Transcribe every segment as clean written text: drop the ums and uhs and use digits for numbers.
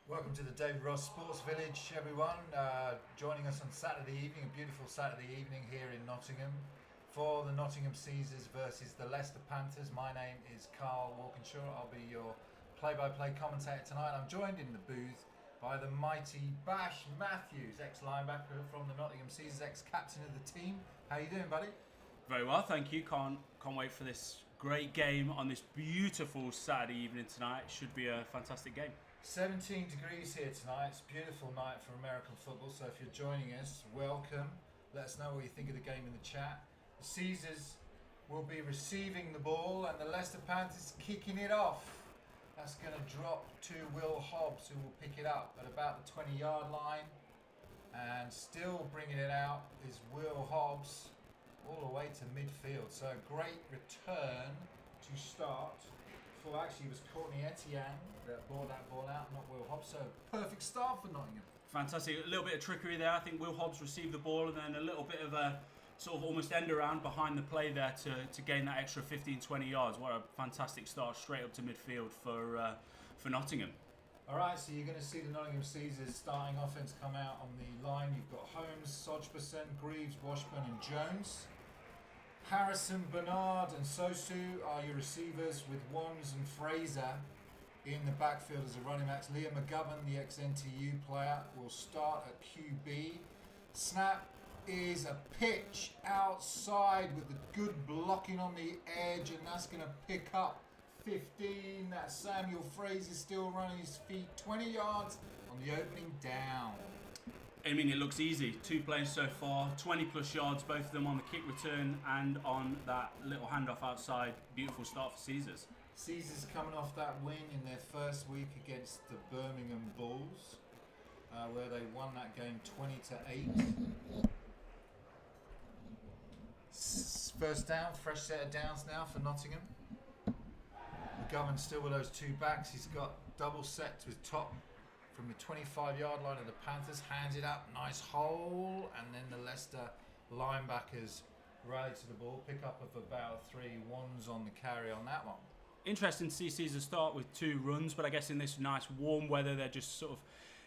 Welcome to the David Ross Sports Village, everyone. Joining us on Saturday evening, a beautiful Saturday evening here in Nottingham for the Nottingham Caesars versus the Leicester Panthers. My name is Karl Walkinshaw. I'll be your play-by-play commentator tonight. I'm joined in the booth by the mighty Bash Matthews, ex-linebacker from the Nottingham Caesars, ex-captain of the team. How you doing, buddy? Very well, thank you. Can't wait for this great game on this beautiful Saturday evening tonight. It should be a fantastic game. 17 degrees here tonight. It's a beautiful night for American football, so if you're joining us, welcome. Let us know what you think of the game in the chat. The Caesars will be receiving the ball and the Leicester Panthers kicking it off. That's going to drop to Will Hobbs, who will pick it up at about the 20-yard line. And still bringing it out is Will Hobbs all the way to midfield. So a great return to start. Actually, it was Courtney Etienne that brought that ball out, not Will Hobbs. So perfect start for Nottingham. Fantastic. A little bit of trickery there. I think Will Hobbs received the ball and then a little bit of a sort of almost end around behind the play there to gain that extra 15-20 yards. What a fantastic start straight up to midfield for Nottingham. All right, so you're going to see the Nottingham Caesars starting offense come out on the line. You've got Holmes, Sodgerson, Greaves, Washburn and Jones. Harrison, Bernard and Sosu are your receivers, with Wands and Fraser in the backfield as a running backs. Liam McGovern, the ex-NTU player, will start at QB. Snap is a pitch outside with the good blocking on the edge, and that's going to pick up 15. That's Samuel Fraser still running his feet, 20 yards on the opening down. I mean, it looks easy. 2 plays so far, 20 plus yards, both of them on the kick return and on that little handoff outside. Beautiful start for Caesars. Caesars coming off that win in their first week against the Birmingham Bulls, where they won that game 20-8. First down, fresh set of downs now for Nottingham. McGovern still with those 2 backs. He's got double set with top from the 25-yard line of the Panthers, hands it up, nice hole, and then the Leicester linebackers rally to the ball, pick up of about 3 ones on the carry on that one. Interesting to see Caesars start with 2 runs, but I guess in this nice warm weather, they're just sort of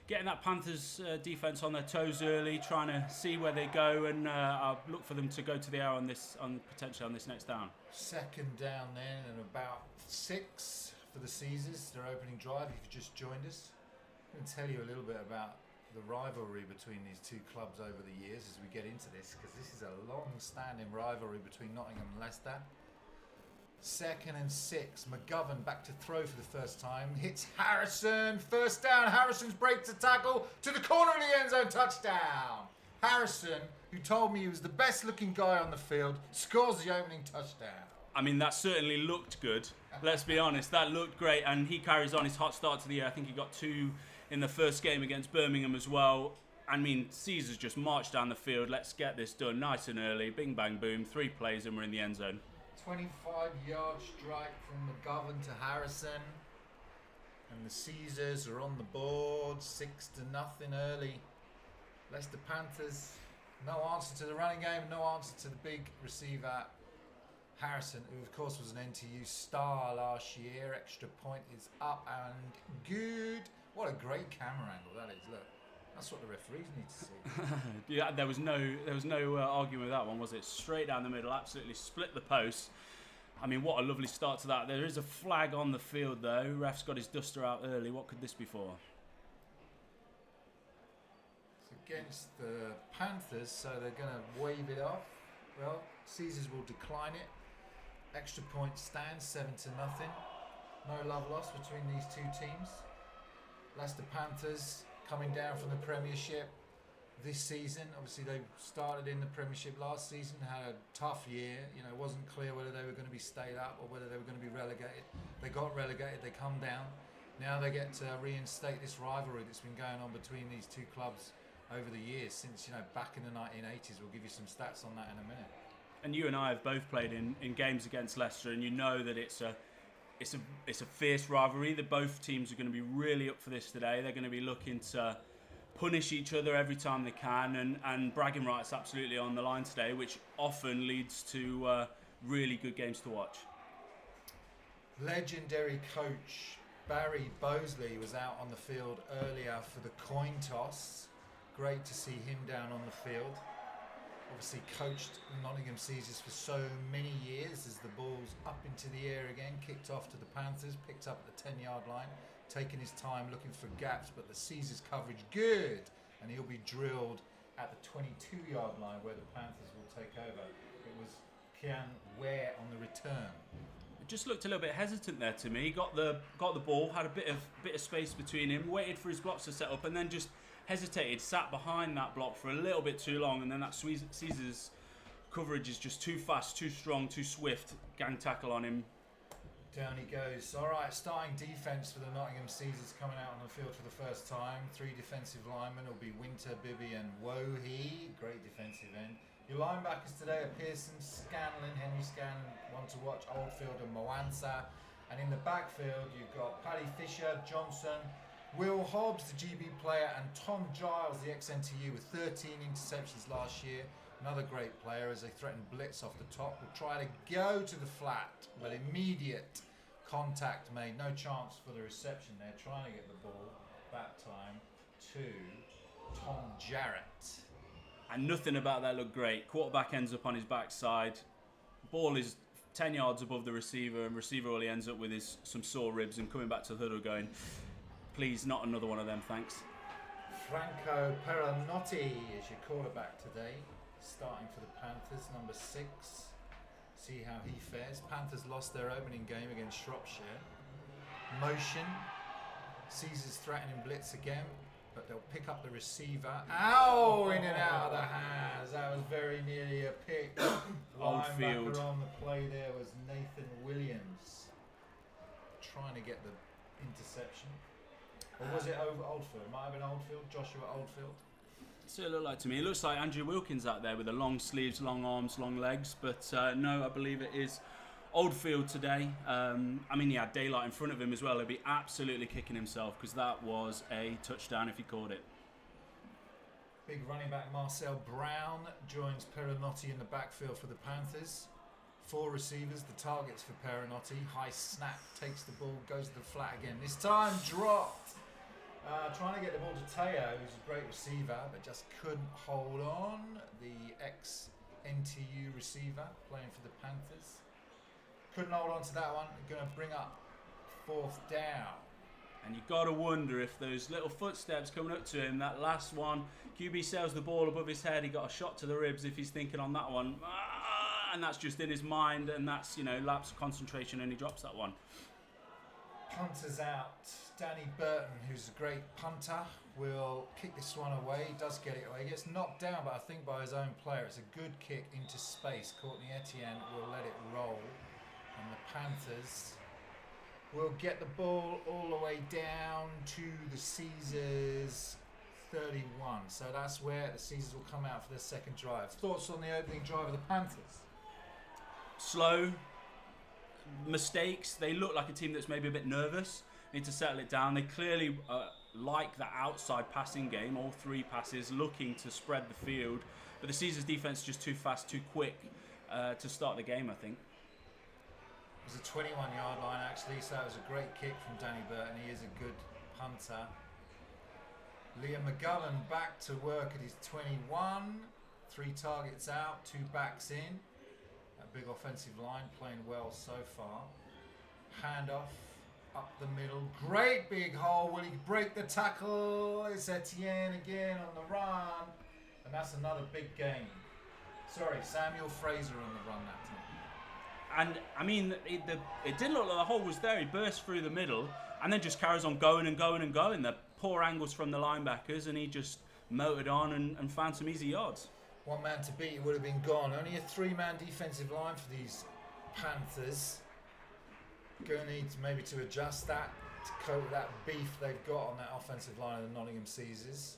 getting that Panthers defense on their toes early, trying to see where they go, and I'll look for them to go to the air potentially on this next down. Second down then, and about 6 for the Caesars, their opening drive. If you've just joined us, I'm going to tell you a little bit about the rivalry between these 2 clubs over the years as we get into this, because this is a long-standing rivalry between Nottingham and Leicester. 2nd and 6, McGovern back to throw for the first time, hits Harrison, first down, Harrison's break to tackle, to the corner of the end zone, touchdown. Harrison, who told me he was the best looking guy on the field, scores the opening touchdown. I mean, that certainly looked good. Let's be honest, that looked great, and he carries on his hot start to the year. I think he got 2 in the first game against Birmingham as well. I mean, Caesars just marched down the field. Let's get this done nice and early. Bing, bang, boom. 3 plays and we're in the end zone. 25-yard strike from McGovern to Harrison, and the Caesars are on the board, 6-0 early. Leicester Panthers, no answer to the running game, no answer to the big receiver Harrison, who of course was an NTU star last year. Extra point is up and good. What a great camera angle that is. Look, that's what the referees need to see. Yeah, there was no arguing with that one, was it? Straight down the middle, absolutely split the post. I mean, what a lovely start to that. There is a flag on the field though. Ref's got his duster out early. What could this be for? It's against the Panthers, so they're going to wave it off. Well, Caesars will decline it. Extra point stands 7-0. No love lost between these 2 teams. Leicester Panthers coming down from the Premiership this season. Obviously, they started in the Premiership last season, had a tough year. You know, it wasn't clear whether they were going to be stayed up or whether they were going to be relegated. They got relegated, they come down. Now they get to reinstate this rivalry that's been going on between these 2 clubs over the years, since, you know, back in the 1980s. We'll give you some stats on that in a minute. And you and I have both played in games against Leicester, and you know that it's a fierce rivalry. That both teams are going to be really up for this today. They're going to be looking to punish each other every time they can, and bragging rights absolutely on the line today, which often leads to really good games to watch. Legendary coach Barry Bosley was out on the field earlier for the coin toss. Great to see him down on the field. Obviously coached Nottingham Caesars for so many years as the ball's up into the air again, kicked off to the Panthers, picked up at the 10-yard line, taking his time looking for gaps, but the Caesars coverage good, and he'll be drilled at the 22-yard line where the Panthers will take over. It was Kian Ware on the return. It just looked a little bit hesitant there to me. He got the ball, had a bit of space between him, waited for his blocks to set up, and then just hesitated, sat behind that block for a little bit too long, and then that Caesar's coverage is just too fast, too strong, too swift. Gang tackle on him. Down he goes. All right, starting defence for the Nottingham Caesars coming out on the field for the first time. 3 defensive linemen will be Winter, Bibby and Wohi. Great defensive end. Your linebackers today are Pearson, Scanlon, Henry Scanlon, one to watch, Oldfield and Moansa. And in the backfield, you've got Paddy Fisher, Johnson, Will Hobbs, the GB player, and Tom Giles, the ex-NTU, with 13 interceptions last year. Another great player as they threaten blitz off the top. Will try to go to the flat, but immediate contact made. No chance for the reception there. Trying to get the ball that time to Tom Jarrett. And nothing about that looked great. Quarterback ends up on his backside. Ball is 10 yards above the receiver, and receiver only ends up with some sore ribs and coming back to the huddle going, please, not another one of them, thanks. Franco Peranotti is your quarterback today, starting for the Panthers, number 6. See how he fares. Panthers lost their opening game against Shropshire. Motion. Caesars threatening blitz again, but they'll pick up the receiver. Ow! In and out of the hands. That was very nearly a pick. Oldfield. Linebacker on the play there was Nathan Williams, trying to get the interception. Or was it over Oldfield? Might have been Oldfield, Joshua Oldfield. So it looked like to me. It looks like Andrew Wilkins out there with the long sleeves, long arms, long legs. But no, I believe it is Oldfield today. I mean, he had daylight in front of him as well. He'd be absolutely kicking himself because that was a touchdown if he caught it. Big running back Marcel Brown joins Peranotti in the backfield for the Panthers. 4 receivers, the targets for Peranotti. High snap, takes the ball, goes to the flat again. This time dropped. Trying to get the ball to Teo, who's a great receiver, but just couldn't hold on. The ex-NTU receiver playing for the Panthers. Couldn't hold on to that one. Going to bring up 4th down. And you've got to wonder if those little footsteps coming up to him, that last one, QB sails the ball above his head, he got a shot to the ribs if he's thinking on that one. And that's just in his mind, and that's, lapse of concentration, and he drops that one. Punters out. Danny Burton, who's a great punter, will kick this one away. He does get it away. He gets knocked down, but I think by his own player. It's a good kick into space. Courtney Etienne will let it roll. And the Panthers will get the ball all the way down to the Caesars 31. So that's where the Caesars will come out for their second drive. Thoughts on the opening drive of the Panthers? Slow. Mistakes. They look like a team that's maybe a bit nervous. Need to settle it down. They clearly like that outside passing game, all 3 passes, looking to spread the field. But the Caesars defense is just too fast, too quick to start the game, I think. It was a 21-yard line, actually, so that was a great kick from Danny Burton. He is a good punter. Liam McGovern back to work at his 21. 3 targets out, 2 backs in. That big offensive line playing well so far. Handoff. Up the middle, great big hole. Will he break the tackle? It's Etienne again on the run, and that's another big game. Sorry, Samuel Fraser on the run that time. And I mean, it didn't look like the hole was there. He burst through the middle, and then just carries on going and going and going. The poor angles from the linebackers, and he just motored on and found some easy yards. One man to beat, he would have been gone. Only a 3-man defensive line for these Panthers. Going to need maybe to adjust that to cope with that beef they've got on that offensive line of the Nottingham Caesars.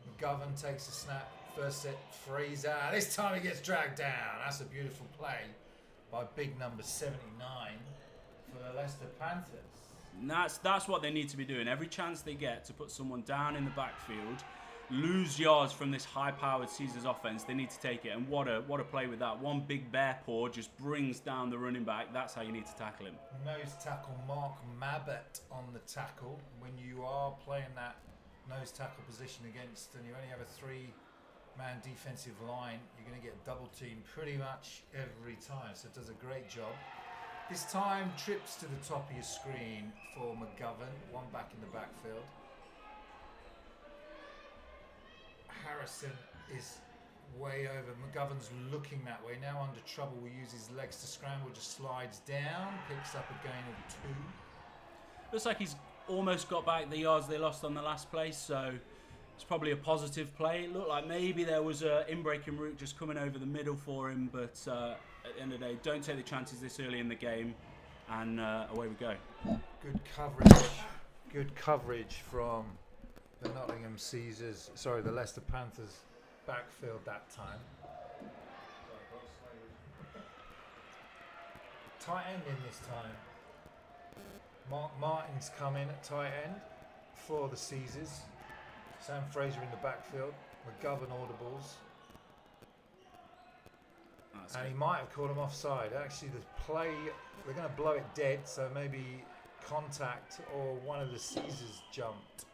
McGovern takes a snap, first set, Fraser. This time he gets dragged down. That's a beautiful play by big number 79 for the Leicester Panthers. And that's what they need to be doing. Every chance they get to put someone down in the backfield, lose yards from this high-powered Caesars offense, they need to take it. And what a play with that. One big bear paw just brings down the running back. That's how you need to tackle him. Nose tackle Mark Mabbott on the tackle. When you are playing that nose tackle position against, and you only have a 3-man defensive line, you're going to get double teamed pretty much every time. So it does a great job. This time, trips to the top of your screen for McGovern. One back in the backfield. Harrison is way over. McGovern's looking that way. Now under trouble, will use his legs to scramble. Just slides down, picks up a gain of 2. Looks like he's almost got back the yards they lost on the last play, so it's probably a positive play. It looked like maybe there was an in-breaking route just coming over the middle for him, but at the end of the day, don't take the chances this early in the game, and away we go. Good coverage. Good coverage from the Nottingham Caesars, the Leicester Panthers backfield that time. Tight end in this time. Mark Martin's come in at tight end for the Caesars. Sam Fraser in the backfield. McGovern audibles. And he might have caught him offside. Actually, the play, they're going to blow it dead, so maybe contact or one of the Caesars jumped.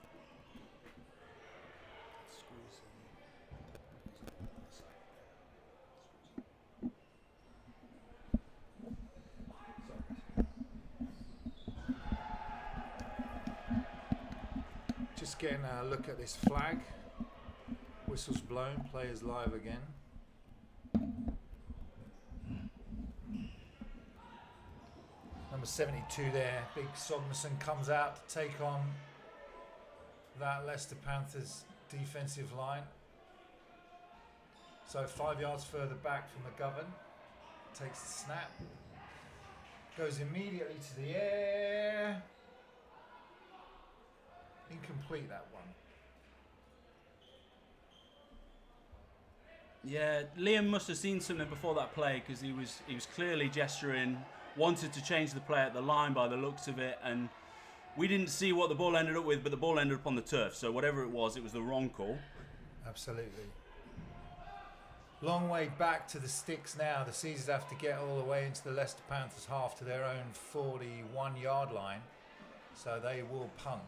Just getting a look at this flag. Whistle's blown, players live again. Number 72 there, Big Sogmerson comes out to take on that Leicester Panthers defensive line. So 5 yards further back from McGovern. Takes the snap. Goes immediately to the air. Incomplete, that one. Yeah, Liam must have seen something before that play, because he was clearly gesturing, wanted to change the play at the line by the looks of it, and we didn't see what the ball ended up with, but the ball ended up on the turf, so whatever it was the wrong call. Absolutely. Long way back to the sticks now. The Caesars have to get all the way into the Leicester Panthers half to their own 41-yard line, so they will punt.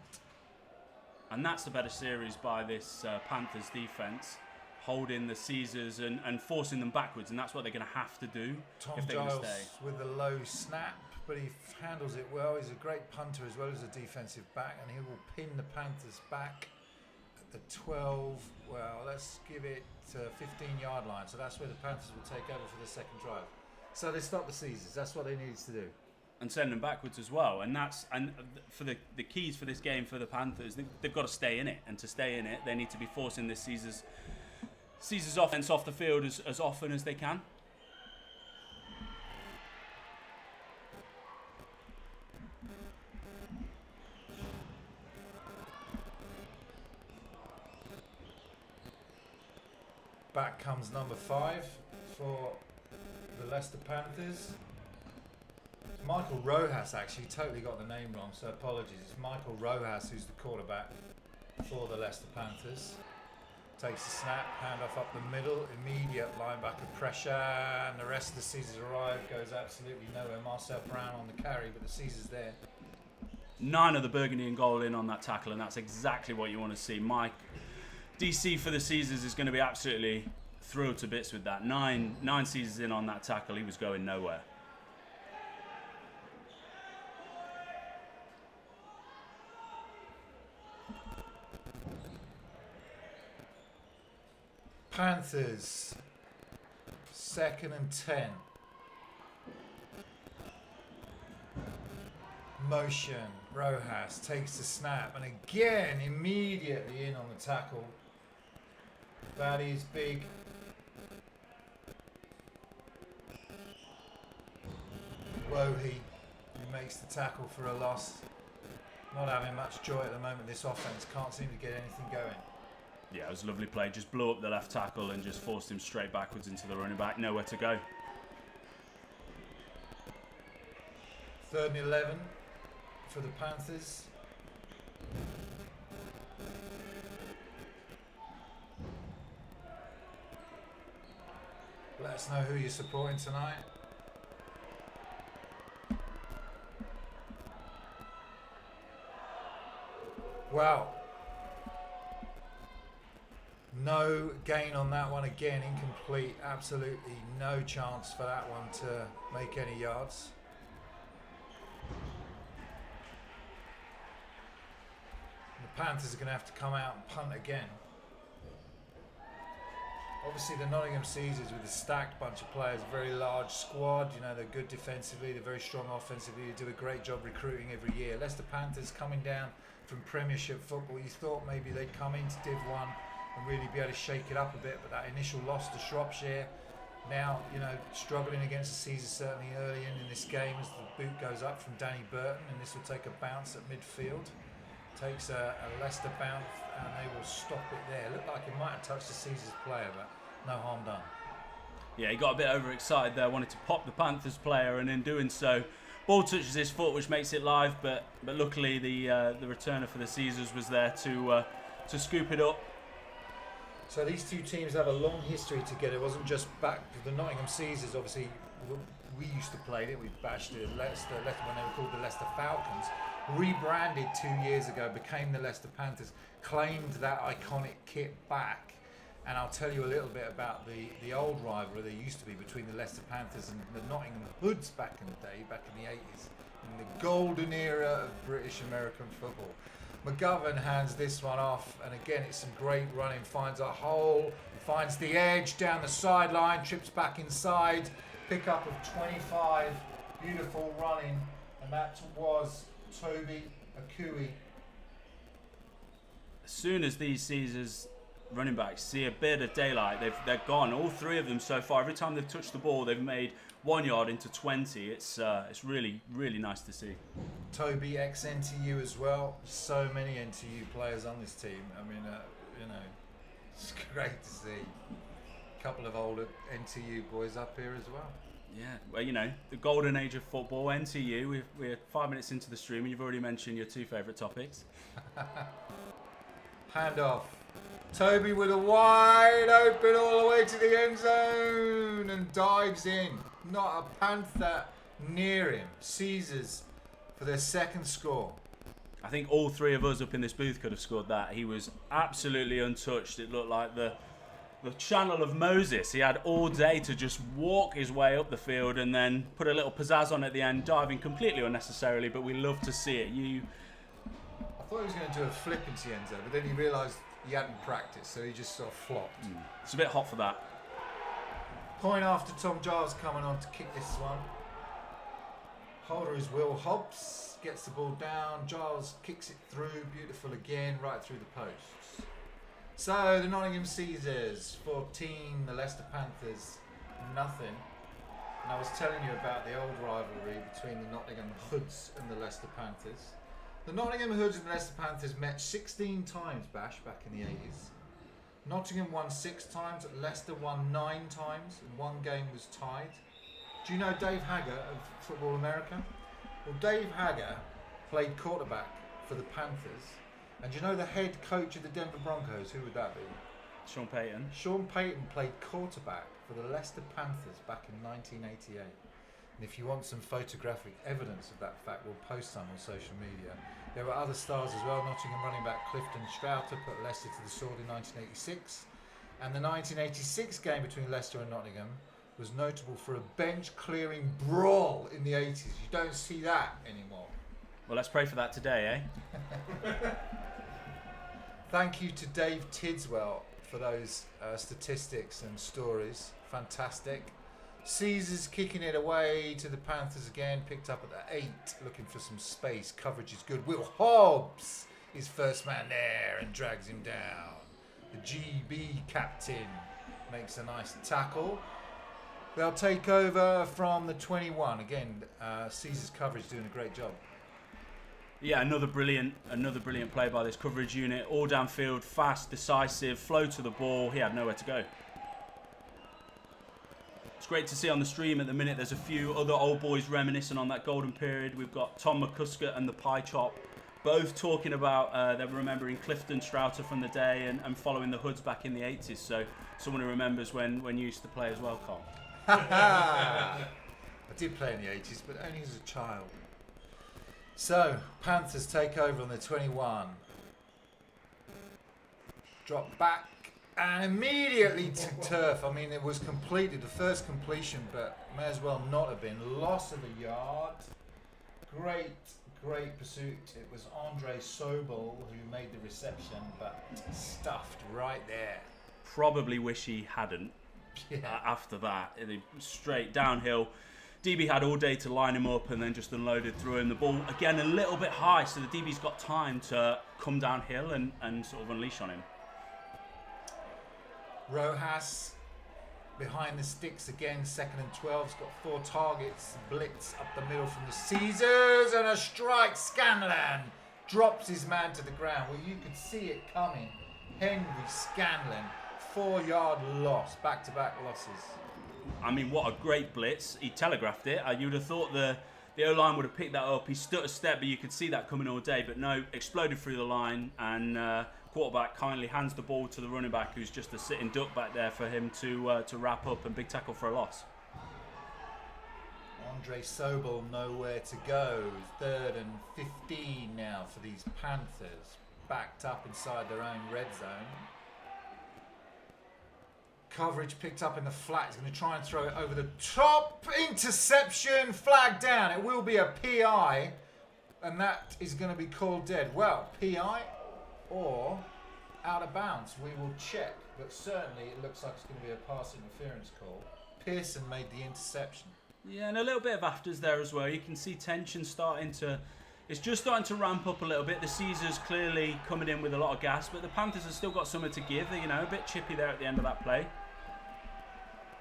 And that's the better series by this Panthers defence, holding the Caesars and forcing them backwards, and that's what they're going to have to do if they're going to stay. With a low snap, but he handles it well. He's a great punter as well as a defensive back, and he will pin the Panthers back at the 12. Well, let's give it 15-yard line. So that's where the Panthers will take over for the second drive. So they stop the Caesars. That's what they needed to do. And send them backwards as well, and for the keys for this game for the Panthers, they've got to stay in it, and to stay in it, they need to be forcing this Caesars offense off the field as often as they can. Back comes number 5 for the Leicester Panthers. Michael Rojas, actually, totally got the name wrong, so apologies. It's Michael Rojas who's the quarterback for the Leicester Panthers. Takes the snap, handoff up the middle, immediate linebacker pressure, and the rest of the Caesars arrive, goes absolutely nowhere. Marcel Brown on the carry, but the Caesars there. 9 of the burgundy and gold in on that tackle, and that's exactly what you want to see. Mike, DC for the Caesars is going to be absolutely thrilled to bits with that. 9 Caesars in on that tackle, he was going nowhere. Panthers, 2nd and 10. Motion, Rojas takes the snap, and again immediately in on the tackle. That is big. Wohi, who makes the tackle for a loss. Not having much joy at the moment. This offense can't seem to get anything going. Yeah, it was a lovely play. Just blew up the left tackle and just forced him straight backwards into the running back. Nowhere to go. 3rd and 11 for the Panthers. Let us know who you're supporting tonight. Well, no gain on that one again, incomplete. Absolutely no chance for that one to make any yards. The Panthers are going to have to come out and punt again. Obviously the Nottingham Caesars with a stacked bunch of players, very large squad, you know, they're good defensively, they're very strong offensively, they do a great job recruiting every year. Leicester Panthers coming down from Premiership football, you thought maybe they'd come into Div 1 and really be able to shake it up a bit, but that initial loss to Shropshire, now, you know, struggling against the Caesars certainly early in this game as the boot goes up from Danny Burton, and this will take a bounce at midfield. Takes a Leicester bounce and they will stop it there. Looked like it might have touched the Caesars player, but no harm done. Yeah, he got a bit overexcited there, wanted to pop the Panthers player, and in doing so, ball touches his foot, which makes it live. But luckily, the returner for the Caesars was there to scoop it up. So these two teams have a long history together. It wasn't just back to the Nottingham Caesars. Obviously, we used to play it. We bashed it. Leicester when they were called the Leicester Falcons. Rebranded 2 years ago, became the Leicester Panthers, claimed that iconic kit back, and I'll tell you a little bit about the old rivalry there used to be between the Leicester Panthers and the Nottingham Hoods back in the day, back in the 80s, in the golden era of British American football. McGovern hands this one off, and again it's some great running, finds a hole, finds the edge down the sideline, trips back inside, pick up of 25, beautiful running, and that was Toby Akui. As soon as these Caesars running backs see a bit of daylight, they're gone. All three of them so far. Every time they've touched the ball, they've made 1 yard into 20. It's really, really nice to see. Toby ex-NTU as well. So many NTU players on this team. I mean, you know, it's great to see. A couple of older NTU boys up here as well. Yeah, well, you know, the golden age of football, NTU. We're 5 minutes into the stream and you've already mentioned your two favourite topics. Hand off. Toby with a wide open all the way to the end zone and dives in. Not a Panther near him. Caesars for their second score. I think all three of us up in this booth could have scored that. He was absolutely untouched. It looked like the channel of Moses. He had all day to just walk his way up the field and then put a little pizzazz on at the end, diving completely unnecessarily, but we love to see it. I thought he was going to do a flip into the end zone, but then he realised he hadn't practiced, so he just sort of flopped. It's a bit hot for that. Point after Tom Giles coming on to kick this one. Holder is Will Hobbs, gets the ball down, Giles kicks it through, beautiful again, right through the posts. So the Nottingham Caesars 14, the Leicester Panthers nothing. And I was telling you about the old rivalry between the Nottingham Hoods and the Leicester Panthers. The Nottingham Hoods and the Leicester Panthers met 16 times, Bash, back in the 80s. Nottingham won 6 times, Leicester won 9 times, and 1 game was tied. Do you know Dave Hagger of Football America? Well, Dave Hagger played quarterback for the Panthers. And do you know the head coach of the Denver Broncos? Who would that be? Sean Payton. Sean Payton played quarterback for the Leicester Panthers back in 1988. And if you want some photographic evidence of that fact, we'll post some on social media. There were other stars as well. Nottingham running back Clifton Strouter put Leicester to the sword in 1986. And the 1986 game between Leicester and Nottingham was notable for a bench-clearing brawl in the 80s. You don't see that anymore. Well, let's pray for that today, eh? Thank you to Dave Tidswell for those statistics and stories. Fantastic. Caesars kicking it away to the Panthers again, picked up at the 8, looking for some space. Coverage is good. Will Hobbs is first man there and drags him down. The GB captain makes a nice tackle. They'll take over from the 21. Again, Caesars coverage doing a great job. Yeah, another brilliant play by this coverage unit. All downfield, fast, decisive, flow to the ball. He had nowhere to go. It's great to see on the stream at the minute. There's a few other old boys reminiscing on that golden period. We've got Tom McCusker and the Pie Chop, both talking about they're remembering Clifton Strouter from the day and following the Hoods back in the 80s. So someone who remembers when you used to play as well, Karl. I did play in the 80s, but only as a child. So, Panthers take over on the 21. Drop back and immediately to turf. I mean, it was completed, the first completion, but may as well not have been. Loss of a yard. Great pursuit. It was Andre Sobel who made the reception, but stuffed right there. Probably wish he hadn't. After that, straight downhill. DB had all day to line him up and then just unloaded through him. The ball, again, a little bit high, so the DB's got time to come downhill and sort of unleash on him. Rojas behind the sticks again, 2nd and 12. He's got 4 targets. Blitz up the middle from the Caesars and a strike. Scanlon drops his man to the ground. Well, you could see it coming. Henry Scanlon, 4-yard loss, back-to-back losses. I mean, what a great blitz. He telegraphed it. You would have thought the O-line would have picked that up. He stood a step, but you could see that coming all day. But no, exploded through the line, and quarterback kindly hands the ball to the running back, who's just a sitting duck back there for him to wrap up, and big tackle for a loss. Andre Sobel nowhere to go. 3rd and 15 now for these Panthers. Backed up inside their own red zone. Coverage picked up in the flat. He's going to try and throw it over the top. Interception, flag down. It will be a PI, and that is going to be called dead. Well, PI or out of bounds, we will check. But certainly it looks like it's going to be a pass interference call. Pearson made the interception. Yeah, and a little bit of afters there as well. You can see tension starting to... It's just starting to ramp up a little bit. The Caesars clearly coming in with a lot of gas, but the Panthers have still got something to give. They're, a bit chippy there at the end of that play.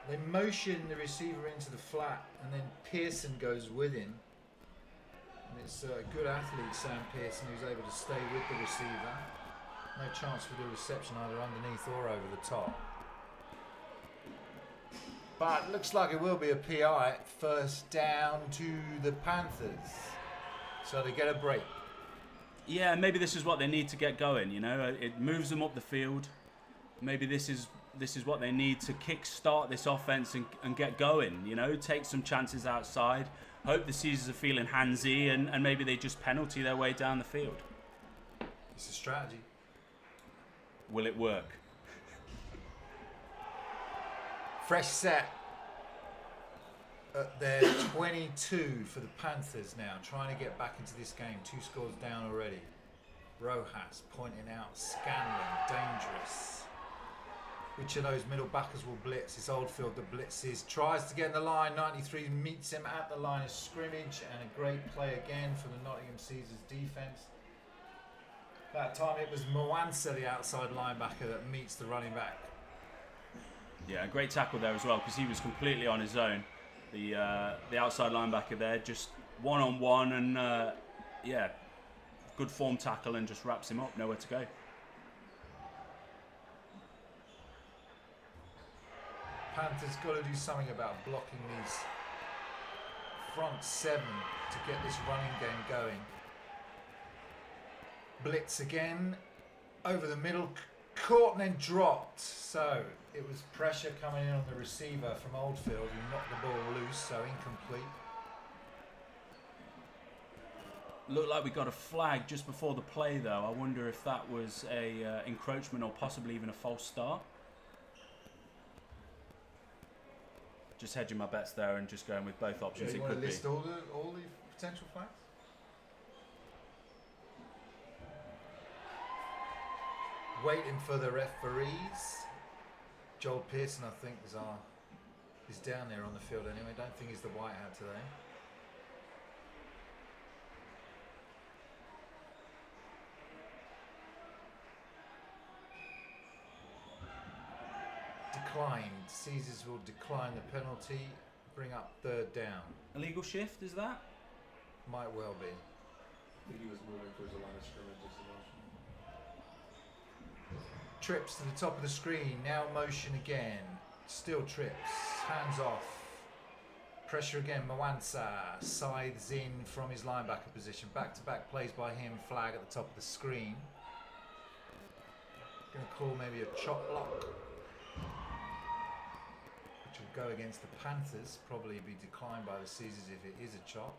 They motion the receiver into the flat, and then Pearson goes with him. And it's a good athlete, Sam Pearson, who's able to stay with the receiver. No chance for the reception either underneath or over the top. But looks like it will be a PI. 1st down to the Panthers. So they get a break. Yeah, maybe this is what they need to get going, It moves them up the field. Maybe this is what they need to kick-start this offense and get going, Take some chances outside. Hope the Caesars are feeling handsy and maybe they just penalty their way down the field. It's a strategy. Will it work? Fresh set at their 22 for the Panthers now, trying to get back into this game. 2 scores down already. Rojas pointing out Scanlon, dangerous. Which of those middle backers will blitz? It's Oldfield that blitzes, tries to get in the line. 93 meets him at the line of scrimmage, and a great play again for the Nottingham Caesars defence. That time it was Mwansa, the outside linebacker, that meets the running back. Yeah, great tackle there as well, because he was completely on his own. The outside linebacker there, just one-on-one, and good form tackle, and just wraps him up, nowhere to go. Panthers got to do something about blocking these front 7 to get this running game going. Blitz again, over the middle, caught and then dropped. So it was pressure coming in on the receiver from Oldfield, who knocked the ball loose, so incomplete. Looked like we got a flag just before the play, though. I wonder if that was a encroachment or possibly even a false start. Just hedging my bets there and just going with both options. You it want could to list be. all the potential flags? Waiting for the referees. Joel Pearson, I think, is down there on the field anyway. Don't think he's the white hat today. Declined. Caesars will decline the penalty. Bring up 3rd down. Illegal shift, is that? Might well be. I think he was moving towards the line of scrimmage just as well. Trips to the top of the screen. Now motion again. Still trips. Hands off. Pressure again. Mwansa scythes in from his linebacker position. Back-to-back plays by him. Flag at the top of the screen. Going to call maybe a chop block. go against the Panthers. Probably be declined by the Caesars if it is a chop.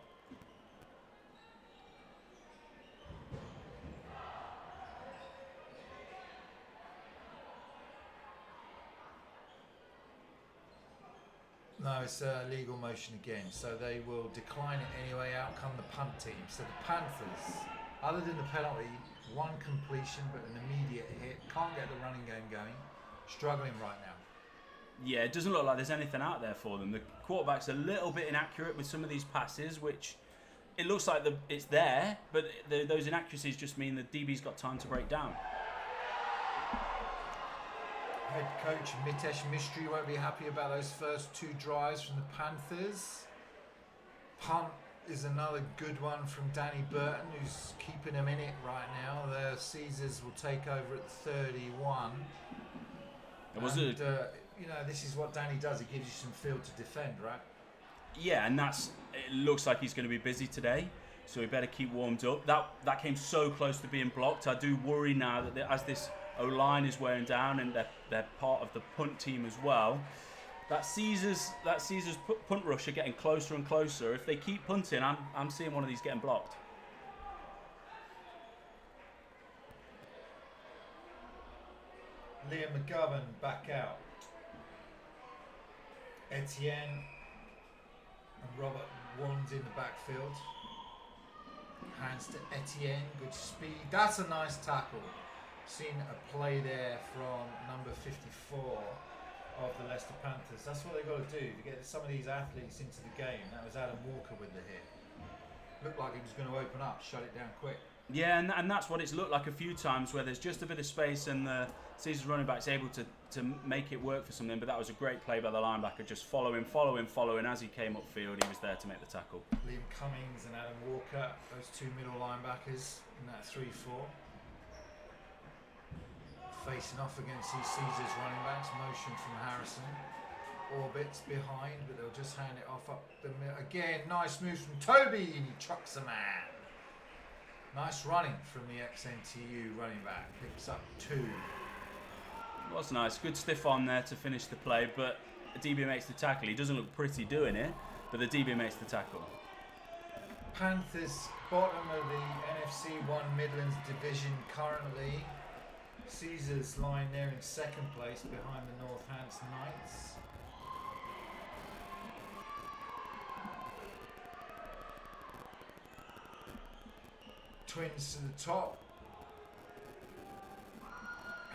No, it's a legal motion again, so they will decline it anyway. Out come the punt team. So the Panthers, other than the penalty, one completion but an immediate hit. Can't get the running game going. Struggling right now. Yeah, it doesn't look like there's anything out there for them. The quarterback's a little bit inaccurate with some of these passes, which it looks like it's there, but those inaccuracies just mean the DB's got time to break down. Head coach Mitesh Mistry won't be happy about those first 2 drives from the Panthers. Punt is another good one from Danny Burton, who's keeping them in it right now. The Caesars will take over at 31. This is what Danny does. He gives you some field to defend, right? Yeah, and it looks like he's going to be busy today, so we better keep warmed up. That came so close to being blocked. I do worry now that as this O-line is wearing down and they're part of the punt team as well, that Caesars punt rush are getting closer and closer. If they keep punting, I'm seeing one of these getting blocked. Liam McGovern back out. Etienne and Robert Wands in the backfield. Hands to Etienne, good speed. That's a nice tackle. Seen a play there from number 54 of the Leicester Panthers. That's what they've got to do to get some of these athletes into the game. That was Adam Walker with the hit. Looked like he was going to open up, shut it down quick. Yeah, and that's what it's looked like a few times, where there's just a bit of space and the Caesars running back's able to make it work for something. But that was a great play by the linebacker, just following. As he came upfield, he was there to make the tackle. Liam Cummings and Adam Walker, those 2 middle linebackers in that 3-4. Facing off against these Caesars running backs. Motion from Harrison. Orbits behind, but they'll just hand it off up the middle. Again, nice moves from Toby, and he trucks a man. Nice running from the ex-NTU running back. Picks up 2. It was nice. Good stiff on there to finish the play, but the DB makes the tackle. He doesn't look pretty doing it, but the DB makes the tackle. Panthers, bottom of the NFC1 Midlands division currently. Caesars lying there in 2nd place behind the Northants Knights. Twins to the top.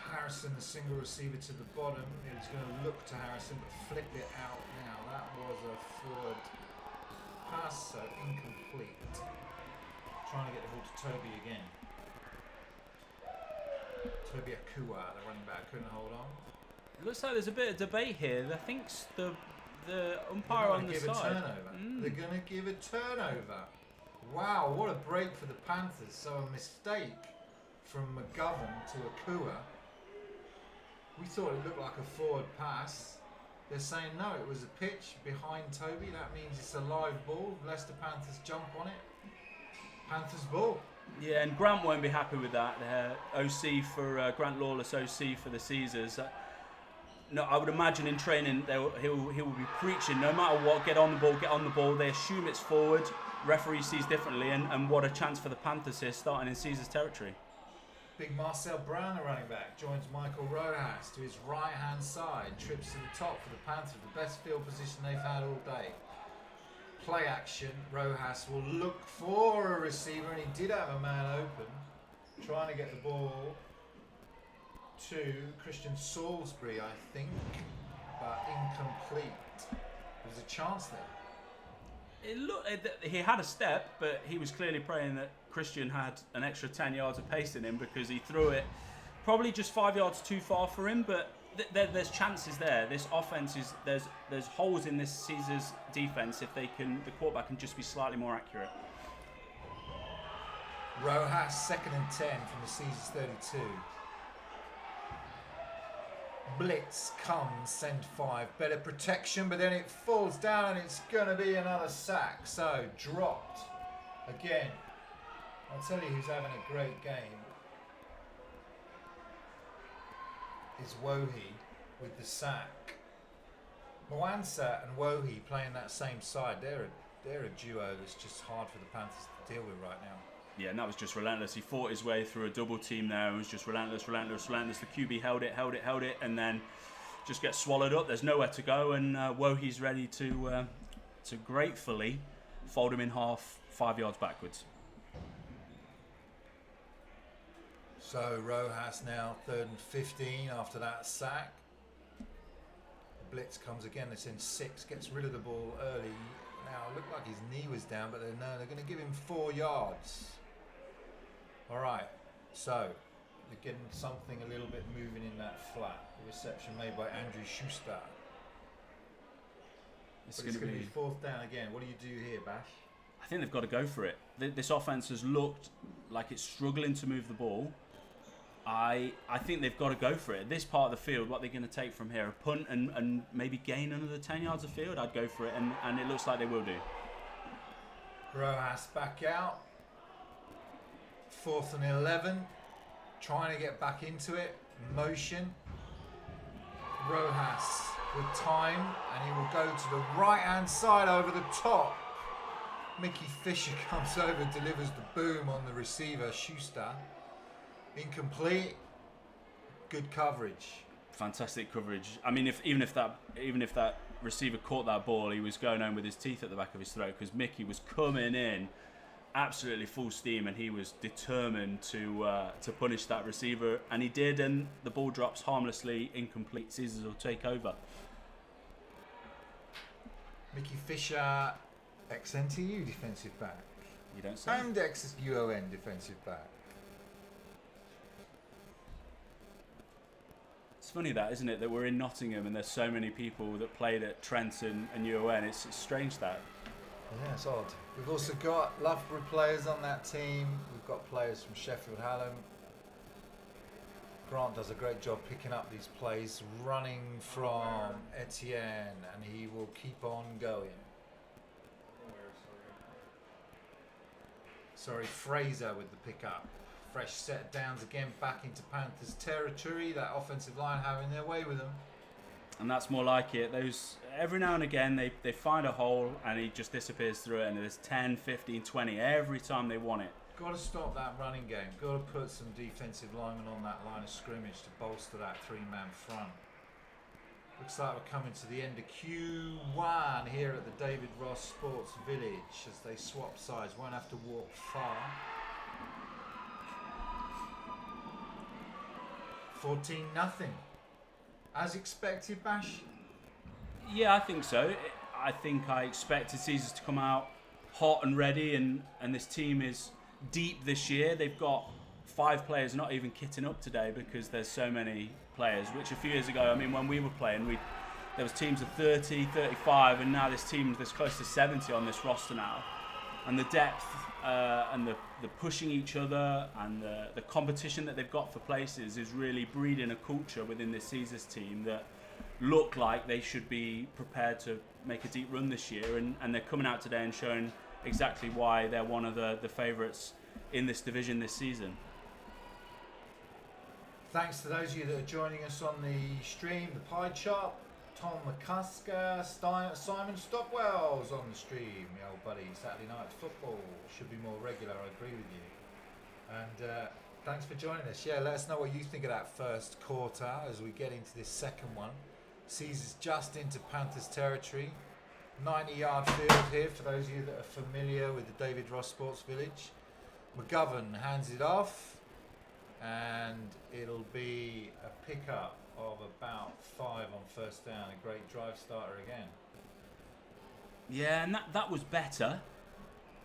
Harrison, the single receiver to the bottom. He's going to look to Harrison, but flip it out now. That was a forward pass, so incomplete. Trying to get the ball to Toby again. Toby Akua, the running back, couldn't hold on. It looks like there's a bit of debate here. I think the umpire on the side. They're going to give a turnover. Wow, what a break for the Panthers. So a mistake from McGovern to Akua. We thought it looked like a forward pass. They're saying no, it was a pitch behind Toby. That means it's a live ball. Leicester Panthers jump on it. Panthers ball. Yeah, and Grant won't be happy with that. OC for Grant Lawless, OC for the Caesars. No, I would imagine in training he will be preaching no matter what. Get on the ball. They assume it's forward. Referee sees differently, and what a chance for the Panthers here, starting in Caesars territory. Big Marcel Brown, the running back, joins Michael Rojas to his right-hand side. Trips to the top for the Panthers, the best field position they've had all day. Play action. Rojas will look for a receiver, and he did have a man open, trying to get the ball to Christian Salisbury, I think, but incomplete. There was a chance there. He had a step, but he was clearly praying that Christian had an extra 10 yards of pace in him, because he threw it probably just 5 yards too far for him. But there's chances there. This offense is there's holes in this Caesars defense if the quarterback can just be slightly more accurate. Rojas, 2nd and 10 from the Caesars 32. Blitz comes, send 5. Better protection, but then it falls down and it's going to be another sack. So, dropped. Again, I'll tell you who's having a great game. Is Wohi with the sack. Mwansa and Wohi playing that same side. They're a duo that's just hard for the Panthers to deal with right now. Yeah, and that was just relentless. He fought his way through a double team there and was just relentless. The QB held it, and then just gets swallowed up. There's nowhere to go, and Wohi's ready to gratefully fold him in half 5 yards backwards. So Rojas now 3rd and 15 after that sack. The blitz comes again. It's in 6. Gets rid of the ball early. Now it looked like his knee was down, but no, they're going to give him 4 yards. All right. So they're getting something a little bit moving in that flat. The reception made by Andrew Schuster. It's going to be 4th down again. What do you do here, Bash? I think they've got to go for it. This offense has looked like it's struggling to move the ball. I think they've got to go for it. This part of the field, what they're going to take from here, a punt and maybe gain another 10 yards of field, I'd go for it, and it looks like they will do. Rojas back out. 4th and 11. Trying to get back into it. Motion. Rojas with time, and he will go to the right-hand side over the top. Mickey Fisher comes over, delivers the boom on the receiver, Schuster. Incomplete. Good coverage. Fantastic coverage. I mean, even if that receiver caught that ball, he was going home with his teeth at the back of his throat, because Mickey was coming in absolutely full steam, and he was determined to punish that receiver, and he did. And the ball drops harmlessly, incomplete. Caesars will take over. Mickey Fisher, ex-NTU defensive back. You don't say. And ex-UON defensive back. It's funny that, isn't it, that we're in Nottingham and there's so many people that played at Trent and UON. It's strange that. Yeah, it's odd. We've also got Loughborough players on that team. We've got players from Sheffield Hallam. Grant does a great job picking up these plays, running from Etienne, and he will keep on going. Sorry, Fraser with the pickup. Fresh set downs again back into Panthers territory. That offensive line having their way with them. And that's more like it. Those every now and again they find a hole and he just disappears through it, and there's 10, 15, 20 every time they want it. Got to stop that running game. Got to put some defensive linemen on that line of scrimmage to bolster that 3-man front. Looks like we're coming to the end of Q1 here at the David Ross Sports Village as they swap sides. Won't have to walk far. 14-0. As expected, Bash? Yeah, I think so. I think I expected Caesars to come out hot and ready, and this team is deep this year. They've got 5 players not even kitting up today because there's so many players, which a few years ago, I mean, when we were playing, there was teams of 30, 35, and now there's close to 70 on this roster now. And the depth and the pushing each other and the competition that they've got for places is really breeding a culture within this Caesars team that look like they should be prepared to make a deep run this year, and they're coming out today and showing exactly why they're one of the favourites in this division this season. Thanks to those of you that are joining us on the stream, the Pie Chop, Tom McCusker, Simon Stockwell's on the stream, my old buddy. Saturday night football should be more regular, I agree with you. And thanks for joining us. Yeah, let us know what you think of that first quarter as we get into this second one. Caesars just into Panthers territory. 90-yard field here for those of you that are familiar with the David Ross Sports Village. McGovern hands it off, and it'll be a pickup of about 5 on first down. A great drive starter again. Yeah, and that was better.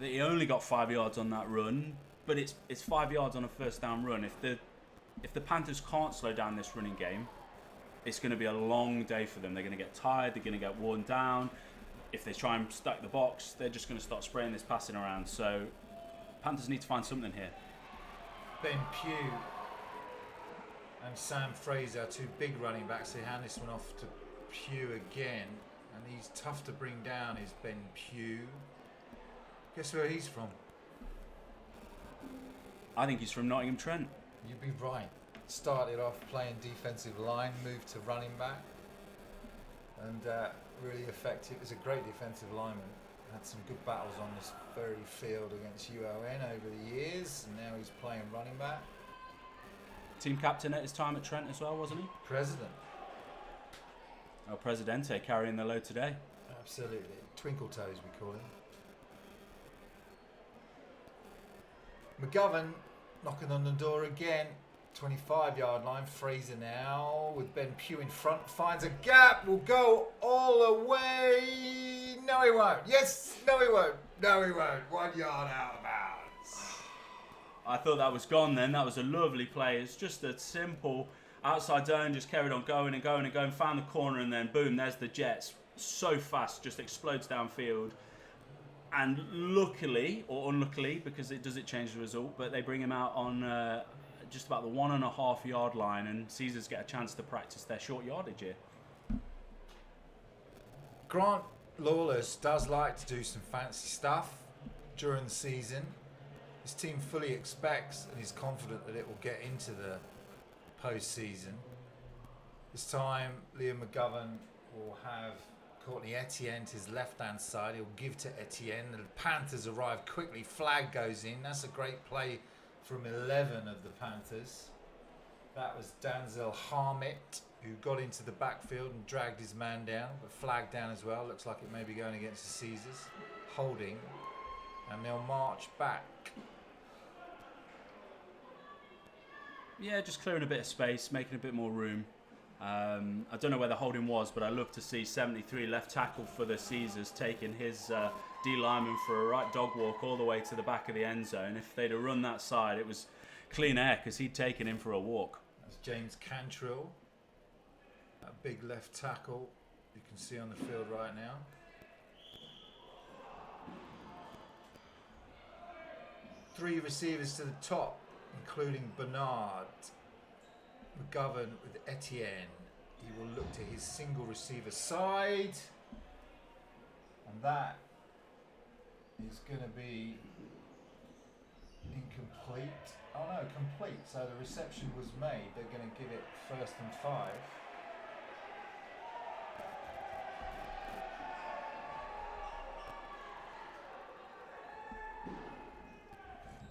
That he only got 5 yards on that run, but it's 5 yards on a first down run. If the Panthers can't slow down this running game, it's going to be a long day for them. They're going to get tired. They're going to get worn down. If they try and stack the box, they're just going to start spraying this passing around. So Panthers need to find something here. Ben Pugh and Sam Fraser, 2 big running backs. They hand this one off to Pugh again, and he's tough to bring down, is Ben Pugh. Guess where he's from? I think he's from Nottingham Trent. You'd be right. Started off playing defensive line, moved to running back. and really effective. He's a great defensive lineman. Had some good battles on this very field against UON over the years, and now he's playing running back. Team captain at his time at Trent as well, wasn't he? President. El Presidente carrying the load today. Absolutely. Twinkle toes, we call him. McGovern knocking on the door again. 25-yard line. Fraser now with Ben Pugh in front. Finds a gap. Will go all the way. No, he won't. Yes. No, he won't. No, he won't. 1 yard out of bounds. I thought that was gone then. That was a lovely play. It's just a simple outside zone. Just carried on going and going and going. Found the corner and then boom, there's the Jets. So fast. Just explodes downfield. And luckily, or unluckily, because it change the result, but they bring him out on just about the 1.5 yard line, and Caesars get a chance to practice their short yardage here. Grant Lawless does like to do some fancy stuff during the season. His team fully expects and is confident that it will get into the postseason. This time, Liam McGovern will have Courtney Etienne to his left-hand side. He'll give to Etienne. The Panthers arrive quickly. Flag goes in. That's a great play from 11 of the Panthers. That was Danzel Harmit, who got into the backfield and dragged his man down, but flagged down as well. Looks like it may be going against the Caesars. Holding. And they'll march back. Yeah, just clearing a bit of space, making a bit more room. I don't know where the holding was, but I love to see 73 left tackle for the Caesars taking his D lineman for a right dog walk all the way to the back of the end zone. If they'd have run that side, it was clean air because he'd taken him for a walk. That's James Cantrill, a big left tackle you can see on the field right now. Three receivers to the top, including Bernard. McGovern with Etienne. He will look to his single receiver side. And that is going to be incomplete. Oh no, complete. So the reception was made. They're going to give it 1st and 5.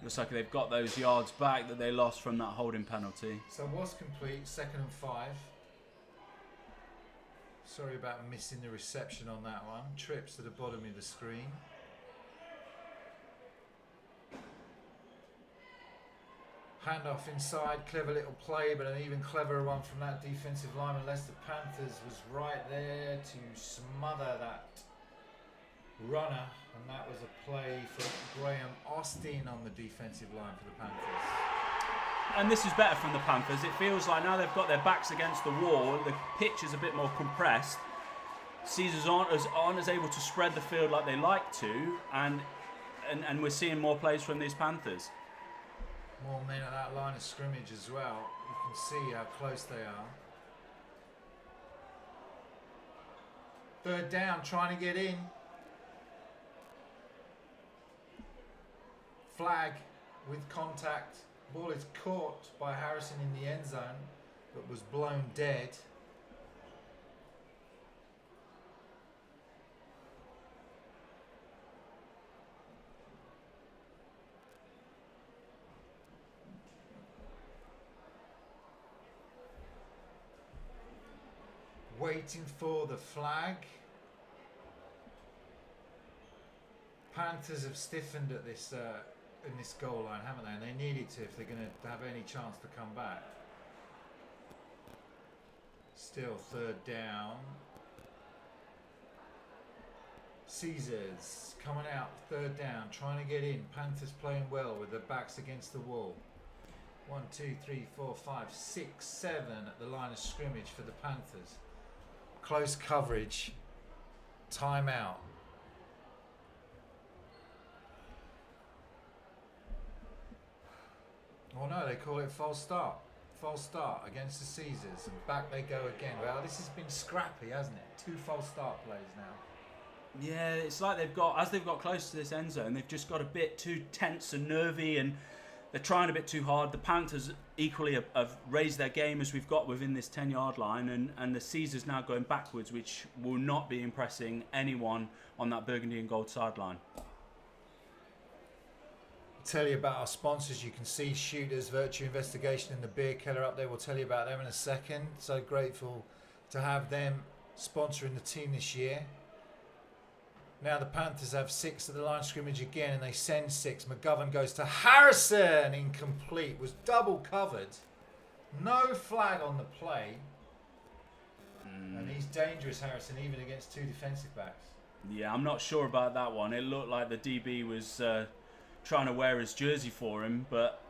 Looks like they've got those yards back that they lost from that holding penalty. So it was complete, 2nd and 5. Sorry about missing the reception on that one. Trips to the bottom of the screen. Handoff inside, clever little play, but an even cleverer one from that defensive lineman. Leicester Panthers was right there to smother that runner, and that was a play for Graham Austin on the defensive line for the Panthers. And this is better from the Panthers. It feels like now they've got their backs against the wall, the pitch is a bit more compressed. Caesars aren't as able to spread the field like they like to, and we're seeing more plays from these Panthers. More men at that line of scrimmage as well. You can see how close they are. 3rd down, trying to get in. Flag with contact. Ball is caught by Harrison in the end zone, but was blown dead. Waiting for the flag. Panthers have stiffened at this in this goal line, haven't they? And they needed to if they're going to have any chance to come back. Still 3rd down. Caesars coming out, 3rd down, trying to get in. Panthers playing well with their backs against the wall. 1, 2, 3, 4, 5, 6, 7 at the line of scrimmage for the Panthers. Close coverage. Timeout. Oh no, they call it false start. False start against the Caesars, and back they go again. Well, this has been scrappy, hasn't it? 2 false start plays now. Yeah, it's like they've got close to this end zone, they've just got a bit too tense and nervy, and they're trying a bit too hard. The Panthers equally have raised their game as we've got within this 10-yard line, and the Caesars now going backwards, which will not be impressing anyone on that burgundy and gold sideline. Tell you about our sponsors. You can see Shooters, Virtue Investigation and the Bierkeller up there. We'll tell you about them in a second. So grateful to have them sponsoring the team this year. Now the Panthers have 6 at the line of scrimmage again, and they send 6. McGovern goes to Harrison, incomplete, was double covered. No flag on the play. And he's dangerous, Harrison, even against 2 defensive backs. Yeah, I'm not sure about that one. It looked like the DB was trying to wear his jersey for him, but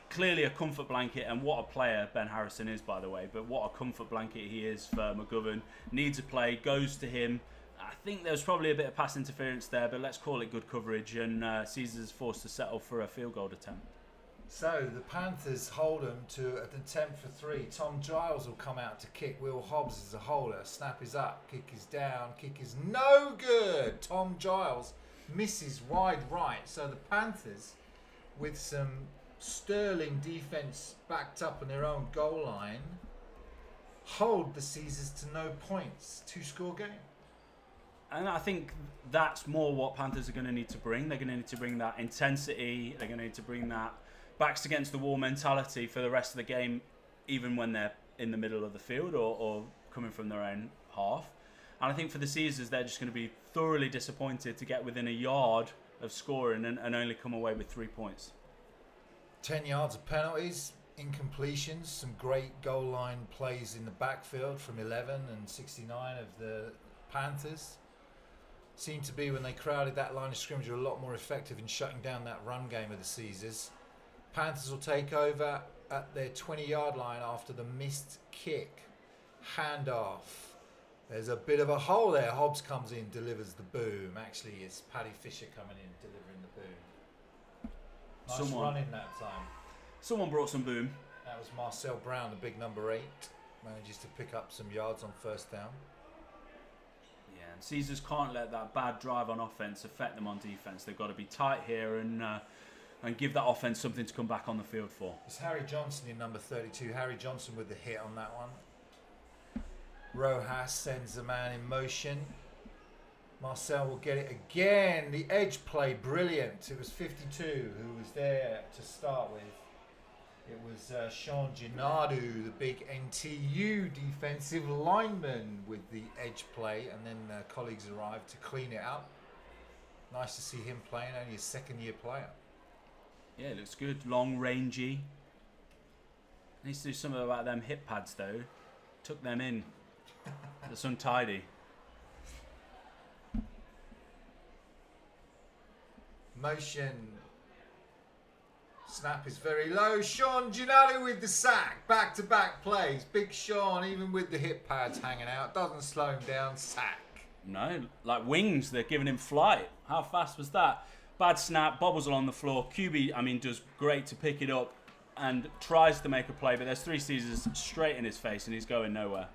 clearly a comfort blanket, and what a player Ben Harrison is, by the way, but what a comfort blanket he is for McGovern. Needs a play, goes to him. I think there was probably a bit of pass interference there, but let's call it good coverage, and Caesars forced to settle for a field goal attempt. So the Panthers hold them to an attempt for 3. Tom Giles will come out to kick. Will Hobbs is a holder. Snap is up. Kick is down. Kick is no good. Tom Giles misses wide right. So the Panthers, with some sterling defence backed up on their own goal line, hold the Caesars to no points. 2-score game. And I think that's more what Panthers are going to need to bring. They're going to need to bring that intensity. They're going to need to bring that backs against the wall mentality for the rest of the game, even when they're in the middle of the field or coming from their own half. And I think for the Caesars, they're just going to be thoroughly disappointed to get within a yard of scoring and only come away with 3 points. 10 yards of penalties, incompletions, some great goal line plays in the backfield from 11 and 69 of the Panthers. Seemed to be, when they crowded that line of scrimmage, were a lot more effective in shutting down that run game of the Caesars. Panthers will take over at their 20-yard line after the missed kick. Handoff. There's a bit of a hole there. Hobbs comes in, delivers the boom. Actually, it's Paddy Fisher coming in, delivering the boom. Nice running that time. Someone brought some boom. That was Marcel Brown, the big number 8. Manages to pick up some yards on first down. Yeah, and Caesars can't let that bad drive on offense affect them on defense. They've got to be tight here and give that offense something to come back on the field for. It's Harry Johnson in number 32. Harry Johnson with the hit on that one. Rojas sends the man in motion. Marcel will get it again. The edge play, brilliant. It was 52 who was there to start with. It was Sean Gennadu, the big NTU defensive lineman, with the edge play, and then colleagues arrived to clean it up. Nice to see him playing, only a second-year player. Yeah, it looks good. Long, rangy. Needs to do something about them hip pads, though. Took them in. That's untidy. Motion. Snap is very low. Sean Gennadu with the sack. Back-to-back plays. Big Sean, even with the hip pads hanging out, doesn't slow him down. Sack. No, like wings. They're giving him flight. How fast was that? Bad snap. Bobbles along the floor. QB, does great to pick it up and tries to make a play, but there's 3 Caesars straight in his face and he's going nowhere.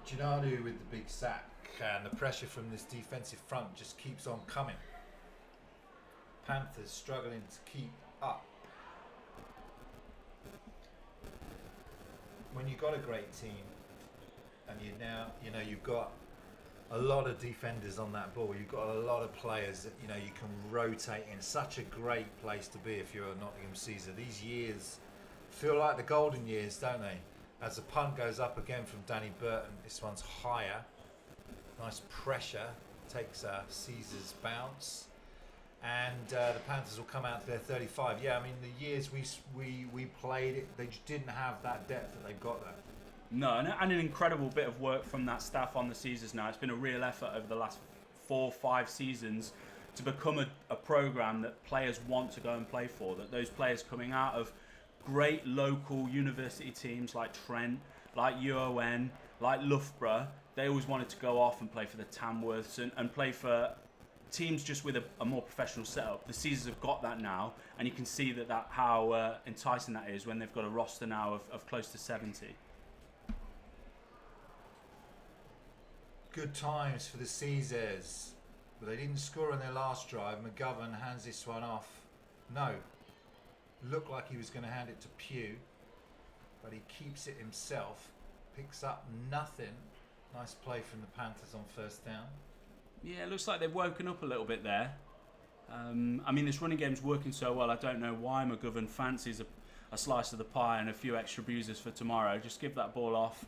Gennadu with the big sack, and the pressure from this defensive front just keeps on coming. Panthers struggling to keep up. When you've got a great team and you've got a lot of defenders on that ball, you've got a lot of players that you can rotate in. Such a great place to be if you're a Nottingham Caesar. These years feel like the golden years, don't they? As the punt goes up again from Danny Burton, this one's higher. Nice pressure, takes a Caesar's bounce. And the Panthers will come out to their 35. Yeah, the years we played it, they just didn't have that depth that they've got there. No, and an incredible bit of work from that staff on the Caesars now. It's been a real effort over the last 4 or 5 seasons to become a programme that players want to go and play for. That those players coming out of great local university teams like Trent, like UON, like Loughborough, they always wanted to go off and play for the Tamworths and play for teams just with a more professional setup. The Caesars have got that now, and you can see that how enticing that is when they've got a roster now of close to 70. Good times for the Caesars, but they didn't score on their last drive. McGovern hands this one off No. Looked like he was going to hand it to Pugh, but he keeps it himself. Picks up nothing. Nice play from the Panthers on first down. Yeah, it looks like they've woken up a little bit there. I mean, this running game's working so well. I don't know why McGovern fancies a slice of the pie and a few extra bruises for tomorrow. Just give that ball off.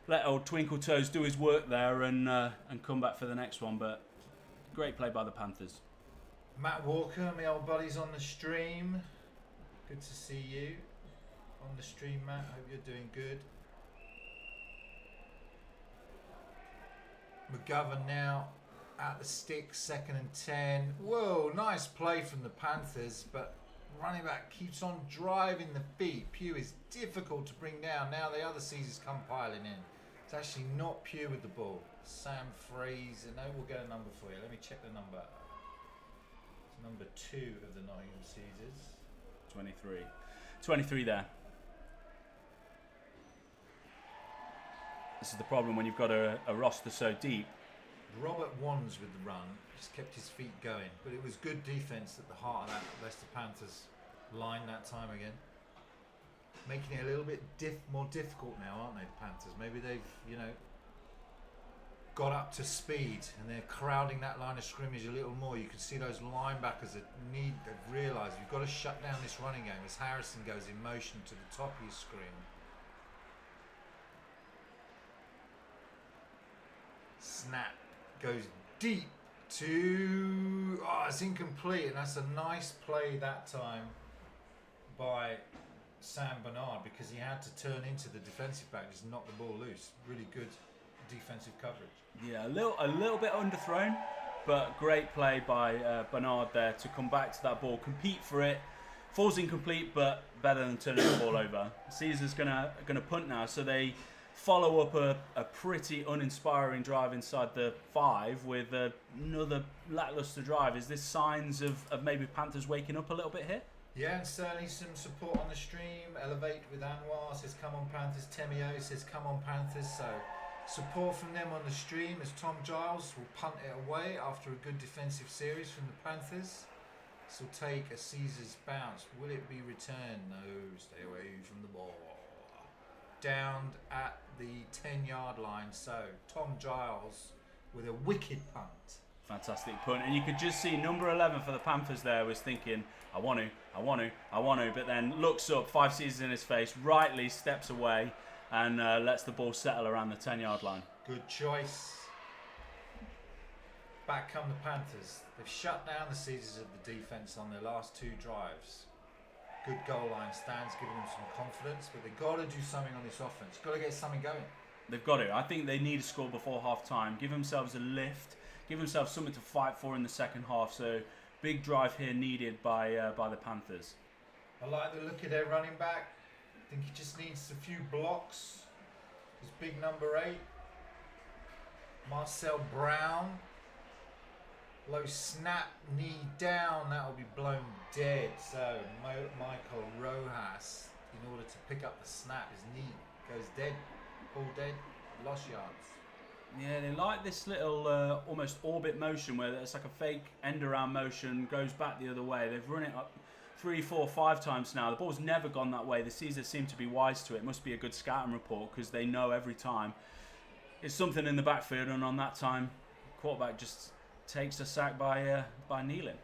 Let old Twinkle Toes do his work there and come back for the next one. But great play by the Panthers. Matt Walker, my old buddies on the stream. Good to see you on the stream, Matt. Hope you're doing good. McGovern now at the stick, 2nd and 10. Whoa, nice play from the Panthers, but running back keeps on driving the feet. Pugh is difficult to bring down. Now the other Caesars come piling in. It's actually not Pugh with the ball. Sam Fraser. No, we'll get a number for you. Let me check the number. It's number 2 of the Nottingham Caesars. 23. 23 there. This is the problem when you've got a roster so deep. Robert Wands with the run, just kept his feet going, but it was good defence at the heart of that Leicester Panthers line that time again. Making it a little bit more difficult now, aren't they, the Panthers? Maybe they've, got up to speed and they're crowding that line of scrimmage a little more. You can see those linebackers they've realised we've got to shut down this running game as Harrison goes in motion to the top of your screen. Snap goes deep to... Oh, it's incomplete, and that's a nice play that time by Sam Bernard because he had to turn into the defensive back, just knock the ball loose. Really good defensive coverage. Yeah, a little bit underthrown, but great play by Bernard there to come back to that ball, compete for it. Falls incomplete, but better than turning the ball over. Caesar's gonna punt now, so they follow up a pretty uninspiring drive inside the 5 with another lackluster drive. Is this signs of maybe Panthers waking up a little bit here? Yeah, and certainly some support on the stream. Elevate with Anwar says come on Panthers. Temio says come on Panthers. So support from them on the stream as Tom Giles will punt it away after a good defensive series from the Panthers. This will take a Caesars bounce. Will it be returned? No, stay away from the ball. Downed at the 10-yard line. So Tom Giles with a wicked punt. Fantastic punt, and you could just see number 11 for the Panthers there was thinking, I want to, but then looks up, 5 Caesars in his face, rightly steps away and lets the ball settle around the 10-yard line. Good choice. Back come the Panthers. They've shut down the Caesars of the defence on their last 2 drives. Good goal line stands, giving them some confidence, but they've got to do something on this offence. Got to get something going. They've got to. I think they need a score before half-time. Give themselves a lift. Give themselves something to fight for in the second half. So big drive here needed by the Panthers. I like the look of their running back. I think he just needs a few blocks. His big number 8, Marcel Brown. Low snap, knee down, that will be blown dead. So Michael Rojas, in order to pick up the snap, his knee goes dead, all dead, lost yards. Yeah, they like this little almost orbit motion where it's like a fake end around motion, goes back the other way. They've run it up 3, 4, 5 times now. The ball's never gone that way. The Caesars seem to be wise to it. Must be a good scouting report because they know every time it's something in the backfield, and on that time, quarterback just takes a sack by kneeling.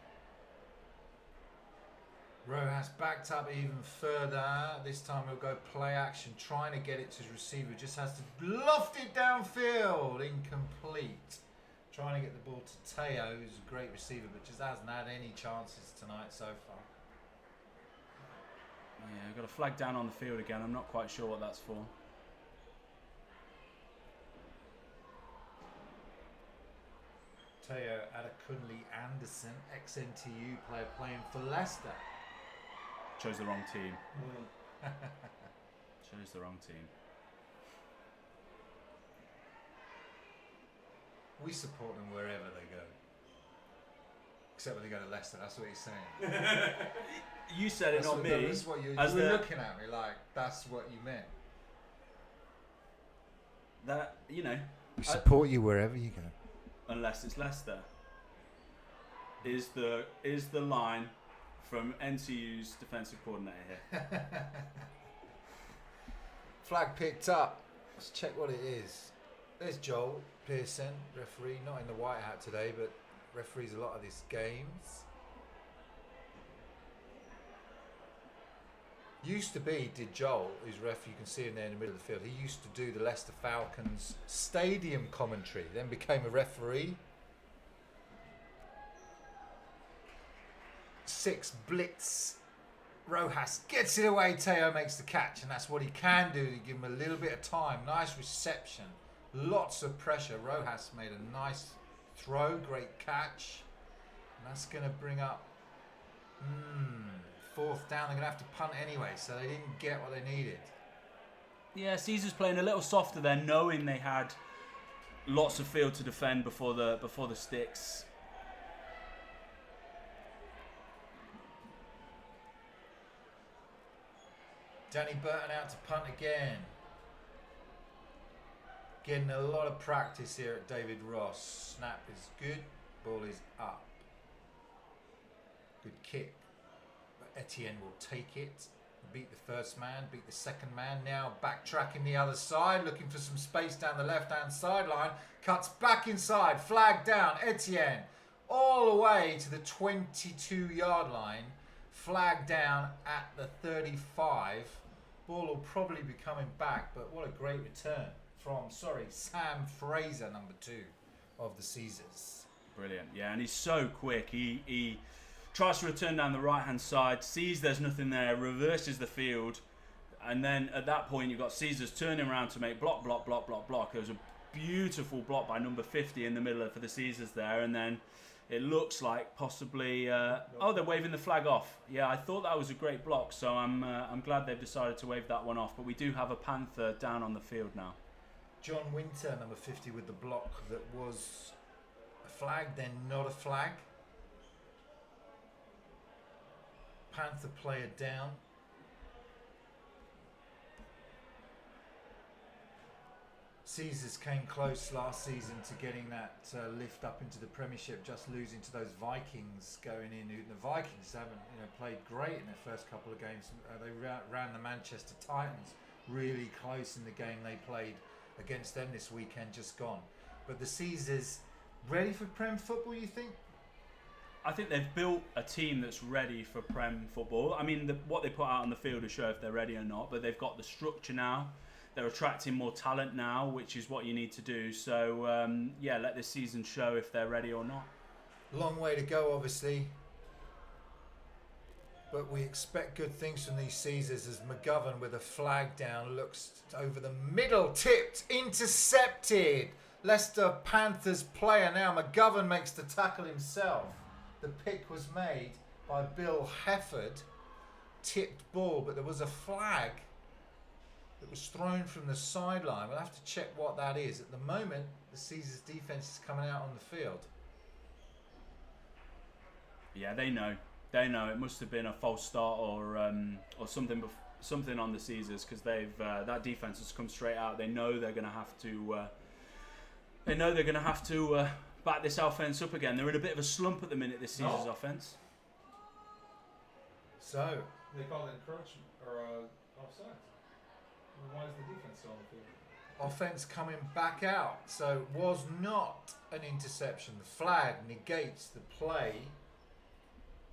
Rojas backed up even further. This time he'll go play action, trying to get it to his receiver. Just has to loft it downfield. Incomplete. Trying to get the ball to Teo, who's a great receiver, but just hasn't had any chances tonight so far. Yeah, got a flag down on the field again. I'm not quite sure what that's for. Teo Adekunle Anderson, ex-NTU player playing for Leicester. Chose the wrong team. Chose the wrong team. We support them wherever they go. Except when they go to Leicester, that's what he's saying. You said it, not me. That's what you were looking at me like, that's what you meant. That, you know. We support you wherever you go. Unless it's Leicester. Is the line from NCU's defensive coordinator here. Flag picked up. Let's check what it is. There's Joel Pearson, referee, not in the white hat today, but referees a lot of these games. Used to be, did Joel, who's ref, you can see him there in the middle of the field, he used to do the Leicester Falcons stadium commentary, then became a referee. 6 blitz. Rojas gets it away, Teo makes the catch, and that's what he can do. You give him a little bit of time. Nice reception. Lots of pressure. Rojas made a nice throw, great catch. And that's going to bring up 4th down. They're going to have to punt anyway, so they didn't get what they needed. Yeah, Caesar's playing a little softer there, knowing they had lots of field to defend before the sticks. Danny Burton out to punt again. Getting a lot of practice here at David Ross. Snap is good. Ball is up. Good kick. But Etienne will take it. Beat the first man. Beat the second man. Now backtracking the other side. Looking for some space down the left-hand sideline. Cuts back inside. Flag down. Etienne. All the way to the 22-yard line. Flag down at the 35. Ball will probably be coming back, but what a great return from, Sam Fraser, number 2 of the Caesars. Brilliant, yeah, and he's so quick. He tries to return down the right-hand side, sees there's nothing there, reverses the field, and then at that point you've got Caesars turning around to make block. It was a beautiful block by number 50 in the middle for the Caesars there, and then it looks like possibly... oh, they're waving the flag off. Yeah, I thought that was a great block, so I'm glad they've decided to wave that one off. But we do have a Panther down on the field now. John Winter, number 50, with the block that was a flag, then not a flag. Panther player down. Caesars came close last season to getting that lift up into the Premiership, just losing to those Vikings going in. The Vikings haven't played great in their first couple of games. They ran the Manchester Titans really close in the game they played against them this weekend, just gone. But the Caesars, ready for Prem football, you think? I think they've built a team that's ready for Prem football. I mean, what they put out on the field will show if they're ready or not, but they've got the structure now. They're attracting more talent now, which is what you need to do. So, yeah, let this season show if they're ready or not. Long way to go, obviously. But we expect good things from these Caesars as McGovern with a flag down looks over the middle, tipped, intercepted. Leicester Panthers player now. McGovern makes the tackle himself. The pick was made by Bill Hefford. Tipped ball, but there was a flag that was thrown from the sideline. We'll have to check what that is. At the moment, the Caesars defense is coming out on the field. Yeah, they know. They know it must have been a false start or something on the Caesars, because they've that defense has come straight out. They know they're going to have to. They know they're going to have to back this offense up again. They're in a bit of a slump at the minute. This Caesars offense. So they call it encroachment or offside. Why is the defense still on the field? Offense coming back out. So was not an interception. The flag negates the play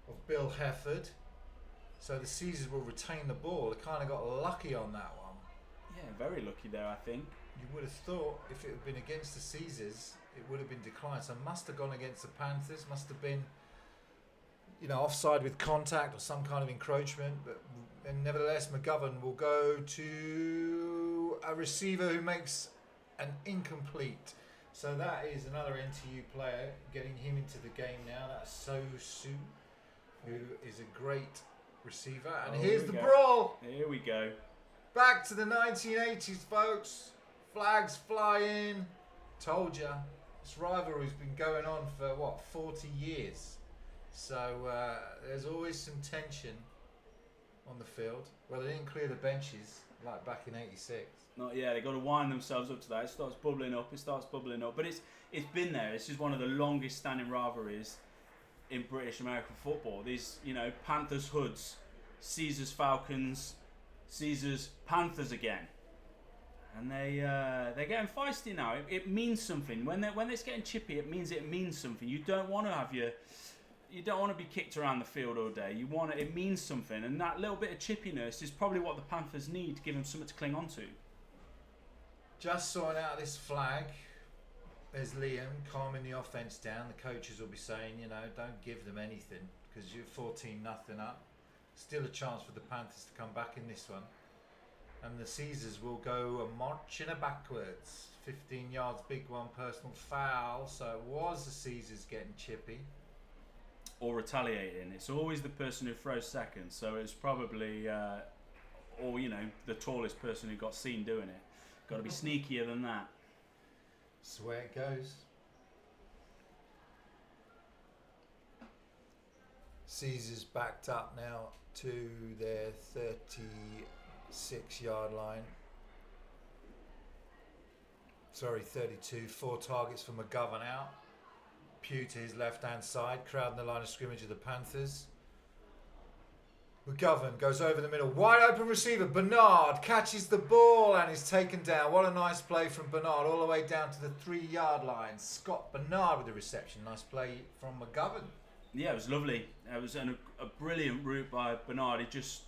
of Bill Hefford. So the Caesars will retain the ball. They kind of got lucky on that one. Yeah, very lucky there, I think. You would have thought if it had been against the Caesars, it would have been declined. So must have gone against the Panthers. Must have been, offside with contact or some kind of encroachment. But and nevertheless, McGovern will go to a receiver who makes an incomplete. So that is another NTU player, getting him into the game now. That's So Su, who is a great receiver. And here's the brawl. Here we go. Back to the 1980s, folks. Flags fly in. Told ya. This rivalry's been going on for, 40 years. So there's always some tension on the field. Well, they didn't clear the benches like back in '86. Not yet. They've got to wind themselves up to that. It starts bubbling up. But it's been there. This is one of the longest standing rivalries in British American football. These, Panthers Hoods, Caesars Falcons, Caesars Panthers again. And they're getting feisty now. It means something. When it's getting chippy, it means something. You don't want to be kicked around the field all day. It means something, and that little bit of chippiness is probably what the Panthers need to give them something to cling on to. Just sorting out this flag. There's Liam calming the offense down. The coaches will be saying, don't give them anything because you're 14-0 up. Still a chance for the Panthers to come back in this one. And the Caesars will go marching backwards. 15 yards, big one, personal foul. So it was the Caesars getting chippy. Or retaliating. It's always the person who throws second. So it's probably, the tallest person who got seen doing it. Got to be sneakier than that. That's the way it goes. Caesars backed up now to their 36-yard line. 32. 4 targets for McGovern out. Pugh to his left-hand side, crowding the line of scrimmage of the Panthers. McGovern goes over the middle. Wide open receiver. Bernard catches the ball and is taken down. What a nice play from Bernard all the way down to the 3-yard line. Scott Bernard with the reception. Nice play from McGovern. Yeah, it was lovely. It was a brilliant route by Bernard. He just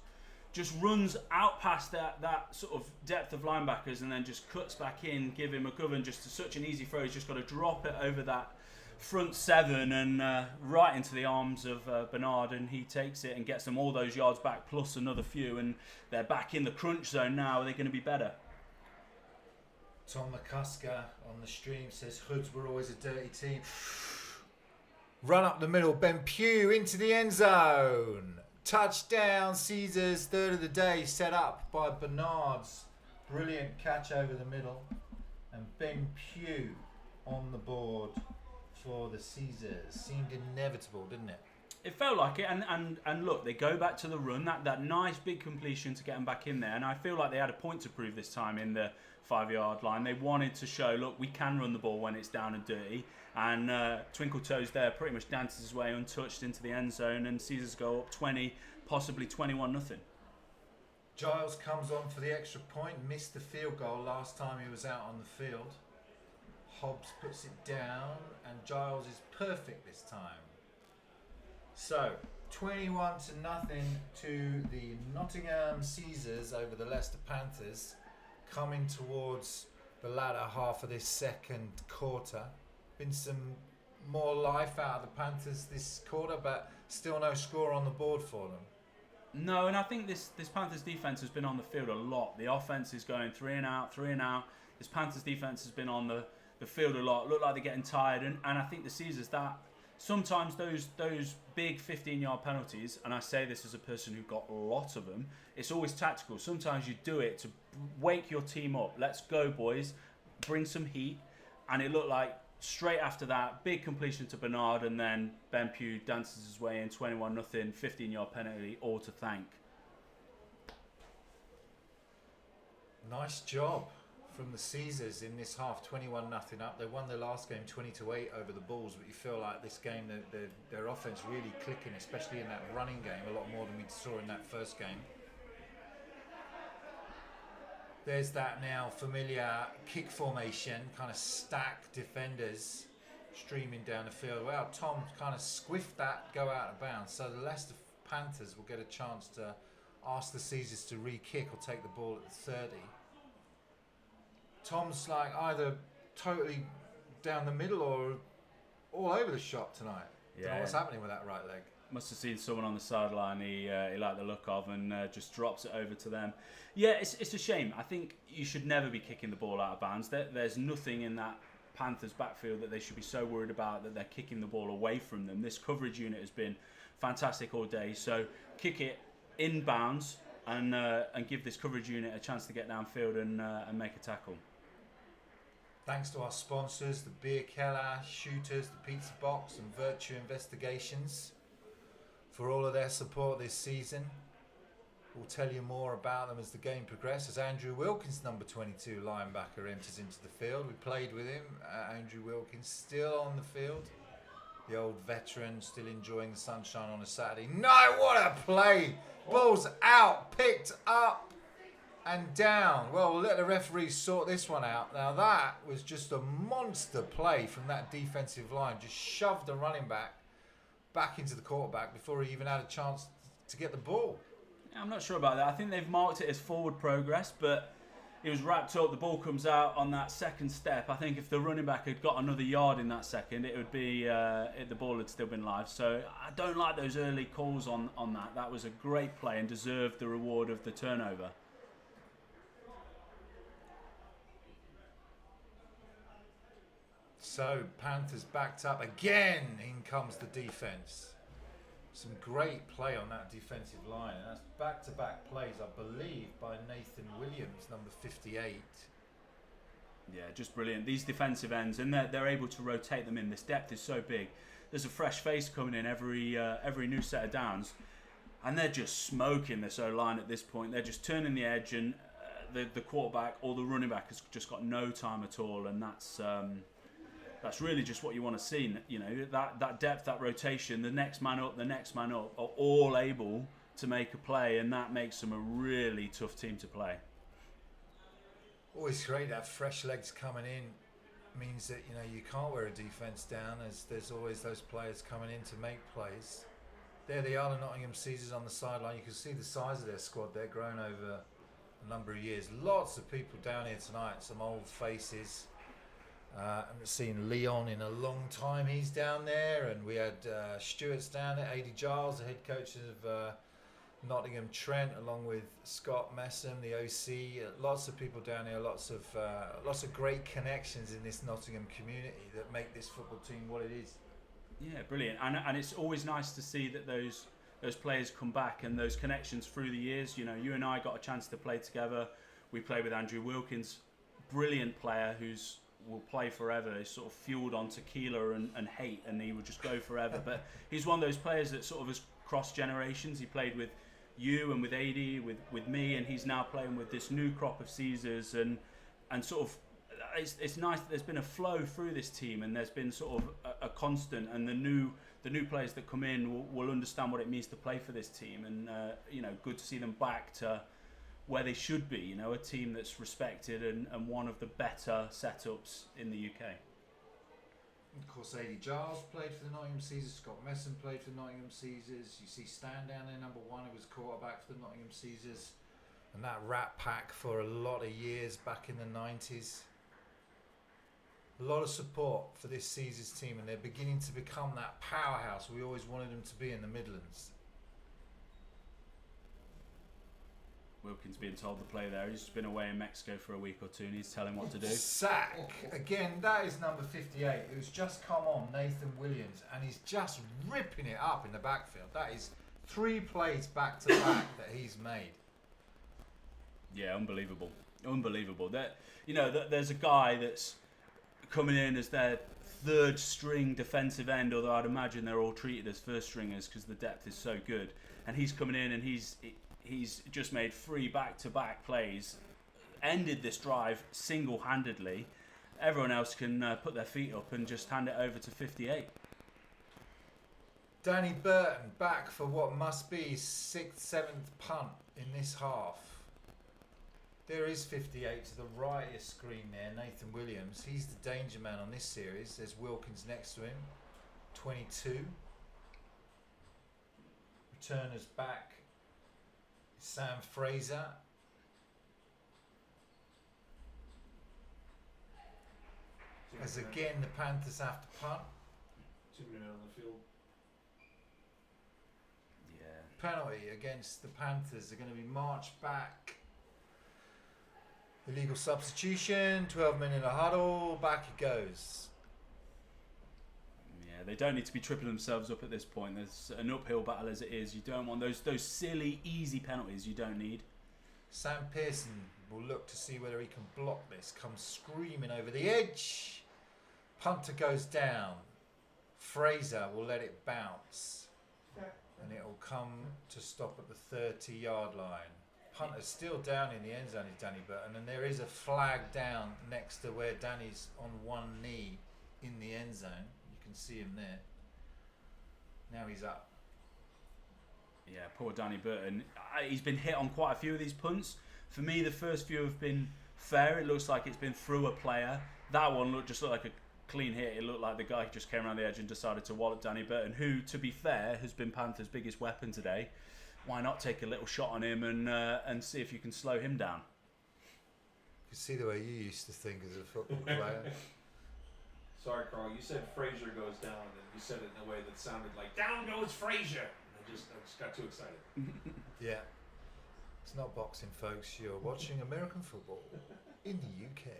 runs out past that sort of depth of linebackers and then just cuts back in, giving McGovern just such an easy throw. He's just got to drop it over that front 7 and right into the arms of Bernard, and he takes it and gets them all those yards back plus another few, and they're back in the crunch zone now. Are they going to be better? Tom McCusker on the stream says Hoods were always a dirty team. Run up the middle, Ben Pugh into the end zone. Touchdown, Caesars, third of the day, set up by Bernard's brilliant catch over the middle, and Ben Pugh on the board for the Caesars. Seemed inevitable, didn't it? It felt like it, and look, they go back to the run, that nice big completion to get them back in there, and I feel like they had a point to prove this time in the 5-yard line. They wanted to show, look, we can run the ball when it's down and dirty, and Twinkle Toes there pretty much dances his way untouched into the end zone, and Caesars go up 20, possibly 21-0. Giles comes on for the extra point, missed the field goal last time he was out on the field. Hobbs puts it down, and Giles is perfect this time. So, 21-0 to the Nottingham Caesars over the Leicester Panthers, coming towards the latter half of this second quarter. Been some more life out of the Panthers this quarter, but still no score on the board for them. No, and I think this Panthers defense has been on the field a lot. The offense is going 3 and out. This Panthers defense has been on the field a lot. Look like they're getting tired, and I think the Caesars, that sometimes those big 15-yard penalties, and I say this as a person who got lots of them, it's always tactical. Sometimes you do it to wake your team up. Let's go, boys. Bring some heat. And it looked like straight after that, big completion to Bernard, and then Ben Pugh dances his way in, 21-0, 15-yard penalty, all to thank. Nice job from the Caesars in this half, 21-0 up. They won their last game 20-8 over the Bulls, but you feel like this game, their offense really clicking, especially in that running game, a lot more than we saw in that first game. There's that now familiar kick formation, kind of stacked defenders streaming down the field. Well, Tom kind of squiffed that, go out of bounds. So the Leicester Panthers will get a chance to ask the Caesars to re-kick or take the ball at the 30. Tom's like either totally down the middle or all over the shop tonight. Yeah. Don't know what's happening with that right leg. Must have seen someone on the sideline he liked the look of, and just drops it over to them. Yeah, it's a shame. I think you should never be kicking the ball out of bounds. There's nothing in that Panthers backfield that they should be so worried about that they're kicking the ball away from them. This coverage unit has been fantastic all day, so kick it in bounds and give this coverage unit a chance to get downfield and make a tackle. Thanks to our sponsors, the Bierkeller, Shooters, the Pizza Box and Virtue Investigations, for all of their support this season. We'll tell you more about them as the game progresses. Andrew Wilkins, number 22 linebacker, enters into the field. We played with him. Andrew Wilkins still on the field. The old veteran still enjoying the sunshine on a Saturday. No, what a play! Ball's out, picked up and down. Well, we'll let the referees sort this one out. Now that was just a monster play from that defensive line. Just shoved the running back into the quarterback before he even had a chance to get the ball. I'm not sure about that. I think they've marked it as forward progress, but it was wrapped up. The ball comes out on that second step. I think if the running back had got another yard in that second, it would be the ball had still been live. So I don't like those early calls on that. That was a great play and deserved the reward of the turnover. So Panthers backed up again. In comes the defense. Some great play on that defensive line, and that's back-to-back plays, I believe, by Nathan Williams, number 58. Yeah, just brilliant. These defensive ends, and they're able to rotate them in. This depth is so big. There's a fresh face coming in every new set of downs, and they're just smoking this O-line at this point. They're just turning the edge, and the quarterback or the running back has just got no time at all, and that's really just what you want to see. You know, that depth, that rotation, the next man up are all able to make a play, and that makes them a really tough team to play. Always great to have fresh legs coming in. Means that, you know, you can't wear a defence down, as there's always those players coming in to make plays. There they are, the Nottingham Caesars on the sideline. You can see the size of their squad. They're grown over a number of years. Lots of people down here tonight, some old faces. I haven't seen Leon in a long time. He's down there, and we had Stewart's down there. Adi Giles, the head coach of Nottingham Trent, along with Scott Messam, the OC. Lots of people down here. Lots of great connections in this Nottingham community that make this football team what it is. Yeah, brilliant. And it's always nice to see that those players come back and those connections through the years. You know, you and I got a chance to play together. We played with Andrew Wilkins, brilliant player will play forever. He's sort of fueled on tequila and hate, and he would just go forever. But he's one of those players that sort of has crossed generations. He played with you and with AD, with me, and he's now playing with this new crop of Caesars, and sort of it's nice that there's been a flow through this team, and there's been sort of a constant, and the new players that come in will understand what it means to play for this team, and you know, good to see them back to where they should be, you know, a team that's respected and one of the better setups in the UK. Of course, Adi Giles played for the Nottingham Caesars. Scott Messam played for the Nottingham Caesars. You see Stan down there, number 1, who was quarterback for the Nottingham Caesars. And that Rat Pack for a lot of years back in the 90s. A lot of support for this Caesars team, and they're beginning to become that powerhouse we always wanted them to be in the Midlands. Wilkins being told to play there. He's been away in Mexico for a week or two, and he's telling what to do. Sack. Again, that is number 58, who's just come on, Nathan Williams, and he's just ripping it up in the backfield. That is 3 plays back to back that he's made. Yeah, unbelievable. There's a guy that's coming in as their third string defensive end, although I'd imagine they're all treated as first stringers because the depth is so good. And he's coming in, and he's just made 3 back-to-back plays, ended this drive single-handedly. Everyone else can put their feet up and just hand it over to 58. Danny Burton back for what must be his 6th, 7th punt in this half. There is 58 to the right of your screen there, Nathan Williams. He's the danger man on this series. There's Wilkins next to him, 22. Returners back. Sam Fraser. As again the Panthers have to punt. 2 men on the field. Yeah. Penalty against the Panthers. They're going to be marched back. Illegal substitution. 12 men in a huddle. Back it goes. They don't need to be tripping themselves up at this point. There's an uphill battle as it is. You don't want those silly, easy penalties you don't need. Sam Pearson will look to see whether he can block this. Comes screaming over the edge. Punter goes down. Fraser will let it bounce. And it will come to stop at the 30-yard line. Punter's still down in the end zone, is Danny Burton. And there is a flag down next to where Danny's on one knee in the end zone. See him there. Now he's up. Yeah, poor Danny Burton. He's been hit on quite a few of these punts. For me, the first few have been fair. It looks like it's been through a player. That one just looked like a clean hit. It looked like the guy just came around the edge and decided to wallop Danny Burton, who, to be fair, has been Panthers' biggest weapon today. Why not take a little shot on him and see if you can slow him down? You see the way you used to think as a football player. Sorry, Karl. You said Frazier goes down, and you said it in a way that sounded like down goes Frazier. I just got too excited. Yeah. It's not boxing, folks. You're watching American football in the UK.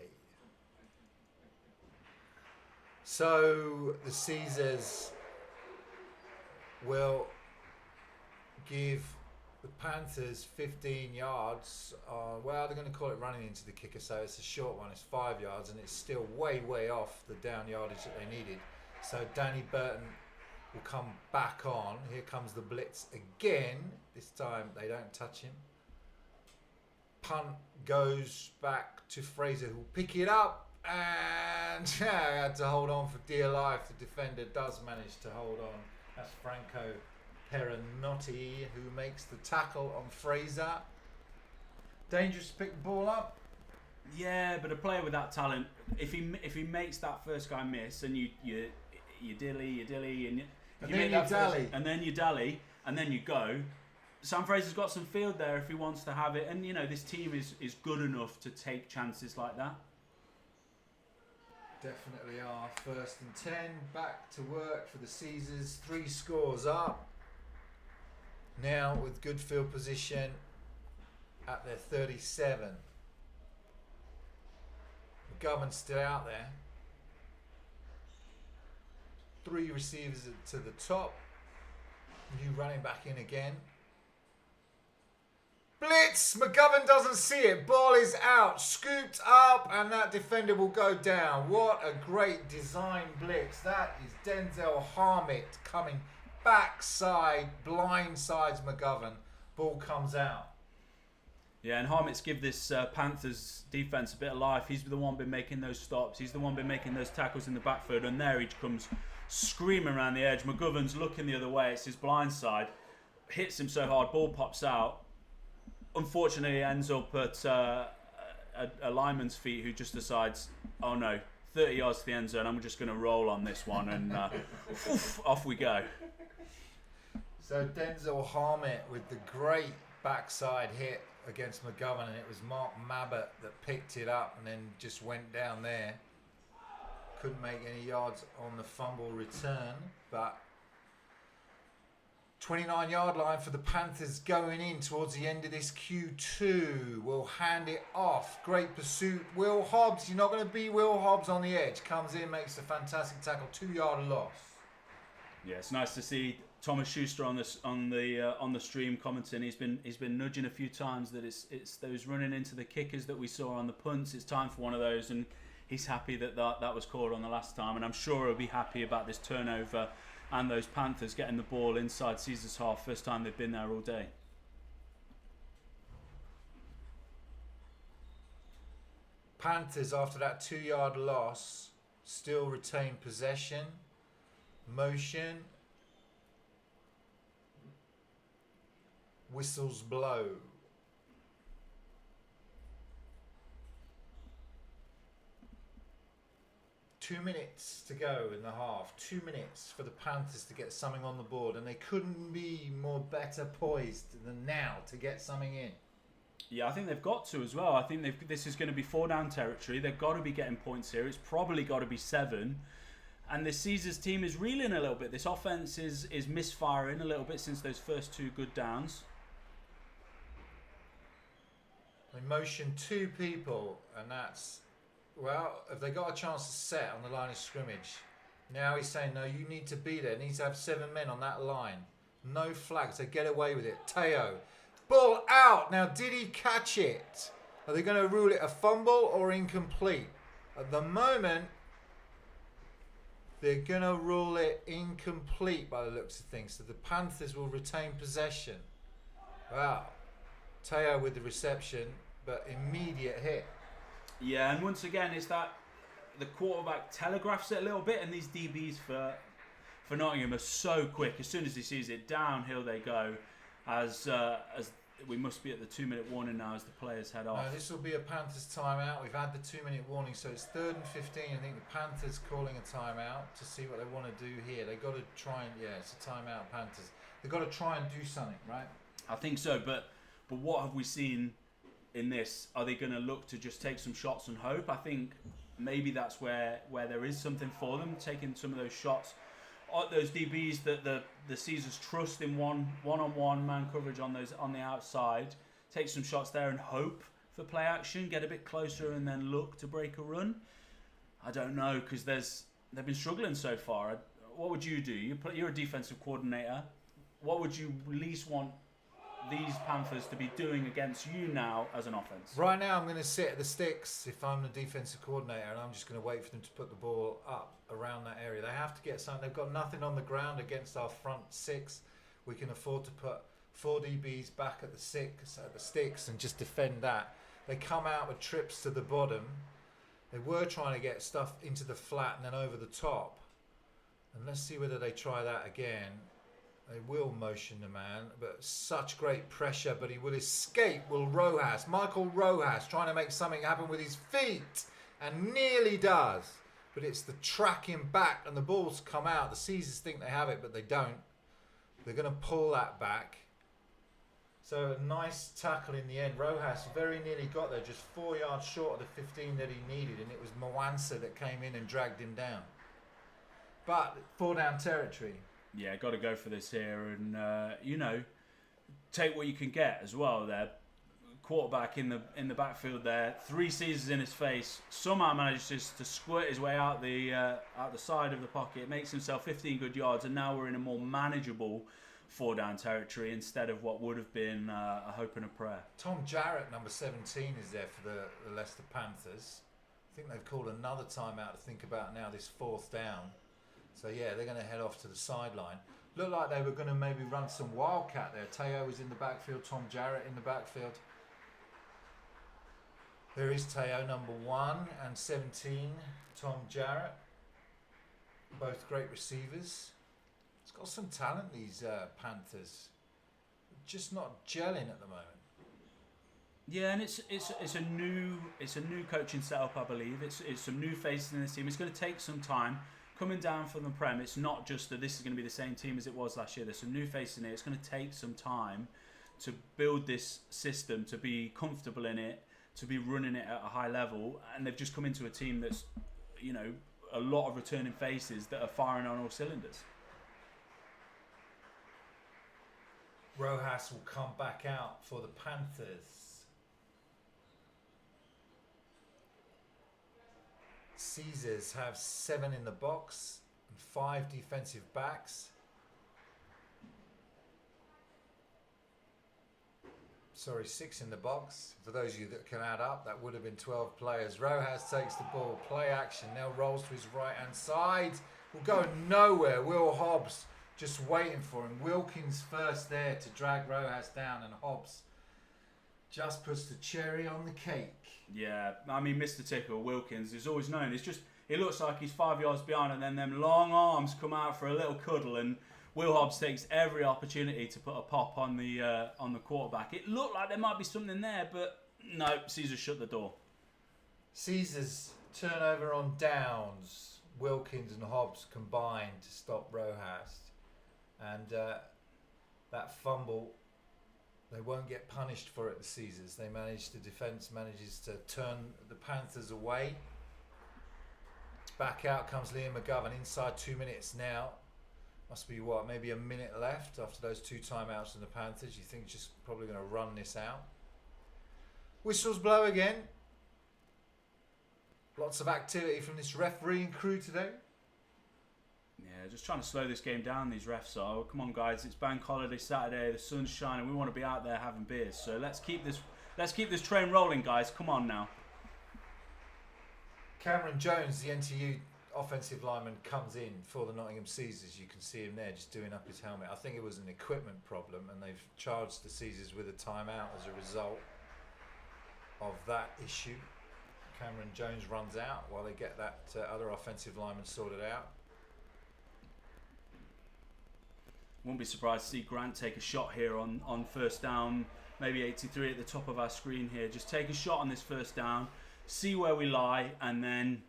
So the Caesars will give the Panthers 15 yards. Well, they're going to call it running into the kicker, so it's a short one. It's 5 yards, and it's still way off the down yardage that they needed. So Danny Burton will come back on. Here comes the blitz again. This time they don't touch him. Punt goes back to Fraser, who'll pick it up. And I had to hold on for dear life. The defender does manage to hold on. That's Franco Perinotti who makes the tackle on Fraser. Dangerous to pick the ball up. Yeah, but a player with that talent, if he makes that first guy miss, and you dilly, and then you dally, and then you go. Sam Fraser's got some field there if he wants to have it, and this team is good enough to take chances like that. Definitely are. 1st and 10. Back to work for the Caesars. 3 scores up. Now with good field position at their 37. McGovern's still out there. 3 receivers to the top. New running back in again. Blitz! McGovern doesn't see it. Ball is out. Scooped up, and that defender will go down. What a great design blitz. That is Denzel Harmit coming backside, blindsides McGovern. Ball comes out. Yeah, and Harmit's give this Panthers defense a bit of life. He's the one been making those stops. He's the one been making those tackles in the backfield, and there he comes screaming around the edge. McGovern's looking the other way. It's his blind side. Hits him so hard, ball pops out. Unfortunately, it ends up at a lineman's feet who just decides, oh no, 30 yards to the end zone, I'm just going to roll on this one, and off we go. So Denzel Harmit with the great backside hit against McGovern, and it was Mark Mabbott that picked it up and then just went down there. Couldn't make any yards on the fumble return, but 29-yard line for the Panthers going in towards the end of this Q2. We'll hand it off. Great pursuit. Will Hobbs, you're not going to be Will Hobbs on the edge. Comes in, makes a fantastic tackle. 2-yard loss. Yeah, it's nice to see Thomas Schuster on the stream commenting. He's been nudging a few times that it's those running into the kickers that we saw on the punts. It's time for one of those, and he's happy that was called on the last time, and I'm sure he'll be happy about this turnover and those Panthers getting the ball inside Caesar's half. First time they've been there all day. Panthers, after that 2-yard loss, still retain possession. Motion. Whistles blow. Two minutes to go in the half. 2 minutes for the Panthers to get something on the board, and they couldn't be more better poised than now to get something in. Yeah, I think they've got to as well. I think this is going to be 4-down territory. They've got to be getting points here. It's probably got to be 7. And the Caesars team is reeling a little bit. This offense is misfiring a little bit since those first 2 good downs. They motion 2 people, and that's... Well, have they got a chance to set on the line of scrimmage? Now he's saying, no, you need to be there. Needs to have 7 men on that line. No flags. They get away with it. Teo. Ball out. Now, did he catch it? Are they going to rule it a fumble or incomplete? At the moment, they're going to rule it incomplete by the looks of things. So the Panthers will retain possession. Wow. Teo with the reception, but immediate hit. Yeah, and once again, it's that the quarterback telegraphs it a little bit, and these DBs, for for Nottingham are so quick. As soon as he sees it, downhill they go. As we must be at the 2-minute warning now as the players head off. No, this will be a Panthers timeout. We've had the 2-minute warning, so it's 3rd and 15. I think the Panthers calling a timeout to see what they want to do here. They've got to try and, it's a timeout, Panthers. They've got to try and do something, right? I think so, but what have we seen in this? Are they going to look to just take some shots and hope? I think maybe that's where there is something for them, taking some of those shots. Those DBs that the Caesars trust in one-on-one man coverage on the outside, take some shots there and hope for play action, get a bit closer and then look to break a run. I don't know, because they've been struggling so far. What would you do? You're a defensive coordinator. What would you least want these Panthers to be doing against you now as an offense? Right now I'm going to sit at the sticks if I'm the defensive coordinator, and I'm just going to wait for them to put the ball up around that area. They have to get something. They've got nothing on the ground against our front six. We can afford to put 4 DBs back at the sticks and just defend that. They come out with trips to the bottom. They were trying to get stuff into the flat and then over the top. And let's see whether they try that again. They will motion the man, but such great pressure, but he will escape. Will Rojas, Michael Rojas, trying to make something happen with his feet, and nearly does. But it's the tracking back, and the ball's come out. The Caesars think they have it, but they don't. They're going to pull that back. So a nice tackle in the end. Rojas very nearly got there, just 4 yards short of the 15 that he needed, and it was Mwansa that came in and dragged him down. But 4 down territory. Yeah, got to go for this here, and take what you can get as well. There, quarterback in the backfield there, 3 Caesars in his face. Somehow manages to squirt his way out the side of the pocket, makes himself 15 good yards, and now we're in a more manageable 4 down territory instead of what would have been a hope and a prayer. Tom Jarrett, number 17, is there for the Leicester Panthers. I think they've called another timeout to think about now, this 4th down. So yeah, they're going to head off to the sideline. Looked like they were going to maybe run some wildcat there. Teo was in the backfield, Tom Jarrett in the backfield. There is Teo, number 1, and 17, Tom Jarrett. Both great receivers. It's got some talent, these Panthers. Just not gelling at the moment. Yeah, and it's a new coaching setup, I believe. It's some new faces in this team. It's going to take some time. Coming down from the Prem, it's not just that this is going to be the same team as it was last year. There's some new faces in it. It's going to take some time to build this system, to be comfortable in it, to be running it at a high level. And they've just come into a team that's, a lot of returning faces that are firing on all cylinders. Rojas will come back out for the Panthers. Caesars have 7 in the box and 5 defensive backs. Sorry, 6 in the box. For those of you that can add up, that would have been 12 players. Rojas takes the ball, play action, now rolls to his right-hand side. Will go nowhere. Will Hobbs just waiting for him. Wilkins first there to drag Rojas down, and Hobbs just puts the cherry on the cake. Yeah, I mean, Mr. Tickle, Wilkins, is always known. It looks like he's 5 yards behind, and then them long arms come out for a little cuddle, and Will Hobbs takes every opportunity to put a pop on the quarterback. It looked like there might be something there, but no, Caesar shut the door. Caesars turnover on downs. Wilkins and Hobbs combined to stop Rojas, and that fumble. They won't get punished for it, the Caesars. The defence manages to turn the Panthers away. Back out comes Liam McGovern, inside 2 minutes now. Must be maybe a minute left after those 2 timeouts from the Panthers. You think just probably going to run this out. Whistles blow again. Lots of activity from this refereeing crew today. Yeah, just trying to slow this game down, these refs are. Come on, guys, it's bank holiday Saturday, the sun's shining, we want to be out there having beers. So let's keep this train rolling, guys. Come on now. Cameron Jones, the NTU offensive lineman, comes in for the Nottingham Caesars. You can see him there just doing up his helmet. I think it was an equipment problem, and they've charged the Caesars with a timeout as a result of that issue. Cameron Jones runs out while they get that other offensive lineman sorted out. Won't be surprised to see Grant take a shot here on first down, maybe 83 at the top of our screen here. Just take a shot on this first down, see where we lie, and then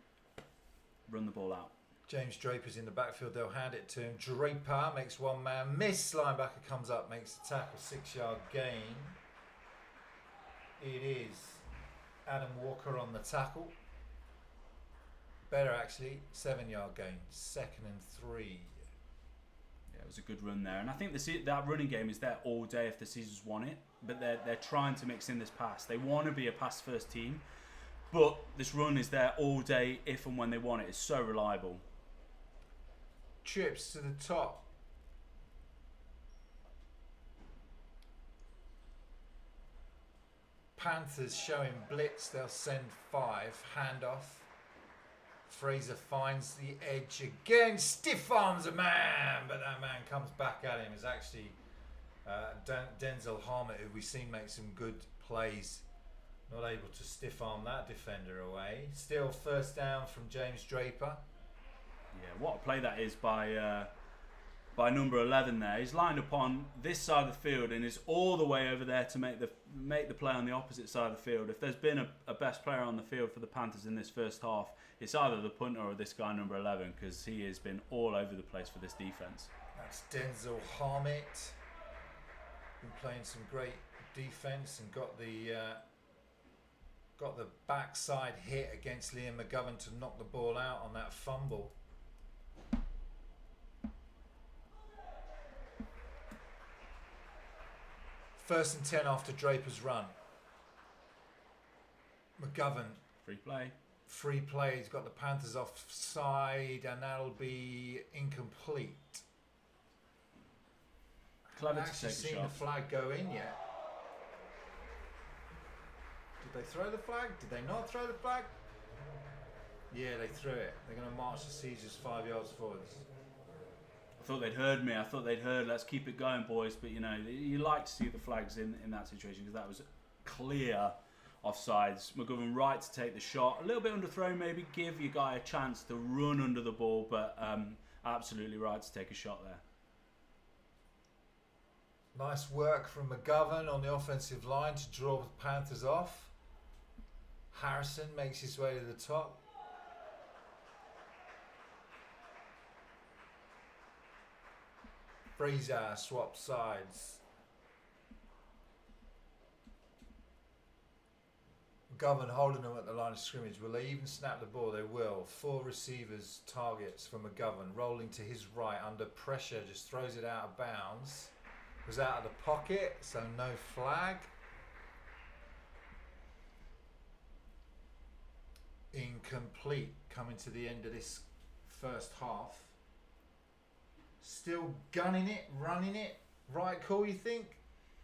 run the ball out. James Draper's in the backfield. They'll hand it to him. Draper makes one man miss. Linebacker comes up, makes the tackle. 6-yard gain. It is Adam Walker on the tackle. Better actually. 7-yard gain. 2nd and 3. Yeah, it was a good run there, and I think that running game is there all day if the Caesars want it. But they're trying to mix in this pass. They want to be a pass first team, but this run is there all day if and when they want it. It's so reliable. Trips to the top. Panthers showing blitz. They'll send 5. Handoff. Fraser finds the edge again. Stiff arms a man, but that man comes back at him. It's actually Denzel Harmon, who we've seen make some good plays. Not able to stiff arm that defender away. Still first down from James Draper. Yeah, what a play that is by number 11 there. He's lined up on this side of the field and is all the way over there to make the play on the opposite side of the field. If there's been a best player on the field for the Panthers in this first half, it's either the punter or this guy number 11, because he has been all over the place for this defense. That's Denzel Harmit. Been playing some great defense and got the backside hit against Liam McGovern to knock the ball out on that fumble. First and 10 after Draper's run. McGovern. Free play. He's got the Panthers offside, and that'll be incomplete. Clever I haven't actually seen the flag go in yet. Did they throw the flag? Did they not throw the flag? Yeah, they threw it. They're going to march the Caesars 5 yards forwards. I thought they'd heard me. I thought they'd heard, let's keep it going, boys. But, you like to see the flags in that situation, because that was clear offsides. McGovern right to take the shot. A little bit underthrown, maybe. Give your guy a chance to run under the ball, but absolutely right to take a shot there. Nice work from McGovern on the offensive line to draw the Panthers off. Harrison makes his way to the top. Fraser swaps sides. McGovern holding them at the line of scrimmage. Will they even snap the ball? They will. 4 receivers targets for McGovern. Rolling to his right under pressure. Just throws it out of bounds. Was out of the pocket, so no flag. Incomplete. Coming to the end of this first half. Still gunning it, running it. Right call, you think?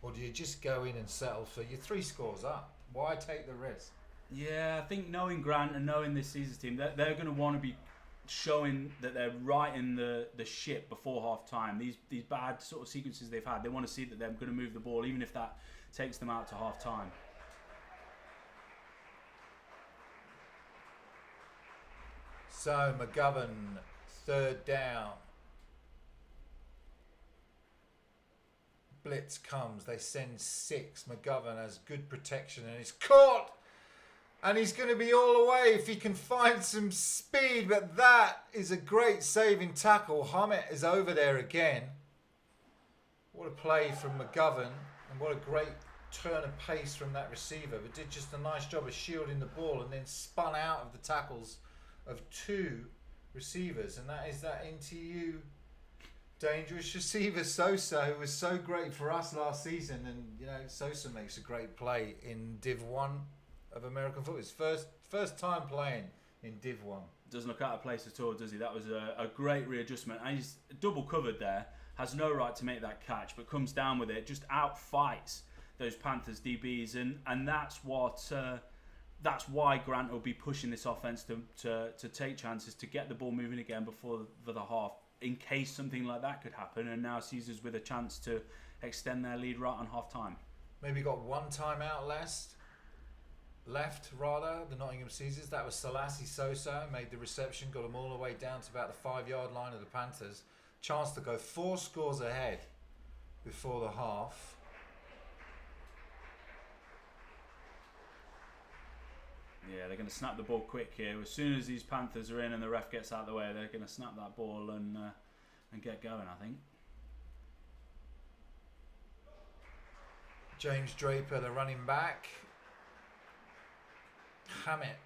Or do you just go in and settle for your 3 scores up? Why take the risk? Yeah, I think knowing Grant and knowing this Caesars team, they're going to want to be showing that they're right in the ship before half time. These bad sort of sequences they've had, they want to see that they're going to move the ball, even if that takes them out to half time. So McGovern, 3rd down. Blitz comes, they send 6. McGovern has good protection and he's caught. And he's going to be all the way if he can find some speed. But that is a great saving tackle. Hammett is over there again. What a play from McGovern. And what a great turn of pace from that receiver. But did just a nice job of shielding the ball and then spun out of the tackles of 2 receivers. And that is that NTU dangerous receiver Sosa, who was so great for us last season. And, Sosa makes a great play in Div 1. Of American football. His first time playing in Div 1. Doesn't look out of place at all, does he? That was a great readjustment. And he's double covered there. Has no right to make that catch, but comes down with it. Just outfights those Panthers DBs, and that's why Grant will be pushing this offense to take chances to get the ball moving again before the half, in case something like that could happen. And now Caesars with a chance to extend their lead right on half time. Maybe got 1 timeout left, the Nottingham Caesars. That was Selassie Sosa, made the reception, got them all the way down to about the 5-yard line of the Panthers. chance to go 4 scores ahead before the half. Yeah, they're going to snap the ball quick here. As soon as these Panthers are in and the ref gets out of the way, they're going to snap that ball and get going, I think. James Draper, the running back. Hammett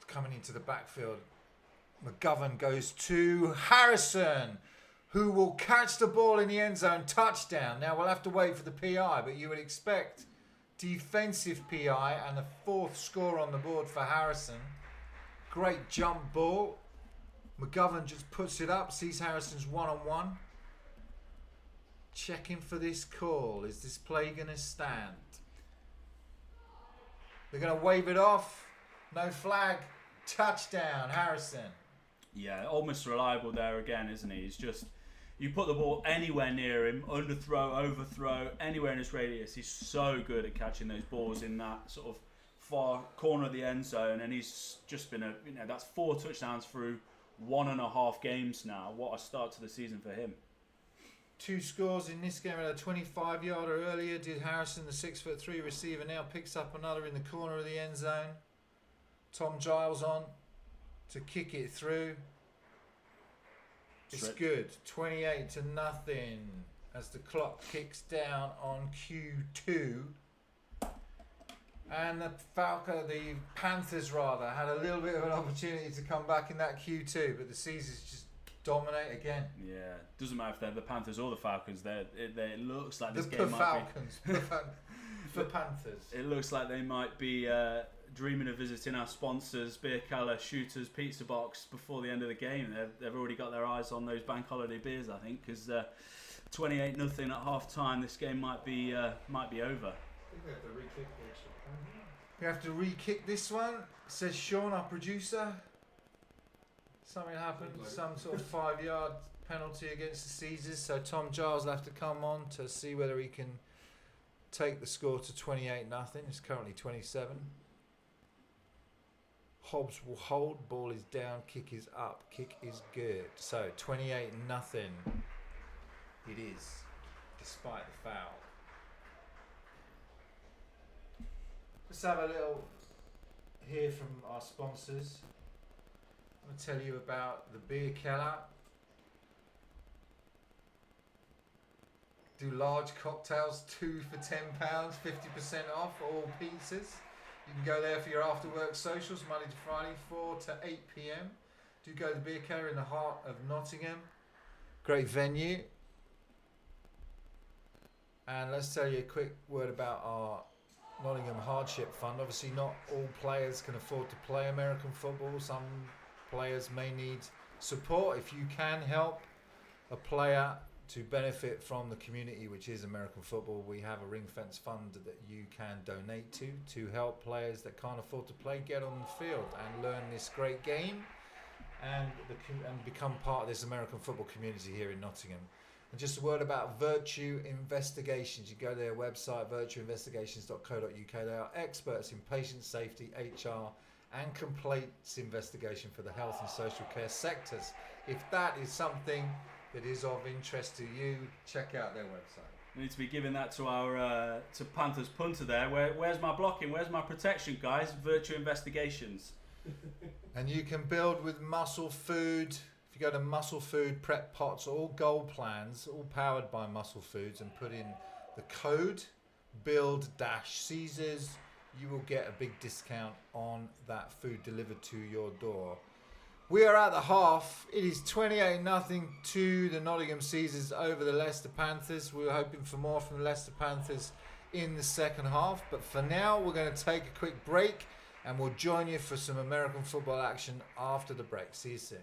coming into the backfield. McGovern goes to Harrison, who will catch the ball in the end zone. Touchdown. Now we'll have to wait for the PI, but you would expect defensive PI and the 4th score on the board for Harrison. Great jump ball. McGovern just puts it up, sees Harrison's one-on-one. Checking for this call. Is this play going to stand? They're going to wave it off. No flag. Touchdown, Harrison. Yeah, almost reliable there again, isn't he? He's just, you put the ball anywhere near him, underthrow, overthrow, anywhere in his radius. He's so good at catching those balls in that sort of far corner of the end zone. And he's just been that's 4 touchdowns through 1.5 games now. What a start to the season for him. 2 scores in this game. At a 25-yarder earlier, did Harrison, the 6'3" receiver, now picks up another in the corner of the end zone. Tom Giles on to kick it through. It's good. 28-0 as the clock kicks down on Q2. And the Panthers had a little bit of an opportunity to come back in that Q2, but the Caesars just dominate again. Yeah, doesn't matter if they're the Panthers or the Falcons. It looks like this the game might Falcons, the Panthers. It looks like they might be dreaming of visiting our sponsors, Bierkeller, Shooters, Pizza Box before the end of the game. They've already got their eyes on those bank holiday beers, I think, because 28-0 at half time. This game might be over. I think we have to re-kick the extra point. We have to re-kick this one, says Sean, our producer. Something happened, some sort of 5-yard penalty against the Caesars, so Tom Giles will have to come on to see whether he can take the score to 28-0. It's currently 27. Hobbs will hold, ball is down, kick is up, kick is good. So 28-0 it is, despite the foul. Let's have a little hear from our sponsors. I'm going to tell you about the Bierkeller. Do large cocktails, 2 for £10, 50% off all pizzas. You can go there for your after work socials, Monday to Friday, 4 to 8 p.m. Do go to the Bierkeller in the heart of Nottingham. Great venue. And let's tell you a quick word about our Nottingham Hardship Fund. Obviously not all players can afford to play American football. Some players may need support. If you can help a player to benefit from the community which is American football, we have a ring fence fund that you can donate to help players that can't afford to play get on the field and learn this great game and become part of this American football community here in Nottingham. And just a word about Virtue Investigations. You go to their website, virtueinvestigations.co.uk. They are experts in patient safety, HR and complaints investigation for the health and social care sectors. If that is something that is of interest to you, check out their website. We need to be giving that to our to Panthers punter there. Where's my blocking? Where's my protection, guys? Virtue Investigations. And you can build with Muscle Food. If you go to Muscle Food Prep Pots, all goal plans, all powered by Muscle Foods, and put in the code build-Caesars, you will get a big discount on that food delivered to your door. We are at the half. It is 28-0 to the Nottingham Caesars over the Leicester Panthers. We were hoping for more from the Leicester Panthers in the second half. But for now, we're going to take a quick break and we'll join you for some American football action after the break. See you soon.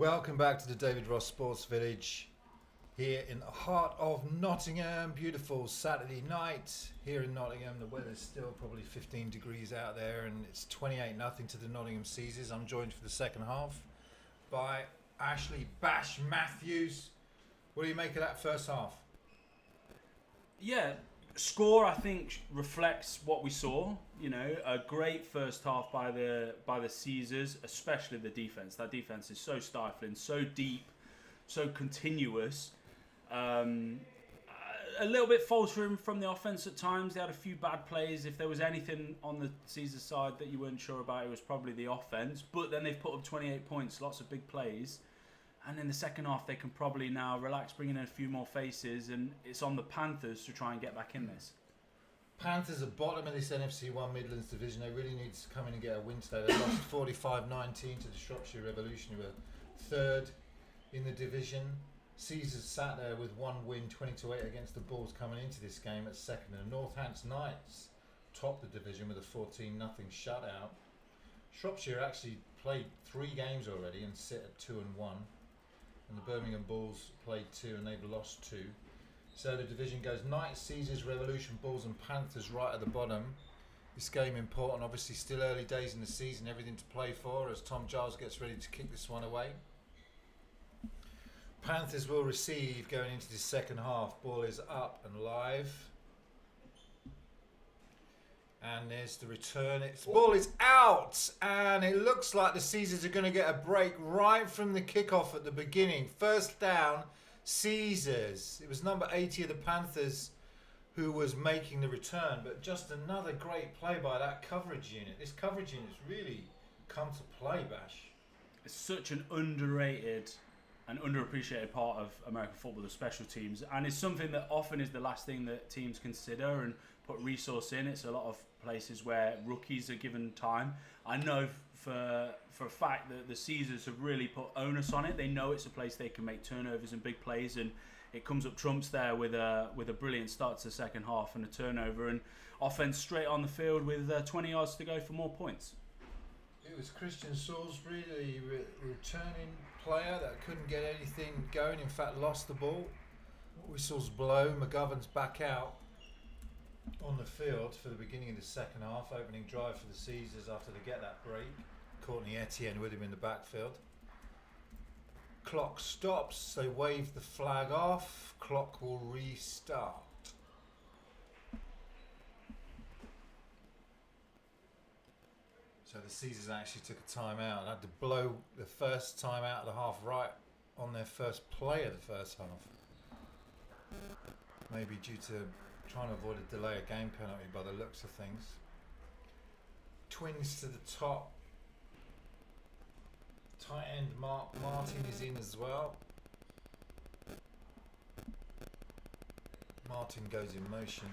Welcome back to the David Ross Sports Village here in the heart of Nottingham. Beautiful Saturday night here in Nottingham. The weather's still probably 15 degrees out there and it's 28-0 to the Nottingham Caesars. I'm joined for the second half by Ashley Bash Matthews. What do you make of that first half? Yeah, score I think reflects what we saw. You know, a great first half by the Caesars, especially the defense. That defense is so stifling, so deep, so continuous. A little bit faltering from the offense at times. They had a few bad plays. If there was anything on the Caesars side that you weren't sure about, it was probably the offense. But then they've put up 28 points, lots of big plays. And in the second half, they can probably now relax, bring in a few more faces, and it's on the Panthers to try and get back in this. Panthers are bottom of this NFC1 Midlands division. They really need to come in and get a win today. They lost 45-19 to the Shropshire Revolution, who were third in the division. Caesars sat there with one win, 20-8 against the Bulls coming into this game at second. And Northants Knights topped the division with a 14-0 shutout. Shropshire actually played 3 games already and sit at 2-1. And the Birmingham Bulls played 2 and they've lost 2. So the division goes Knights, Caesars, Revolution, Bulls and Panthers right at the bottom. This game important, obviously still early days in the season, everything to play for as Tom Giles gets ready to kick this one away. Panthers will receive going into the second half. Ball is up and live. And there's the return. Ball is out, and it looks like the Caesars are going to get a break right from the kickoff at the beginning. First down, Caesars. It was number 80 of the Panthers who was making the return, but just another great play by that coverage unit. This coverage unit's really come to play, Bash. It's such an underrated and underappreciated part of American football, the special teams, and it's something that often is the last thing that teams consider and put resource in. It's a lot of places where rookies are given time. I know for a fact that the Caesars have really put onus on it. They know it's a place they can make turnovers and big plays, and it comes up trumps there with a brilliant start to the second half and a turnover and offense straight on the field with 20 yards to go for more points. It was Christian Salisbury, the returning player that couldn't get anything going. In fact, lost the ball. Whistles blow. McGovern's back out on the field for the beginning of the second half. Opening drive for the Caesars after they get that break. Courtney Etienne with him in the backfield. Clock stops. They wave the flag off. Clock will restart. So the Caesars actually took a timeout and had to blow the first timeout of the half right on their first play of the first half. Maybe due to trying to avoid a delay of game penalty by the looks of things. Twins to the top. Tight end Mark Martin is in as well. Martin goes in motion.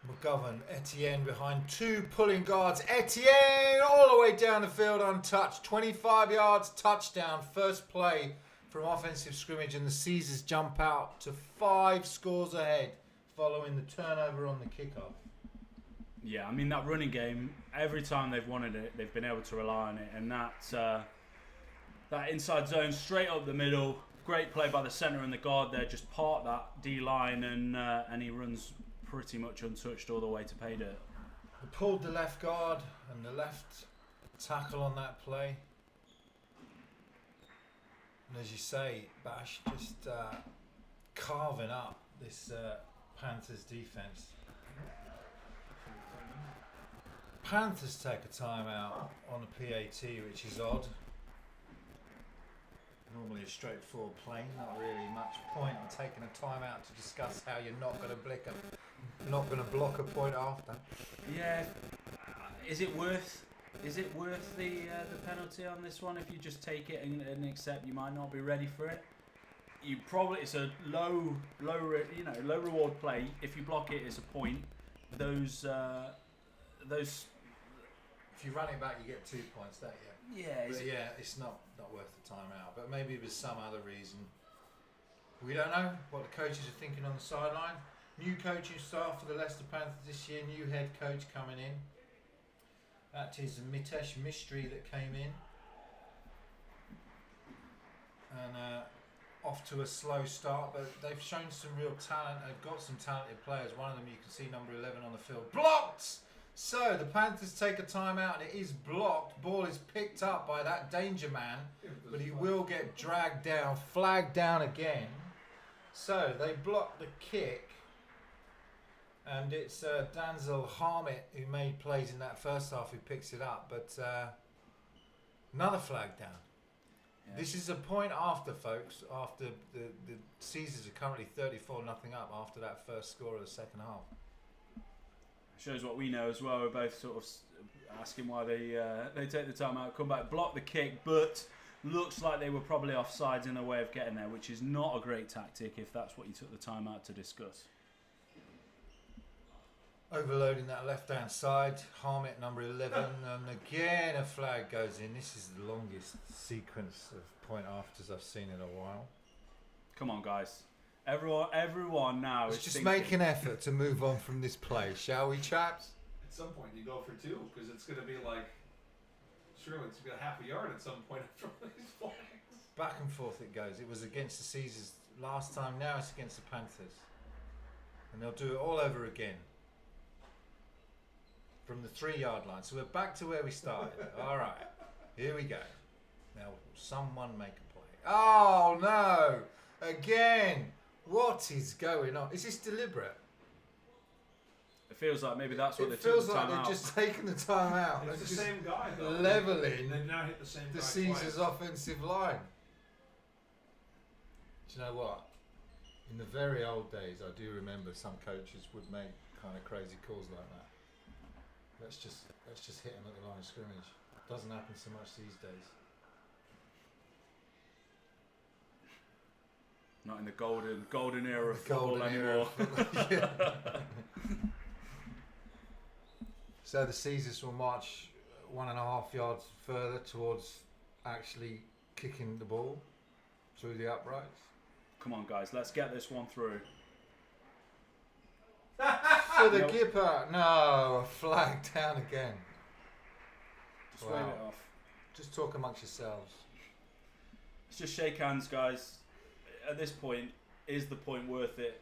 McGovern, Etienne behind 2 pulling guards. Etienne all the way down the field untouched. 25 yards, touchdown. First play from offensive scrimmage, and the Caesars jump out to 5 scores ahead following the turnover on the kickoff. Yeah, I mean, that running game, every time they've wanted it, they've been able to rely on it. And that inside zone straight up the middle, great play by the centre and the guard there, just part that D-line, and he runs pretty much untouched all the way to pay dirt. They pulled the left guard and the left tackle on that play. And as you say, Bash, just carving up this Panthers defence. Panthers take a timeout on a PAT, which is odd. Normally a straightforward play, not really much point in taking a timeout to discuss how you're not going to block a point after. Yeah, is it worth the penalty on this one? If you just take it and accept you might not be ready for it, it's a low reward play. If you block it, it's a point. Those. If you run it back, you get 2 points, don't you? Yeah. But yeah, it's not worth the timeout. But maybe it was some other reason. We don't know what the coaches are thinking on the sideline. New coaching staff for the Leicester Panthers this year. New head coach coming in. That is Mitesh Mistry that came in. and off to a slow start, but they've shown some real talent. They've got some talented players. One of them you can see, number 11 on the field, blocked. So the Panthers take a timeout, and it is blocked. Ball is picked up by that danger man, but he will get dragged down, flagged down again. So they block the kick, and it's Denzel Harmit, who made plays in that first half, who picks it up, but another flag down. Yeah. This is a point after, folks, after the Caesars are currently 34-0 up after that first score of the second half. Shows what we know as well. We're both sort of asking why they take the time out, come back, block the kick, but looks like they were probably offsides in their way of getting there, which is not a great tactic if that's what you took the time out to discuss. Overloading that left-hand side, Harmit, number 11, and again a flag goes in. This is the longest sequence of point afters I've seen in a while. Come on, guys. Everyone now Let's is just thinking. make an effort to move on from this play, shall we, chaps? At some point, you go for two because it's going to be like, surely it's got half a yard at some point after these flags. Back and forth it goes. It was against the Caesars last time. Now it's against the Panthers, and they'll do it all over again from the 3-yard line. So we're back to where we started. All right, here we go. Now someone make a play. Oh no! Again. What is going on? Is this deliberate? It feels like maybe that's what they It took feels the like time they've out. just taken the time out. It's and the just same guy, though. leveling They've now hit the same guy the Caesars twice. offensive line. Do you know what? In the very old days, I do remember some coaches would make kind of crazy calls like that. Let's just hit them at the line of scrimmage. Doesn't happen so much these days. Not in the golden era of The football golden era anymore. of football, yeah. So the Caesars will march 1.5 yards further towards actually kicking the ball through the uprights. Come on, guys, let's get this one through. For the Nope. Gipper, no, a flag down again. Just wave it off. Just talk amongst yourselves. Let's just shake hands, guys. At this point, is the point worth it?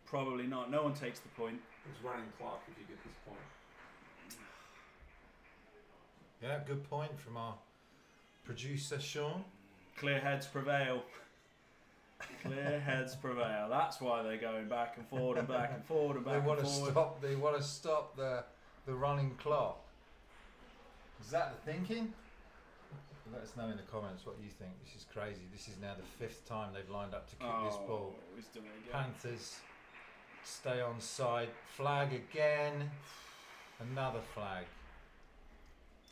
Probably not. No one takes the point. It's running clock if you get this point. Yeah, good point from our producer, Sean. Clear heads prevail. Clear heads prevail. That's why they're going back and forward and back and forward and back They want and to forward. stop. They want to stop the running clock. Is that the thinking? Let us know in the comments what you think. This is crazy. This is now the 5th time they've lined up to kick this ball. He's doing it again. Panthers stay on side. Flag again. Another flag.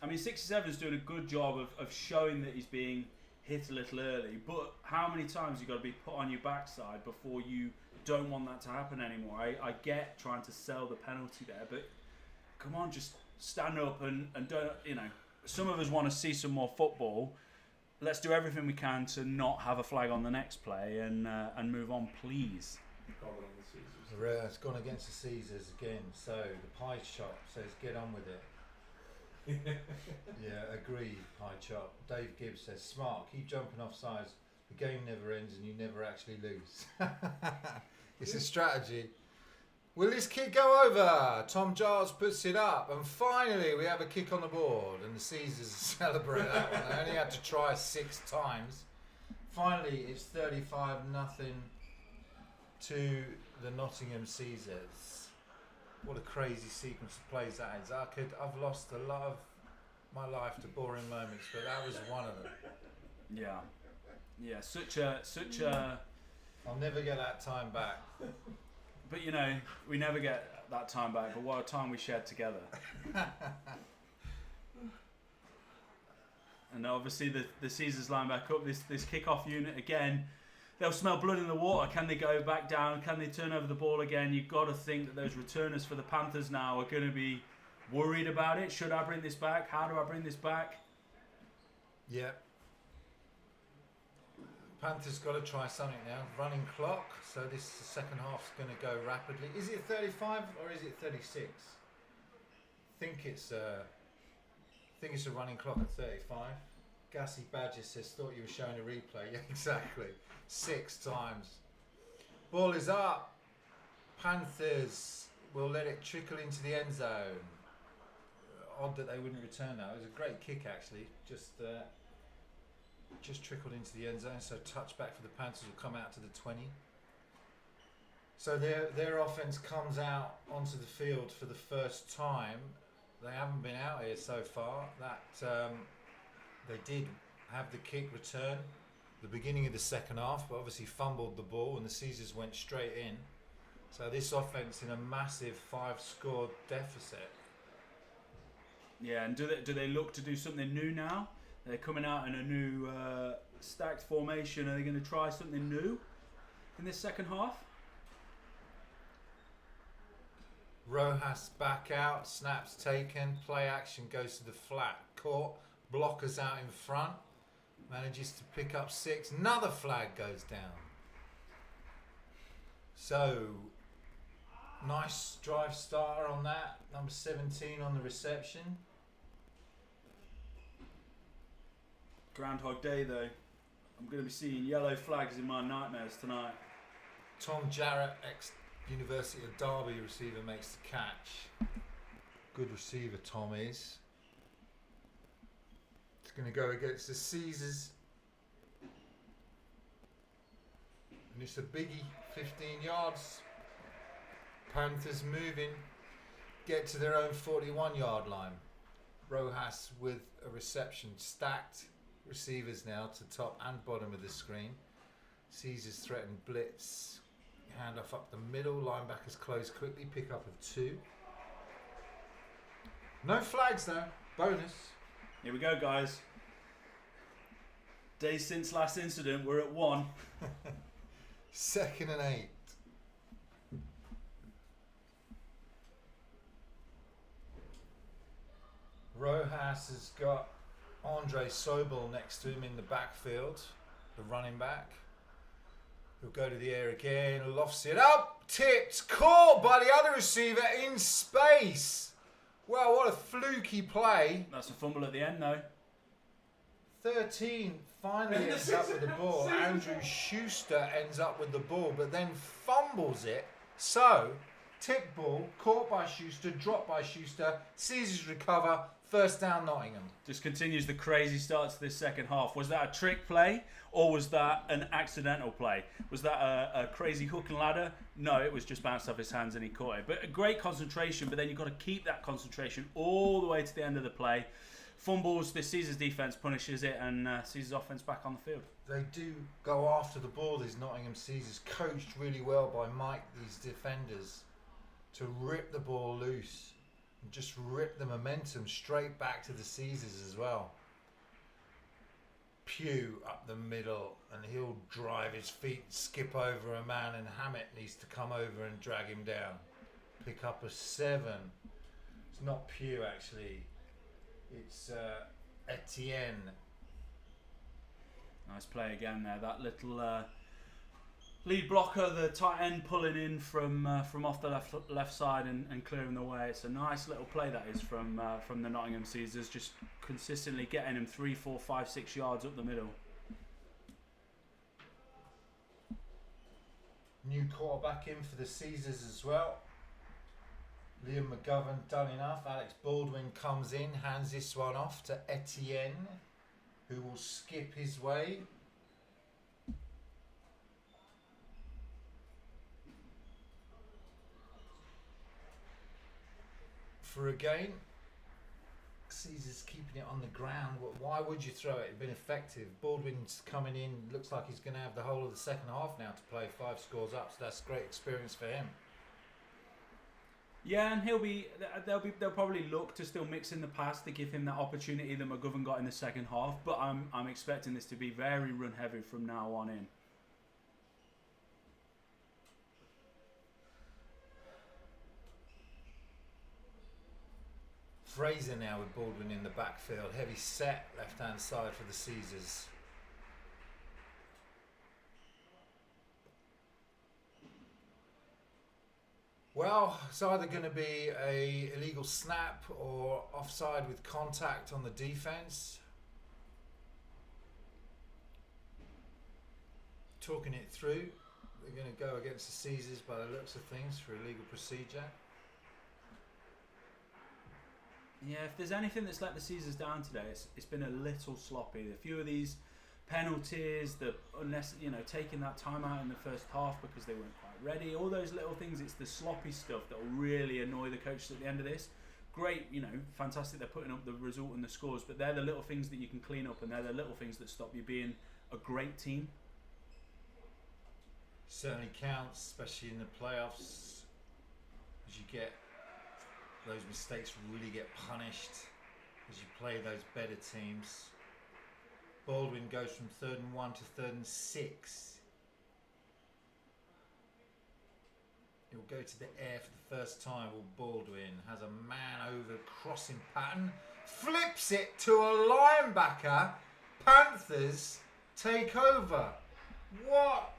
I mean, 67's doing a good job of showing that he's being hit a little early, but how many times you got to be put on your backside before you don't want that to happen anymore? I get trying to sell the penalty there, but come on, just stand up and don't, you know, some of us want to see some more football. Let's do everything we can to not have a flag on the next play and move on, please. Call it on the Caesars. It's gone against the Caesars again. So the pie shop says get on with it. Yeah, agreed, pie chop. Dave Gibbs says smart, keep jumping off sides. The game never ends and you never actually lose. It's a strategy. Will this kick go over? Tom Giles puts it up, and finally we have a kick on the board, and the Caesars celebrate that one. They only had to try 6 times. Finally, it's 35-0 to the Nottingham Caesars. What a crazy sequence of plays that is. I've lost a lot of my life to boring moments, but that was one of them. Yeah, such a. I'll never get that time back. But you know, we never get that time back. But what a time we shared together. And obviously the Caesars line back up. This kickoff unit again. They'll smell blood in the water. Can they go back down? Can they turn over the ball again? You've got to think that those returners for the Panthers now are going to be worried about it. Should I bring this back? How do I bring this back? Yeah. Panthers got to try something now. Running clock. So this second half's going to go rapidly. Is it 35 or is it 36? I think it's a running clock at 35. Gassy Badger says, thought you were showing a replay. Yeah, exactly. 6 times. Ball is up. Panthers will let it trickle into the end zone. Odd that they wouldn't return that. It was a great kick, actually. Just trickled into the end zone. So touchback for the Panthers will come out to the 20. So their offense comes out onto the field for the first time. They haven't been out here so far. They did have the kick return the beginning of the second half, but obviously fumbled the ball and the Caesars went straight in. So this offense in a massive 5-score deficit. Yeah, and do they look to do something new now? They're coming out in a new stacked formation. Are they going to try something new in this second half? Rojas back out, snaps taken, play action goes to the flat, caught, blockers out in front, manages to pick up 6, another flag goes down. So, nice drive starter on that, number 17 on the reception. Groundhog Day though. I'm going to be seeing yellow flags in my nightmares tonight. Tom Jarrett, ex-University of Derby receiver, makes the catch. Good receiver Tom is. It's going to go against the Caesars. And it's a biggie, 15 yards. Panthers moving, get to their own 41-yard line. Rojas with a reception, stacked receivers now to top and bottom of the screen. Caesars threaten blitz. Handoff up the middle. Linebackers close quickly. Pick up of 2. No flags though. Bonus. Here we go, guys. Days since last incident, we're at 1. 2nd and 8. Rojas has got Andre Sobel next to him in the backfield, the running back. He'll go to the air again, lofts it up, tipped, caught by the other receiver in space. Well, what a fluky play. That's a fumble at the end though. 13 finally ends up with the ball. Andrew Schuster ends up with the ball, but then fumbles it. So, tip ball, caught by Schuster, dropped by Schuster, Caesars recover, first down Nottingham. Just continues the crazy start to this second half. Was that a trick play or was that an accidental play? Was that a crazy hook and ladder? No, it was just bounced off his hands and he caught it. But a great concentration, but then you've got to keep that concentration all the way to the end of the play. Fumbles, the Caesars defence punishes it and Caesars offence back on the field. They do go after the ball, these Nottingham Caesars, coached really well by Mike, these defenders, to rip the ball loose. Just rip the momentum straight back to the Caesars as well. Pugh up the middle and he'll drive his feet, skip over a man, and Hammett needs to come over and drag him down. Pick up a 7. It's not Pugh actually, it's Etienne. Nice play again there. That little lead blocker, the tight end pulling in from off the left side and clearing the way. It's a nice little play that is from the Nottingham Caesars, just consistently getting him 3, 4, 5, 6 yards up the middle. New quarterback in for the Caesars as well. Liam McGovern done enough. Alex Baldwin comes in, hands this one off to Etienne, who will skip his way. For a gain. Caesar's keeping it on the ground. Why would you throw it? It'd been effective. Baldwin's coming in. Looks like he's going to have the whole of the second half now to play 5 scores up. So that's great experience for him. Yeah, and they'll probably look to still mix in the pass to give him that opportunity that McGovern got in the second half. But I'm expecting this to be very run heavy from now on in. Fraser now with Baldwin in the backfield. Heavy set left hand side for the Caesars. Well, it's either going to be a illegal snap or offside with contact on the defence. talking it through. They're going to go against the Caesars by the looks of things for illegal procedure. Yeah, if there's anything that's let the Caesars down today, it's been a little sloppy. A few of these penalties, taking that time out in the first half because they weren't quite ready, all those little things, it's the sloppy stuff that will really annoy the coaches at the end of this. Great, fantastic they're putting up the result and the scores, but they're the little things that you can clean up, and they're the little things that stop you being a great team. Certainly counts, especially in the playoffs, as you get those mistakes really get punished as you play those better teams. Baldwin goes from 3rd and 1 to 3rd and 6. He'll go to the air for the first time. Baldwin has a man over crossing pattern, flips it to a linebacker. Panthers take over. What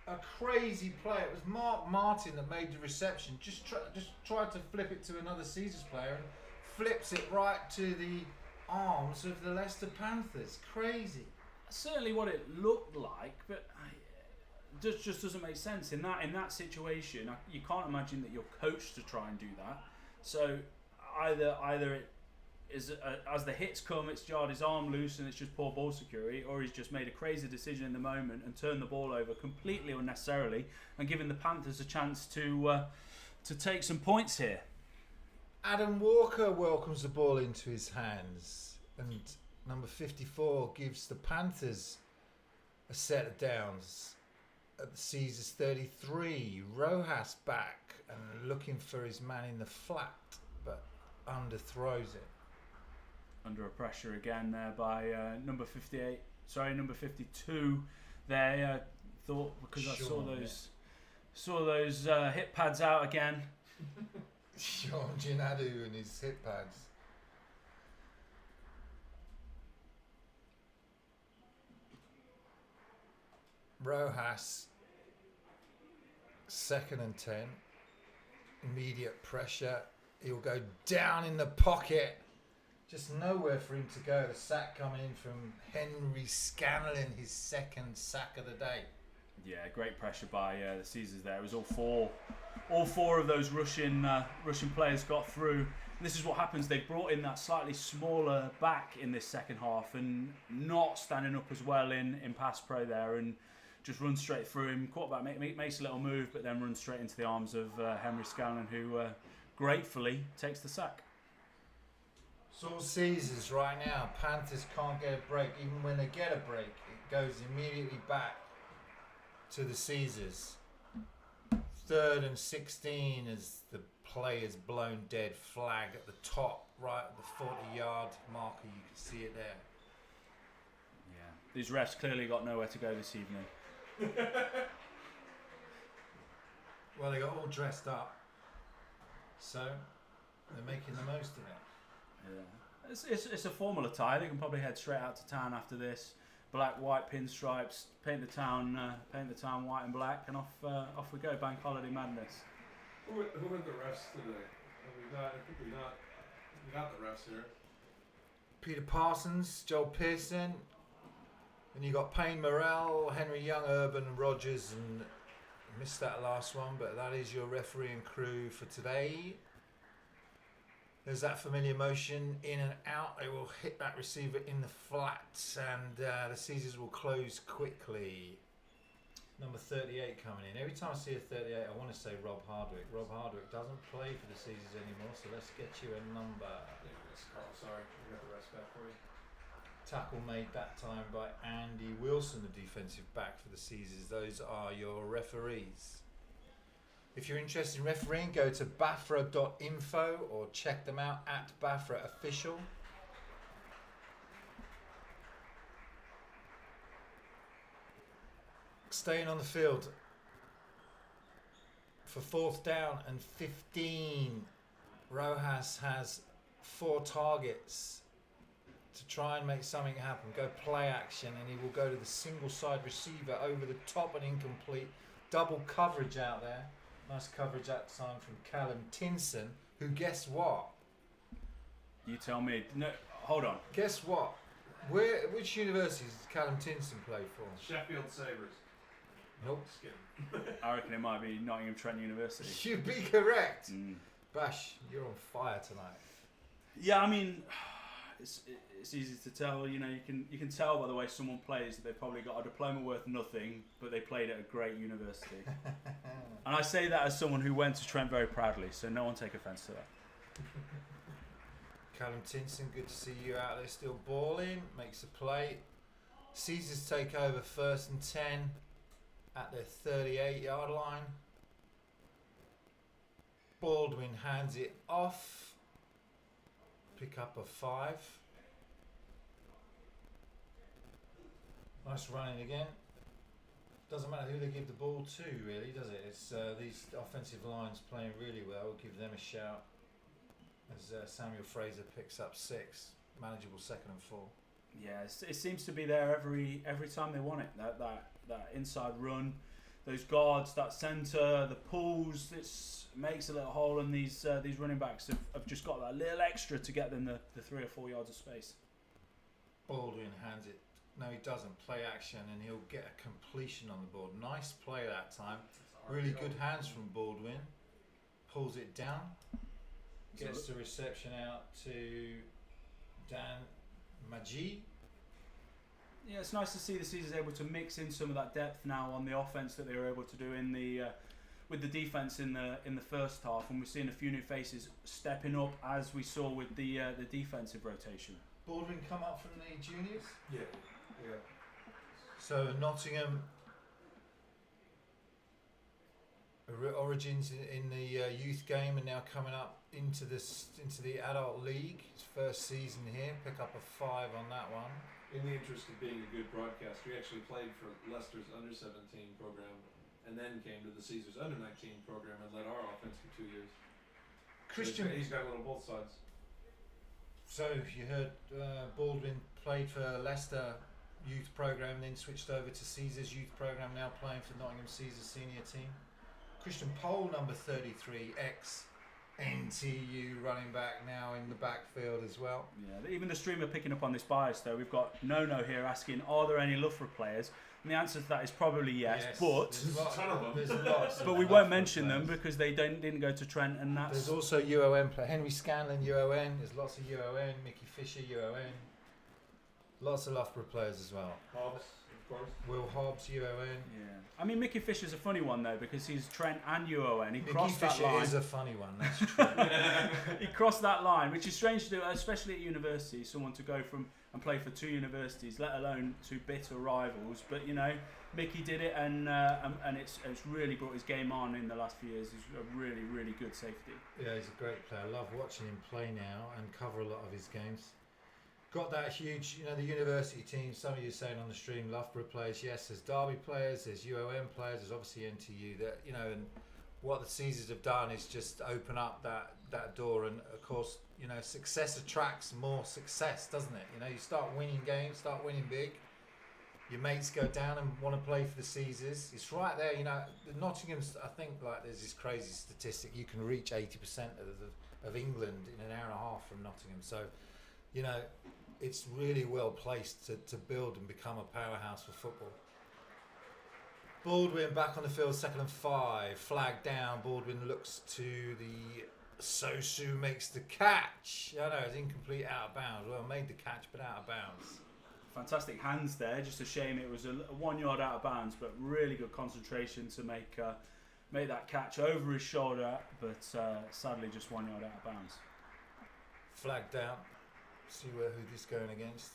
a crazy play. It was Mark Martin that made the reception. Just tried to flip it to another Caesars player and flips it right to the arms of the Leicester Panthers. Crazy. Certainly what it looked like, but it just doesn't make sense. In that situation, you can't imagine that you're coached to try and do that. So either it is as the hits come, it's jarred his arm loose and it's just poor ball security, or he's just made a crazy decision in the moment and turned the ball over completely unnecessarily and giving the Panthers a chance to take some points here. Adam Walker welcomes the ball into his hands, and number 54 gives the Panthers a set of downs. At the Caesars 33, Rojas back and looking for his man in the flat, but underthrows it. Under a pressure again there by number 52. They thought, because I saw those hip pads out again. Sean Ginadu and his hip pads. Rojas, 2nd and 10. Immediate pressure. He'll go down in the pocket. Just nowhere for him to go. The sack coming in from Henry Scanlon, his 2nd sack of the day. Yeah, great pressure by the Caesars there. It was all four of those Russian players got through. And this is what happens. They brought in that slightly smaller back in this second half and not standing up as well in pass pro there, and just runs straight through him. Quarterback makes a little move, but then runs straight into the arms of Henry Scanlon, who gratefully takes the sack. It's all Caesars right now. Panthers can't get a break. Even when they get a break, it goes immediately back to the Caesars. 3rd and 16 as the player's blown dead. Flag at the top, right at the 40-yard marker. You can see it there. Yeah, these refs clearly got nowhere to go this evening. Well, they got all dressed up, so they're making the most of it. Yeah, it's a formal attire. They can probably head straight out to town after this. Black, white pinstripes, paint the town white and black, and off we go. Bank holiday madness. Who are the refs today? We got the refs here. Peter Parsons, Joel Pearson, and you got Payne Morrell, Henry Young, Urban, Rogers, and I missed that last one, but that is your refereeing crew for today. There's that familiar motion in and out. They will hit that receiver in the flats, and the Caesars will close quickly. Number 38 coming in. Every time I see a 38, I want to say Rob Hardwick. Rob Hardwick doesn't play for the Caesars anymore, so let's get you a number. Karl, sorry, we got the rest back for you. Tackle made that time by Andy Wilson, the defensive back for the Caesars. Those are your referees. If you're interested in refereeing, go to bafra.info or check them out at Bafra Official. Staying on the field for 4th down and 15. Rojas has 4 targets to try and make something happen. Go play action, and he will go to the single side receiver over the top and incomplete. Double coverage out there. Nice coverage that time from Callum Tinson, who, guess what? You tell me. No, hold on. Guess what? Which university does Callum Tinson play for? Sheffield Sabres. Nope. Just kidding. I reckon it might be Nottingham Trent University. You'd be correct. Bash, you're on fire tonight. Yeah, I mean, it's easy to tell. You know, you can tell by the way someone plays that they've probably got a diploma worth nothing, but they played at a great university. And I say that as someone who went to Trent very proudly, so no one take offence to that. Callum Tinson, good to see you out there still balling. Makes a play. Caesars take over 1st and 10 at their 38-yard line. Baldwin hands it off. Pick up a 5. Nice running again. Doesn't matter who they give the ball to, really, does it? It's these offensive lines playing really well. Give them a shout. As Samuel Fraser picks up 6, manageable 2nd and 4. Yeah, it seems to be there every time they want it. That inside run, those guards, that centre, the pulls. It makes a little hole, and these running backs have just got that little extra to get them the 3 or 4 yards of space. Baldwin hands it. No, he doesn't. Play action, and he'll get a completion on the board. Nice play that time. Really good hands from Baldwin. Pulls it down. Gets the reception out to Dan Maggi. Yeah, it's nice to see the Caesars able to mix in some of that depth now on the offense that they were able to do in the with the defense in the first half, and we're seeing a few new faces stepping up as we saw with the defensive rotation. Baldwin come up from the juniors. Yeah. So Nottingham origins in the youth game, and now coming up into the adult league. His first season here. Pick up a 5 on that one. In the interest of being a good broadcaster, he actually played for Leicester's under-17 program, and then came to the Caesars under-19 program and led our offense for 2 years. Christian, so he's got a little both sides. So you heard Baldwin played for Leicester youth program, then switched over to Caesars youth program. Now playing for Nottingham Caesars senior team. Christian Pole, number 33, ex-NTU running back, now in the backfield as well. Yeah, even the streamer picking up on this bias though. We've got Nono here asking, are there any Loughborough players? And the answer to that is probably yes, but there's lots but we won't mention them because they didn't go to Trent, and that's... There's also UON player, Henry Scanlon, UON. There's lots of UON, Mickey Fisher, UON. Lots of Loughborough players as well. Hobbs, of course. Will Hobbs, UON. Yeah. I mean, Mickey Fisher's a funny one though because he's Trent and UON. He Mickey crossed Fisher that line. is a funny one, that's true. He crossed that line, which is strange to do, especially at university. Someone to go from and play for 2 universities, let alone 2 bitter rivals. But you know, Mickey did it, and it's really brought his game on in the last few years. He's a really, really good safety. Yeah, he's a great player. I love watching him play now and cover a lot of his games. Got that huge, you know, the university team. Some of you saying on the stream, Loughborough players. Yes, there's Derby players, there's UOM players, there's obviously NTU. That, you know, and what the Caesars have done is just open up that door. And of course, you know, success attracts more success, doesn't it? You know, you start winning games, start winning big. Your mates go down and want to play for the Caesars. It's right there, you know. The Nottingham's, I think, like there's this crazy statistic. You can reach 80% of England in an hour and a half from Nottingham. So, you know, it's really well placed to build and become a powerhouse for football. Baldwin back on the field, 2nd and 5. Flag down. Baldwin looks to the Sosu, makes the catch. I know it's incomplete, out of bounds. Well, made the catch, but out of bounds. Fantastic hands there. Just a shame it was a 1 yard out of bounds, but really good concentration to make that catch over his shoulder, but sadly just 1 yard out of bounds. Flag down. See who this is going against.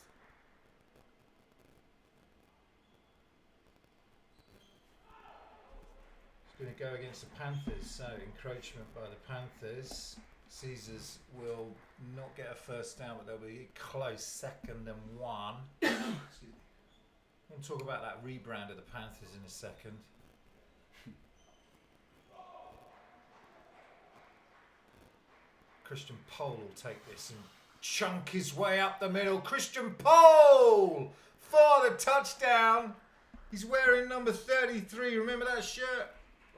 It's going to go against the Panthers, so encroachment by the Panthers. Caesars will not get a first down, but they'll be close, 2nd and 1. Excuse me. We'll talk about that rebrand of the Panthers in a second. Christian Pole will take this and chunk his way up the middle. Christian Pole for the touchdown. He's wearing number 33. Remember that shirt?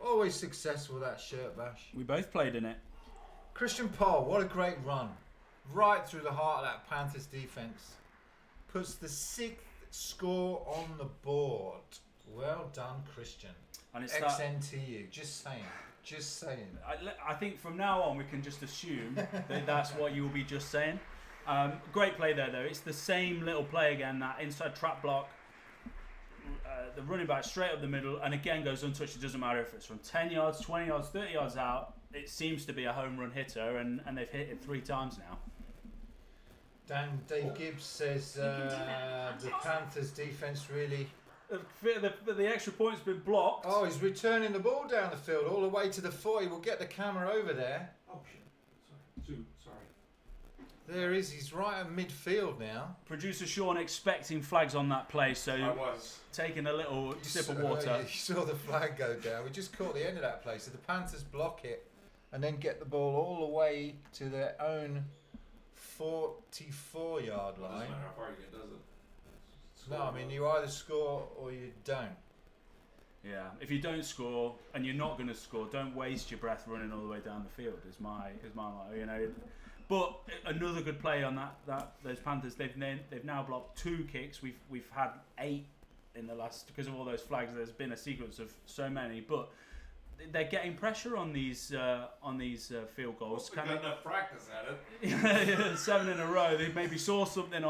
Always successful, that shirt, Bash. We both played in it. Christian Pole, what a great run. Right through the heart of that Panthers defence. Puts the 6th score on the board. Well done, Christian. And it's XNTU. Just saying. I think from now on we can just assume that that's what you will be just saying. Great play there, though. It's the same little play again, that inside trap block. The running back straight up the middle, and again goes untouched. It doesn't matter if it's from 10 yards, 20 yards, 30 yards out. It seems to be a home run hitter, and they've hit it 3 times now. Dave Gibbs says the Panthers' defence really... The extra point's been blocked. Oh, he's returning the ball down the field all the way to the 40. We'll get the camera over there. Oh, shit. Sorry. There he's right at midfield now. Producer Sean expecting flags on that play, so I was taking a little sip of water. You saw the flag go down. We just caught the end of that play. So the Panthers block it and then get the ball all the way to their own 44-yard line. Doesn't matter how far you get, does it? No, I mean you either score or you don't. Yeah, if you don't score and you're not going to score, don't waste your breath running all the way down the field. Is my motto, you know. But another good play on those Panthers. They've now blocked 2 kicks. We've had 8 in the last, because of all those flags. There's been a sequence of so many, but they're getting pressure on these field goals. Well, got enough practice at it. Yeah, 7 in a row. They maybe saw something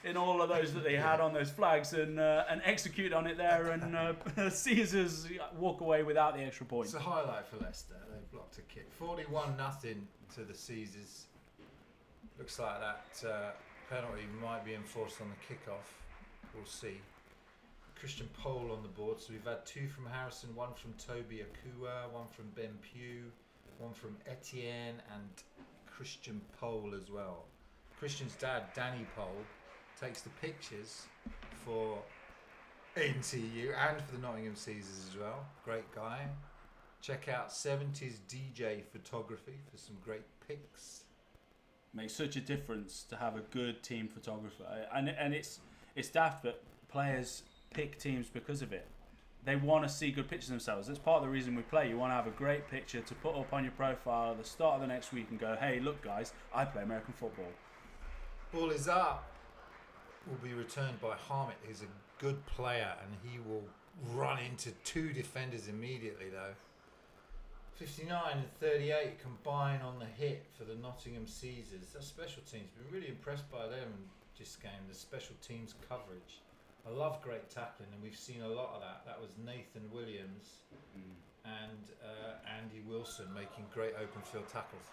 in all of those that they had on those flags and execute on it there, and Caesars walk away without the extra point. It's a highlight for Leicester. They blocked a kick. 41-0 to the Caesars. Looks like that penalty might be enforced on the kickoff. We'll see. Christian Pole on the board. So we've had 2 from Harrison, 1 from Toby Akua, 1 from Ben Pugh, 1 from Etienne, and Christian Pole as well. Christian's dad, Danny Pole, takes the pictures for NTU and for the Nottingham Caesars as well. Great guy. Check out 70s DJ photography for some great pics. Makes such a difference to have a good team photographer, and it's daft, but players pick teams because of it. They want to see good pictures themselves. That's part of the reason we play. You want to have a great picture to put up on your profile at the start of the next week and go, hey, look guys, I play American football. Ball is up. Will be returned by Harmit. He's a good player and he will run into 2 defenders immediately though. 59 and 38 combine on the hit for the Nottingham Caesars. That special teams, been really impressed by them this game, the special teams coverage. I love great tackling, and we've seen a lot of that. That was Nathan Williams and Andy Wilson making great open field tackles.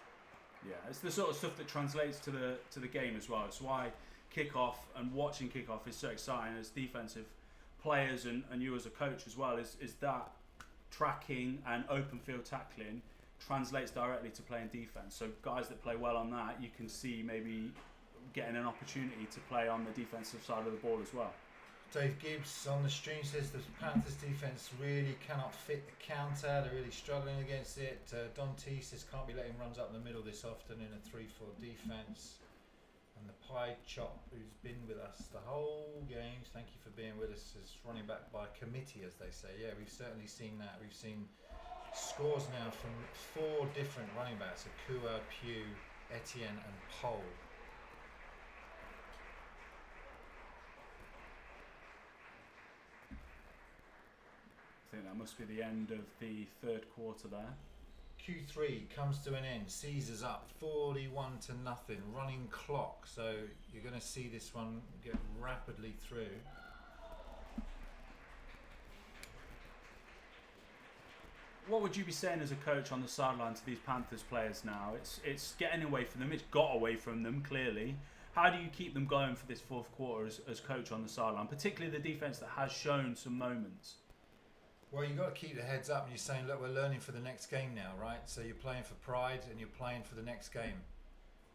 Yeah, it's the sort of stuff that translates to the game as well. It's why kickoff and watching kickoff is so exciting as defensive players and you as a coach as well. Is that tracking and open field tackling translates directly to playing defense. So guys that play well on that, you can see maybe getting an opportunity to play on the defensive side of the ball as well. Dave Gibbs on the stream says the Panthers defence really cannot fit the counter. They're really struggling against it. Don T says can't be letting runs up the middle this often in a 3-4 defence. And the Pie Chop, who's been with us the whole game, thank you for being with us, is running back by committee, as they say. Yeah, we've certainly seen that. We've seen scores now from 4 different running backs: Akua, Pugh, Etienne, and Pole. I think that must be the end of the 3rd quarter there. Q3 comes to an end. Caesars up 41-0, running clock. So you're going to see this one get rapidly through. What would you be saying as a coach on the sideline to these Panthers players now? It's getting away from them. It's got away from them, clearly. How do you keep them going for this 4th quarter as coach on the sideline, particularly the defence that has shown some moments? Well, you've got to keep the heads up, and you're saying, look, we're learning for the next game now, right? So you're playing for pride and you're playing for the next game.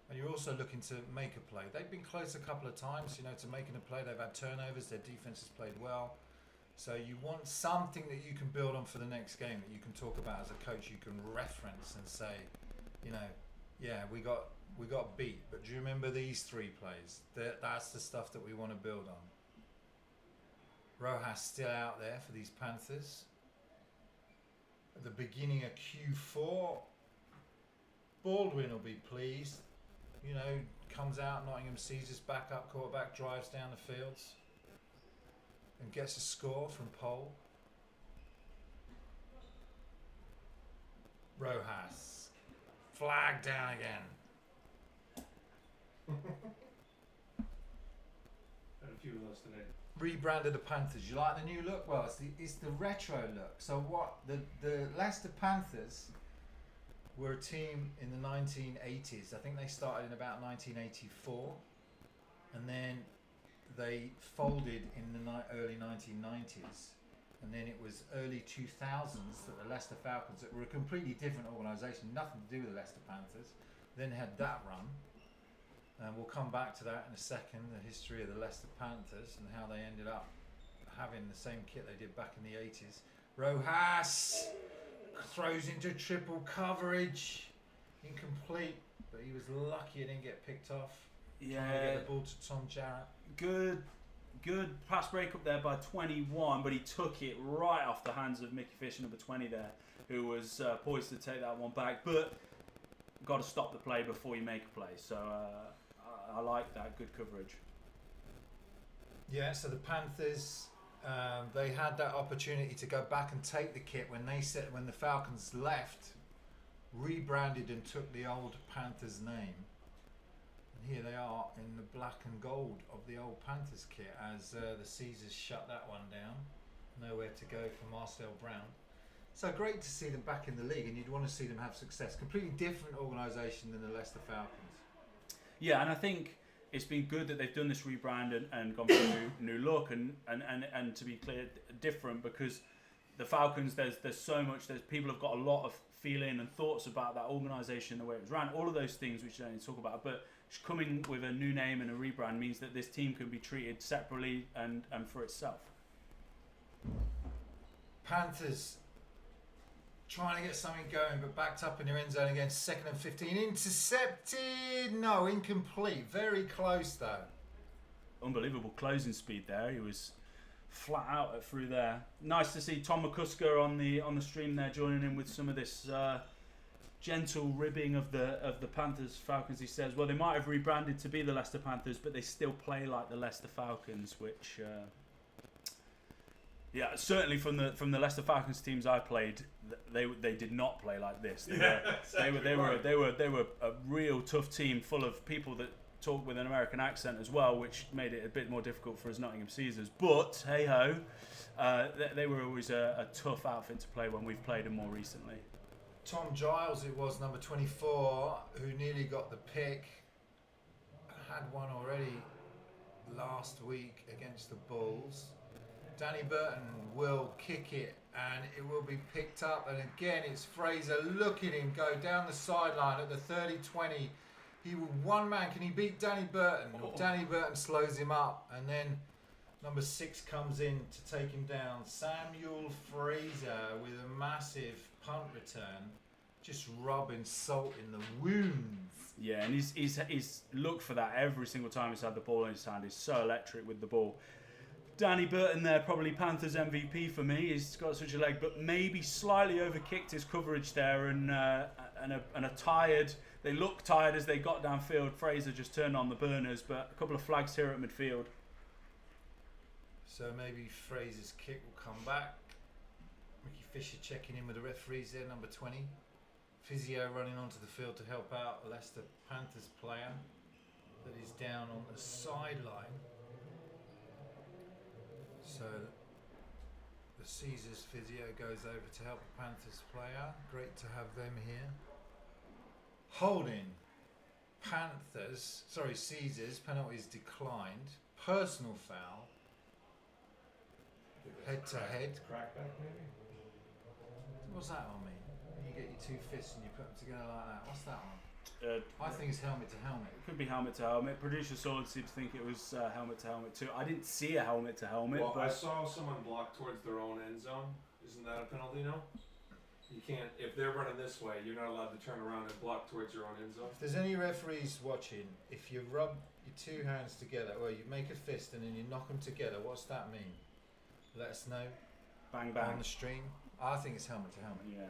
And you're also looking to make a play. They've been close a couple of times, to making a play. They've had turnovers, their defence has played well. So you want something that you can build on for the next game, that you can talk about as a coach, you can reference and say, yeah, we got beat, but do you remember these 3 plays? That's the stuff that we want to build on. Rojas still out there for these Panthers. At the beginning of Q4, Baldwin will be pleased. Comes out, Nottingham Caesars back up, quarterback drives down the fields. and gets a score from Pole. Rojas. Flag down again. Had a few of those today. Rebranded the Panthers. You like the new look? Well, it's the retro look. So what? The Leicester Panthers were a team in the 1980s. I think they started in about 1984, and then they folded in the early 1990s, and then it was early 2000s that the Leicester Falcons, that were a completely different organisation, nothing to do with the Leicester Panthers, then had that run. And we'll come back to that in a second, the history of the Leicester Panthers and how they ended up having the same kit they did back in the 80s. Rojas throws into triple coverage. Incomplete, but he was lucky it didn't get picked off. Yeah. Trying to get the ball to Tom Jarrett. Good pass break up there by 21, but he took it right off the hands of Mickey Fisher, number 20 there, who was poised to take that one back. But got to stop the play before you make a play. So I like that. Good coverage. Yeah, so the Panthers, they had that opportunity to go back and take the kit when the Falcons left, rebranded and took the old Panthers name. And here they are in the black and gold of the old Panthers kit as the Caesars shut that one down. Nowhere to go for Marcel Brown. So great to see them back in the league, and you'd want to see them have success. Completely different organisation than the Leicester Falcons. Yeah, and I think it's been good that they've done this rebrand and gone for a new look and to be clear, different, because the Falcons, there's so much, people have got a lot of feeling and thoughts about that organisation, the way it was ran, all of those things which you don't need to talk about, but coming with a new name and a rebrand means that this team can be treated separately and for itself. Panthers trying to get something going, but backed up in their end zone again. 2nd and 15. Intercepted. No, incomplete. Very close, though. Unbelievable closing speed there. He was flat out through there. Nice to see Tom McCusker on the stream there, joining in with some of this gentle ribbing of the Panthers Falcons. He says, well, they might have rebranded to be the Leicester Panthers, but they still play like the Leicester Falcons, which... yeah, certainly from the Leicester Falcons teams I played, they did not play like this. They were a real tough team, full of people that talk with an American accent as well, which made it a bit more difficult for us Nottingham Caesars. But hey ho, they were always a tough outfit to play when we've played them more recently. Tom Giles, it was number 24, who nearly got the pick. Had one already last week against the Bulls. Danny Burton will kick it and it will be picked up, and again it's Fraser. Look at him go down the sideline at the 30-20. He was one man. Can he beat Danny Burton? Oh. Danny Burton slows him up, and then number 6 comes in to take him down. Samuel Fraser with a massive punt return, just rubbing salt in the wounds. Yeah, and he's looked for that every single time he's had the ball in his hand. He's so electric with the ball. Danny Burton there, probably Panthers MVP for me. He's got such a leg, but maybe slightly overkicked his coverage there, and a tired. They looked tired as they got downfield. Fraser just turned on the burners, but a couple of flags here at midfield. So maybe Fraser's kick will come back. Mickey Fisher checking in with the referees there, number 20. Physio running onto the field to help out a Leicester Panthers player that is down on the sideline. So the Caesars physio goes over to help the Panthers player. Great to have them here. Holding. Caesars, penalties declined. Personal foul. Head to head. Crackback maybe? What's that one mean? You get your 2 fists and you put them together like that. What's that one? I think it's helmet to helmet. It could be helmet to helmet. Producer Sword seemed to think it was helmet to helmet too. I didn't see a helmet to helmet. Well, but I saw someone block towards their own end zone. Isn't that a penalty now? You can't, if they're running this way, you're not allowed to turn around and block towards your own end zone. If there's any referees watching, if you rub your 2 hands together, or you make a fist and then you knock them together, what's that mean? Let us know. Bang bang On the stream. I think it's helmet to helmet. Yeah.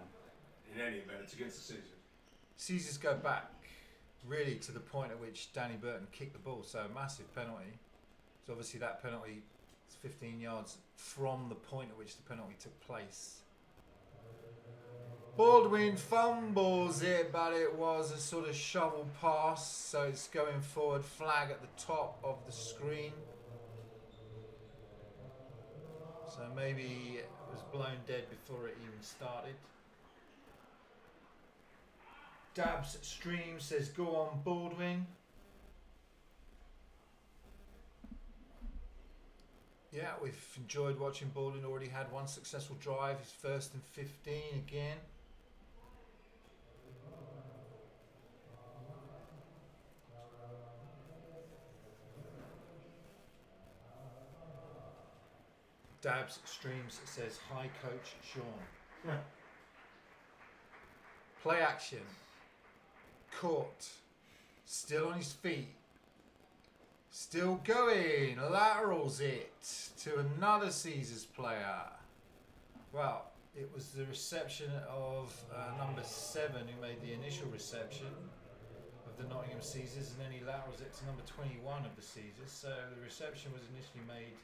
In any event, it's against the Caesars. Caesars go back really to the point at which Danny Burton kicked the ball, so a massive penalty. So obviously that penalty It's 15 yards from the point at which the penalty took place. Baldwin fumbles it, but it was a sort of shovel pass, so it's going forward. Flag at the top of the screen. So maybe it was blown dead before it even started. Dabs Stream says, go on Baldwin. Yeah, we've enjoyed watching Baldwin. Already had one successful drive. His first and 15 again. Dabs Streams says, hi Coach Sean. Play action. Caught. Still on his feet. Still going. Laterals it to another Caesars player. Well, it was the reception of number 7 who made the initial reception of the Nottingham Caesars, and then he laterals it to number 21 of the Caesars. So the reception was initially made.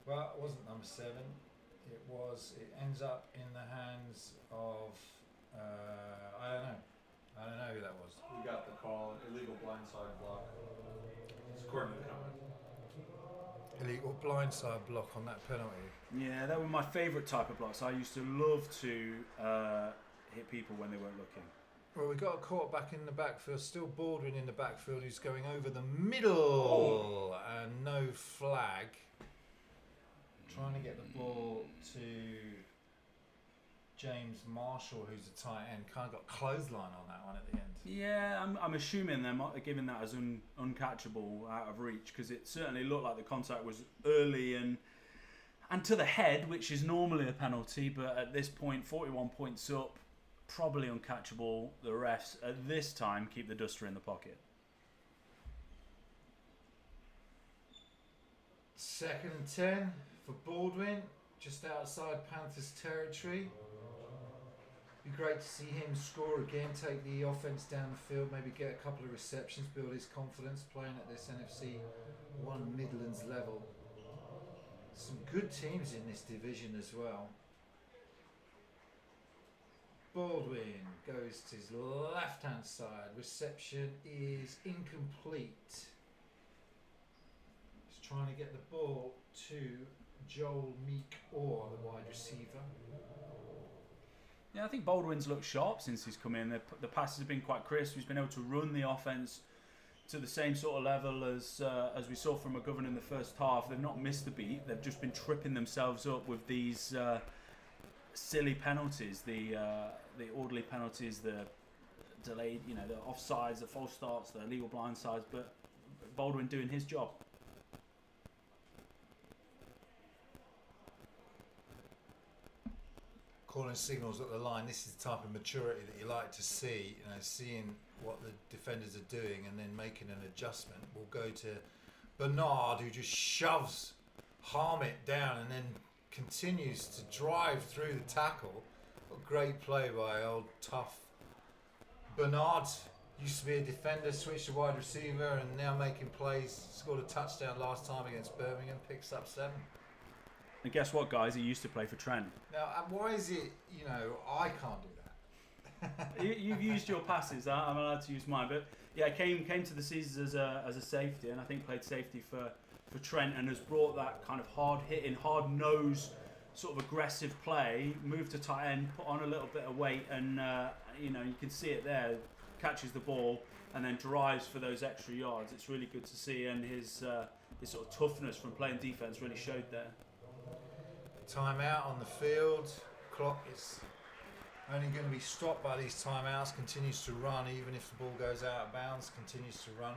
Well, it wasn't number 7. It ends up in the hands of, I don't know who that was. We got the call, illegal blindside block. It's according to the comment. Illegal blindside block on that penalty. Yeah, that were my favourite type of blocks. I used to love to hit people when they weren't looking. Well, we got a caught back in the backfield, still Baldwin in the backfield, who's going over the middle, and no flag. Trying to get the ball to James Marshall, who's a tight end. Kind of got clothesline on that one at the end. Yeah, I'm assuming they're giving that as uncatchable, out of reach, because it certainly looked like the contact was early and to the head, which is normally a penalty, but at this point, 41 points up, probably uncatchable. The refs at this time keep the duster in the pocket. Second and 10 for Baldwin, just outside Panthers territory. Be great to see him score again, take the offense down the field, maybe get a couple of receptions, build his confidence, playing at this NFC1 Midlands level. Some good teams in this division as well. Baldwin goes to his left-hand side. Reception is incomplete. He's trying to get the ball to Joel Meek-Orr, the wide receiver. Yeah, I think Baldwin's looked sharp since he's come in. The passes have been quite crisp. He's been able to run the offense to the same sort of level as we saw from McGovern in the first half. They've not missed a beat. They've just been tripping themselves up with these silly penalties, the orderly penalties, the delayed, the offsides, the false starts, the illegal blindsides. But Baldwin doing his job. Calling signals at the line. This is the type of maturity that you like to see. Seeing what the defenders are doing and then making an adjustment. We'll go to Bernard, who just shoves Harmit down and then continues to drive through the tackle. What a great play by old tough Bernard. Used to be a defender, switched to wide receiver, and now making plays. Scored a touchdown last time against Birmingham. Picks up 7. And guess what, guys? He used to play for Trent. Now, why is it, I can't do that? You've used your passes. I'm allowed to use mine. But yeah, came to the Caesars as a safety, and I think played safety for Trent, and has brought that kind of hard hitting, hard nose, sort of aggressive play. Moved to tight end, put on a little bit of weight, and you can see it there. Catches the ball and then drives for those extra yards. It's really good to see, and his sort of toughness from playing defense really showed there. Timeout on the field. Clock is only going to be stopped by these timeouts. Continues to run even if the ball goes out of bounds. Continues to run.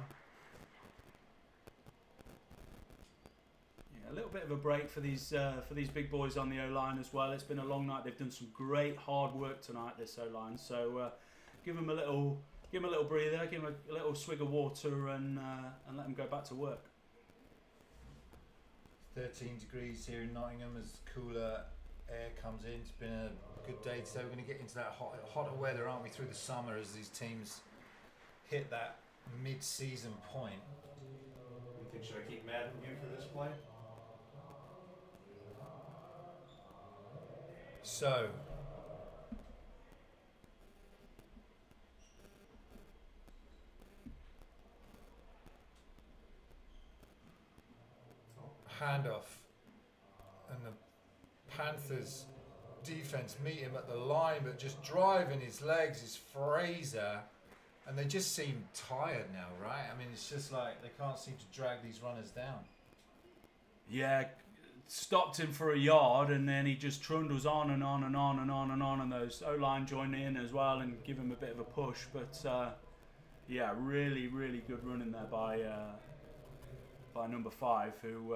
Yeah, a little bit of a break for these big boys on the O-line as well. It's been a long night. They've done some great hard work tonight, this O-line. So give them a little breather, give them a little swig of water, and let them go back to work. 13 degrees here in Nottingham as cooler air comes in. It's been a good day today. We're going to get into that hotter weather, aren't we, through the summer as these teams hit that mid-season point. You think, should I keep mad at you for this play? So, handoff, and the Panthers defense meet him at the line, but just driving his legs is Fraser, and they just seem tired now, right? I mean, it's just like they can't seem to drag these runners down. Yeah, stopped him for a yard, and then he just trundles on and on and on and on and on, and those O-line join in as well and give him a bit of a push. But yeah, really, really good running there by number 5, who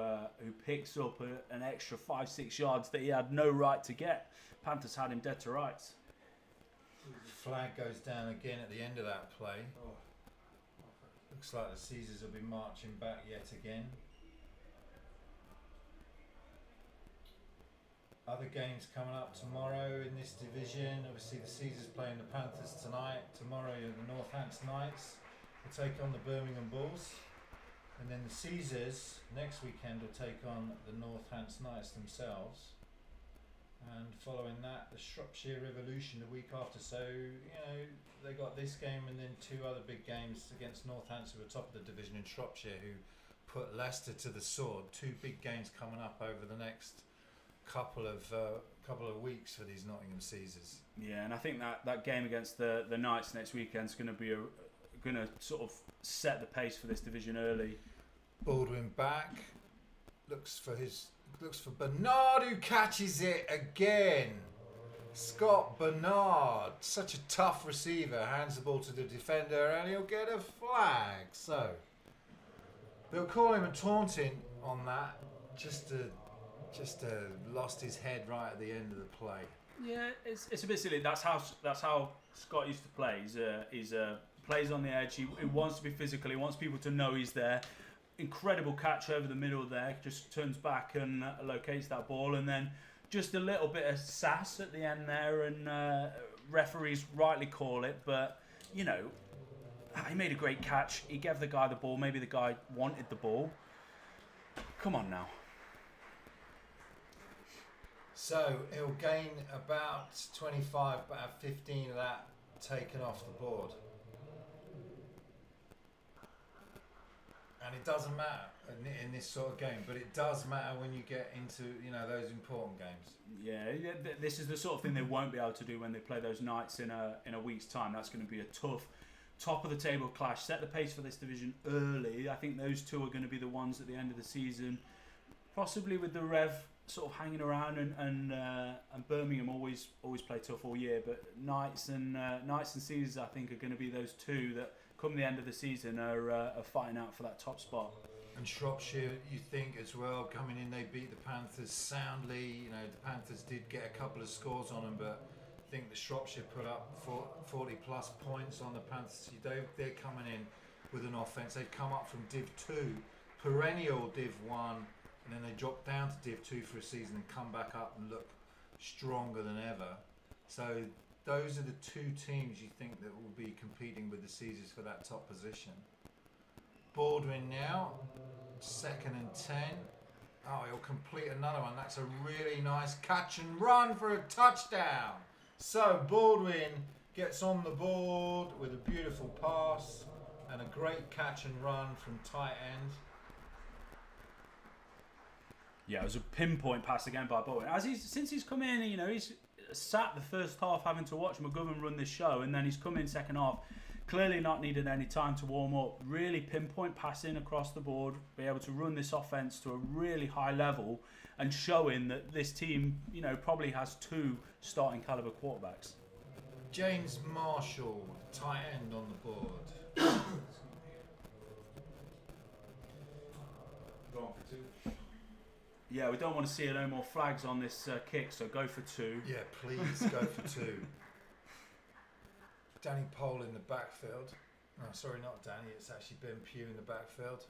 picks up an extra 5-6 yards that he had no right to get. Panthers had him dead to rights. Flag goes down again at the end of that play. Looks like the Caesars will be marching back yet again. Other games coming up tomorrow in this division. Obviously the Caesars playing the Panthers tonight. Tomorrow the Northants Knights will take on the Birmingham Bulls. And then the Caesars next weekend will take on the Northants Knights themselves. And following that, the Shropshire Revolution the week after. So, you know, they got this game and then 2 other big games against Northants, who are top of the division in Shropshire, who put Leicester to the sword. 2 big games coming up over the next couple of weeks for these Nottingham Caesars. Yeah, and I think that game against the Knights next weekend is going to be going to sort of set the pace for this division early. Baldwin back, looks for Bernard, who catches it again. Scott Bernard, such a tough receiver, hands the ball to the defender and he'll get a flag. So they'll call him a taunting on that, just lost his head right at the end of the play. Yeah, it's a bit silly. That's how Scott used to play. He's plays on the edge. He wants to be physical. He wants people to know he's there. Incredible catch over the middle there. Just turns back and locates that ball, and then just a little bit of sass at the end there, and referees rightly call it. But you know, he made a great catch. He gave the guy the ball. Maybe the guy wanted the ball. Come on now. So he'll gain about 25, but have 15 of that taken off the board. And it doesn't matter in this sort of game, but it does matter when you get into, you know, those important games. Yeah, this is the sort of thing they won't be able to do when they play those Knights in a week's time. That's going to be a tough top of the table clash. Set the pace for this division early. I think those 2 are going to be the ones at the end of the season, possibly with the Rev sort of hanging around, and Birmingham always play tough all year. But Knights and Caesars, I think, are going to be those 2 that come the end of the season are fighting out for that top spot. And Shropshire, you think as well, coming in, they beat the Panthers soundly. You know, the Panthers did get a couple of scores on them, but I think the Shropshire put up 40 plus points on the Panthers. They're coming in with an offence. They've come up from Div 2, perennial Div 1, and then they drop down to Div 2 for a season and come back up and look stronger than ever. So those are the 2 teams you think that will be competing with the Caesars for that top position. Baldwin now, 2nd and 10. Oh, he'll complete another one. That's a really nice catch and run for a touchdown. So Baldwin gets on the board with a beautiful pass and a great catch and run from tight end. Yeah, it was a pinpoint pass again by Baldwin. Since he's come in, you know, he's sat the first half having to watch McGovern run this show, and then he's come in second half, clearly not needed any time to warm up. Really pinpoint passing across the board, be able to run this offense to a really high level, and showing that this team, you know, probably has 2 starting caliber quarterbacks. James Marshall, tight end on the board. Going for 2. Yeah, we don't want to see no more flags on this kick, so go for 2. Yeah, please go for 2. Danny Pole in the backfield. No, sorry, not Danny. It's actually Ben Pugh in the backfield.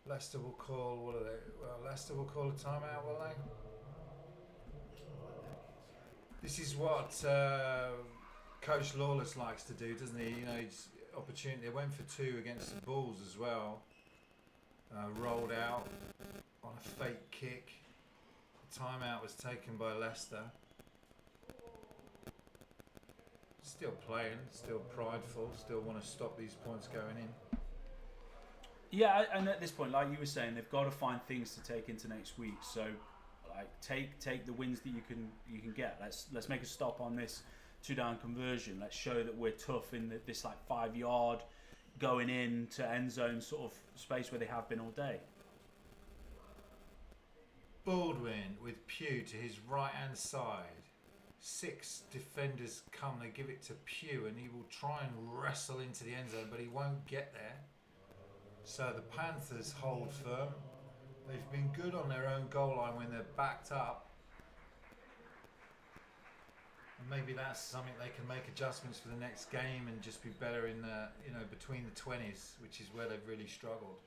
Leicester will call. What are they? Well, Leicester will call a timeout, will they? This is what Coach Lawless likes to do, doesn't he? You know, it's opportunity. They went for 2 against the Bulls as well. Rolled out on a fake kick. Timeout was taken by Leicester. Still playing, still prideful, still want to stop these points going in. Yeah, and at this point, like you were saying, they've got to find things to take into next week. So, like, take the wins that you can get. Let's make a stop on this 2-down conversion. Let's show that we're tough in this like 5-yard going in to end zone sort of space where they have been all day. Baldwin with Pugh to his right hand side. 6 defenders come, they give it to Pugh, and he will try and wrestle into the end zone, but he won't get there. So the Panthers hold firm. They've been good on their own goal line when they're backed up. And maybe that's something they can make adjustments for the next game and just be better in the, between the 20s, which is where they've really struggled.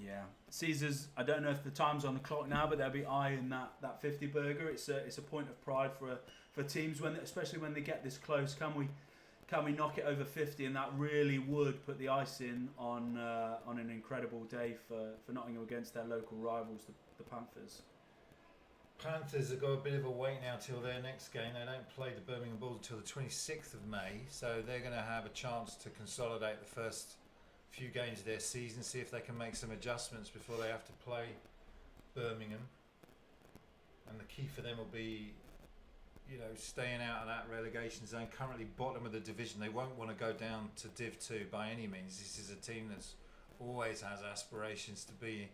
Yeah, Caesars. I don't know if the time's on the clock now, but they'll be eyeing that 50 burger. It's a point of pride for teams especially when they get this close. Can we knock it over 50? And that really would put the icing on an incredible day for Nottingham against their local rivals, the Panthers. Panthers have got a bit of a wait now till their next game. They don't play the Birmingham Bulls until the 26th of May, so they're going to have a chance to consolidate the first few games of their season, see if they can make some adjustments before they have to play Birmingham. And the key for them will be, staying out of that relegation zone. Currently bottom of the division. They won't want to go down to Div 2 by any means. This is a team that's always has aspirations to be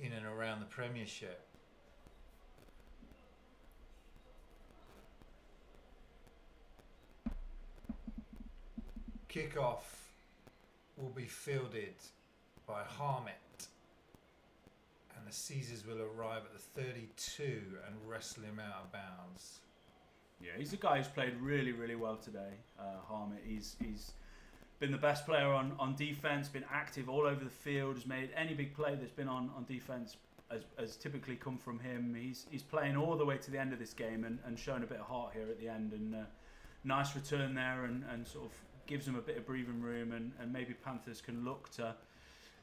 in and around the Premiership. Kickoff will be fielded by Harmit, and the Caesars will arrive at the 32 and wrestle him out of bounds. Yeah, he's a guy who's played really, really well today, Harmit. He's been the best player on defence, been active all over the field, has made any big play that's been on defence has typically come from him. He's playing all the way to the end of this game and showing a bit of heart here at the end, and nice return there and sort of gives them a bit of breathing room, and maybe Panthers can look to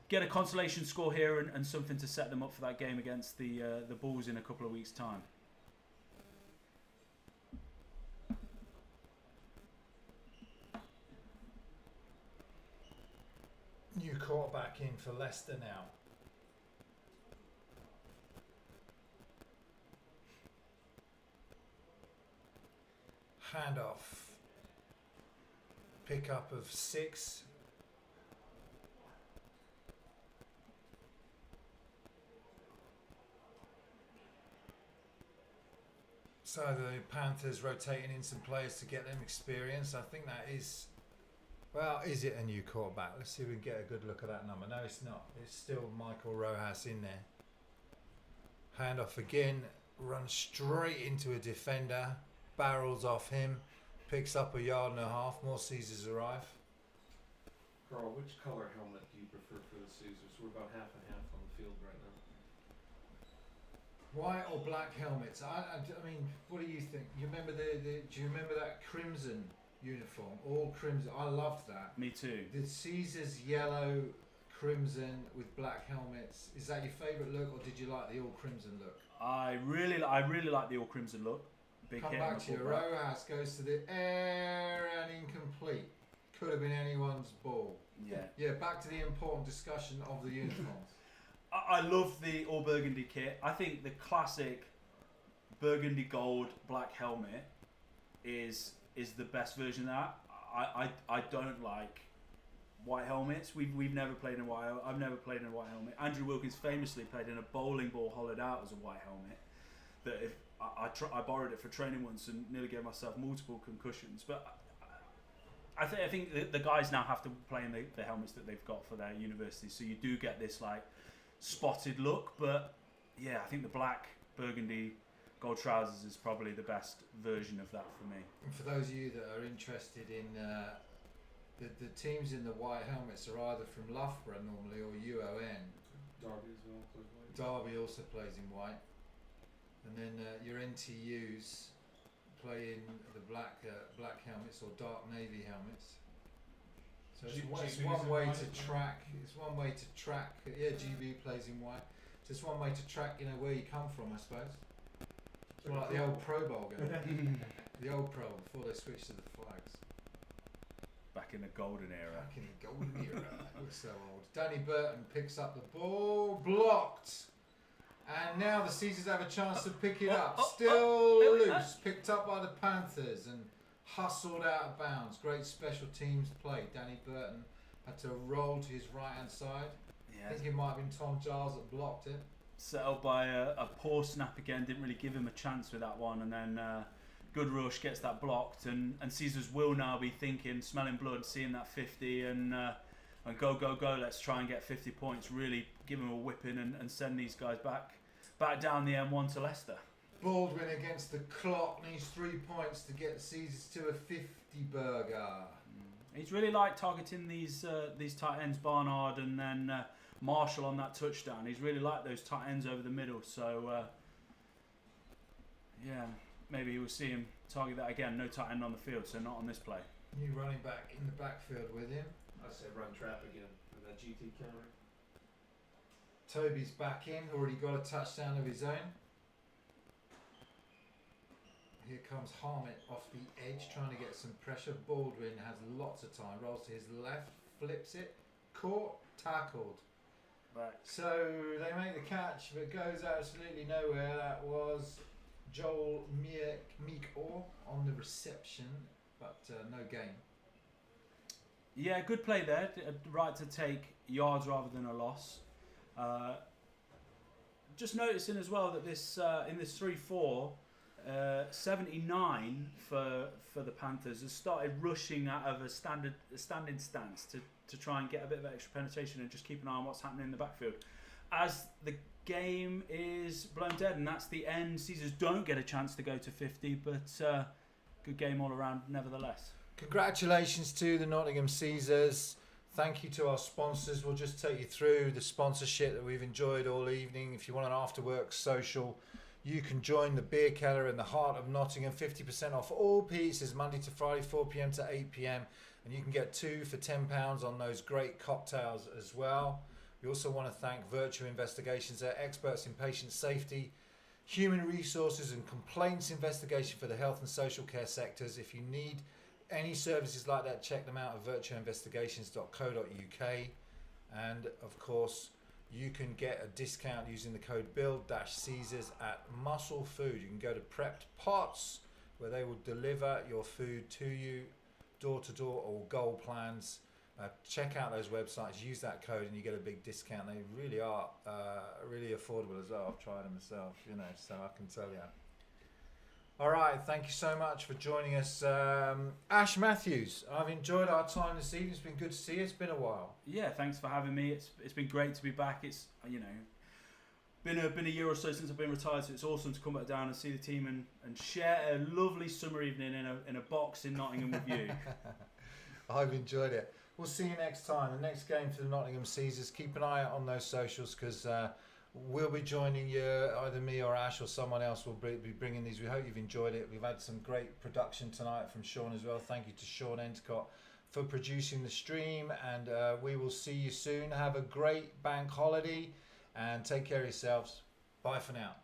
get a consolation score here and something to set them up for that game against the Bulls in a couple of weeks' time. New quarterback in for Leicester now. Handoff. Pickup of 6. So the Panthers rotating in some players to get them experience. I think that is... Well, is it a new quarterback? Let's see if we can get a good look at that number. No, it's not. It's still Michael Rojas in there. Handoff again. Runs straight into a defender. Barrels off him. Picks up 1.5 yards. More Caesars arrive. Karl, which color helmet do you prefer for the Caesars? We're about half and half on the field right now. White or black helmets? I mean, what do you think? You remember do you remember that crimson uniform? All crimson. I loved that. Me too. The Caesars yellow, crimson with black helmets. Is that your favourite look, or did you like the all crimson look? I really like the all crimson look. Big Come hit back on the to you. fullback. Rojas goes to the air and incomplete. Could have been anyone's ball. Yeah. Yeah, back to the important discussion of the uniforms. I love the all burgundy kit. I think the classic burgundy gold black helmet is the best version of that. I don't like white helmets. We've never played in a white. I've never played in a white helmet. Andrew Wilkins famously played in a bowling ball hollowed out as a white helmet. That if I borrowed it for training once and nearly gave myself multiple concussions. But I think the guys now have to play in the helmets that they've got for their universities. So you do get this like spotted look. But yeah, I think the black burgundy gold trousers is probably the best version of that for me. And for those of you that are interested in the teams in the white helmets are either from Loughborough normally or UON. Derby as well plays white. Derby also plays in white. And then your NTUs play in the black helmets or dark navy helmets. So it's one way to track. It's one way to track. Yeah, GB plays in white. So it's one way to track, where you come from, I suppose. It's more like the old Pro Bowl game. The old Pro Bowl before they switched to the flags. Back in the golden era. Back in the golden era. We're so old. Danny Burton picks up the ball, blocked. And now the Caesars have a chance to pick it up. Still loose. Picked up by the Panthers and hustled out of bounds. Great special teams play. Danny Burton had to roll to his right hand side. Yeah. I think it might have been Tom Giles that blocked it. Settled by a poor snap again. Didn't really give him a chance with that one. And then good rush, gets that blocked. And Caesars will now be thinking, smelling blood, seeing that 50 and go, go, go. Let's try and get 50 points. Really give them a whipping and send these guys back down the M1 to Leicester. Baldwin against the clock needs 3 points to get Caesars to a 50 burger. He's really liked targeting these tight ends, Barnard and then Marshall on that touchdown. He's really liked those tight ends over the middle. So yeah, maybe we'll see him target that again. No tight end on the field, so not on this play. New running back in the backfield with him. I say run trap again with that GT counter. Toby's back in, already got a touchdown of his own. Here comes Harmit off the edge, trying to get some pressure. Baldwin has lots of time, rolls to his left, flips it, caught, tackled. Back. So they make the catch, but goes absolutely nowhere. That was Joel Meek-Orr on the reception, but no gain. Yeah, good play there. Right to take yards rather than a loss. Just noticing as well that this in this 3-4, 79 for the Panthers has started rushing out of a standing stance to try and get a bit of extra penetration and just keep an eye on what's happening in the backfield. As the game is blown dead, and that's the end. Caesars don't get a chance to go to 50, but good game all around nevertheless. Congratulations to the Nottingham Caesars. Thank you to our sponsors. We'll just take you through the sponsorship that we've enjoyed all evening. If you want an after-work social, you can join the Bierkeller in the heart of Nottingham. 50% off all pizzas, Monday to Friday, 4 p.m. to 8 p.m. And you can get 2 for £10 on those great cocktails as well. We also want to thank Virtue Investigations. They're experts in patient safety, human resources and complaints investigation for the health and social care sectors. If you need any services like that, check them out at virtueinvestigations.co.uk. And of course, you can get a discount using the code build-Caesars at Muscle Food. You can go to Prepped Pots, where they will deliver your food to you door to door, or Goal Plans. Check out those websites, use that code, and you get a big discount. They really are really affordable as well. I've tried them myself, so I can tell you. All right, thank you so much for joining us. Ash Matthews, I've enjoyed our time this evening. It's been good to see you. It's been a while. Yeah, thanks for having me. It's been great to be back. It's been a year or so since I've been retired, so it's awesome to come back down and see the team and share a lovely summer evening in a box in Nottingham with you. I've enjoyed it. We'll see you next time. The next game for the Nottingham Caesars. Keep an eye out on those socials, because we'll be joining you, either me or Ash or someone else will be bringing these. We hope you've enjoyed it. We've had some great production tonight from Sean as well. Thank you to Sean Endicott for producing the stream, and we will see you soon. Have a great bank holiday and take care of yourselves. Bye for now.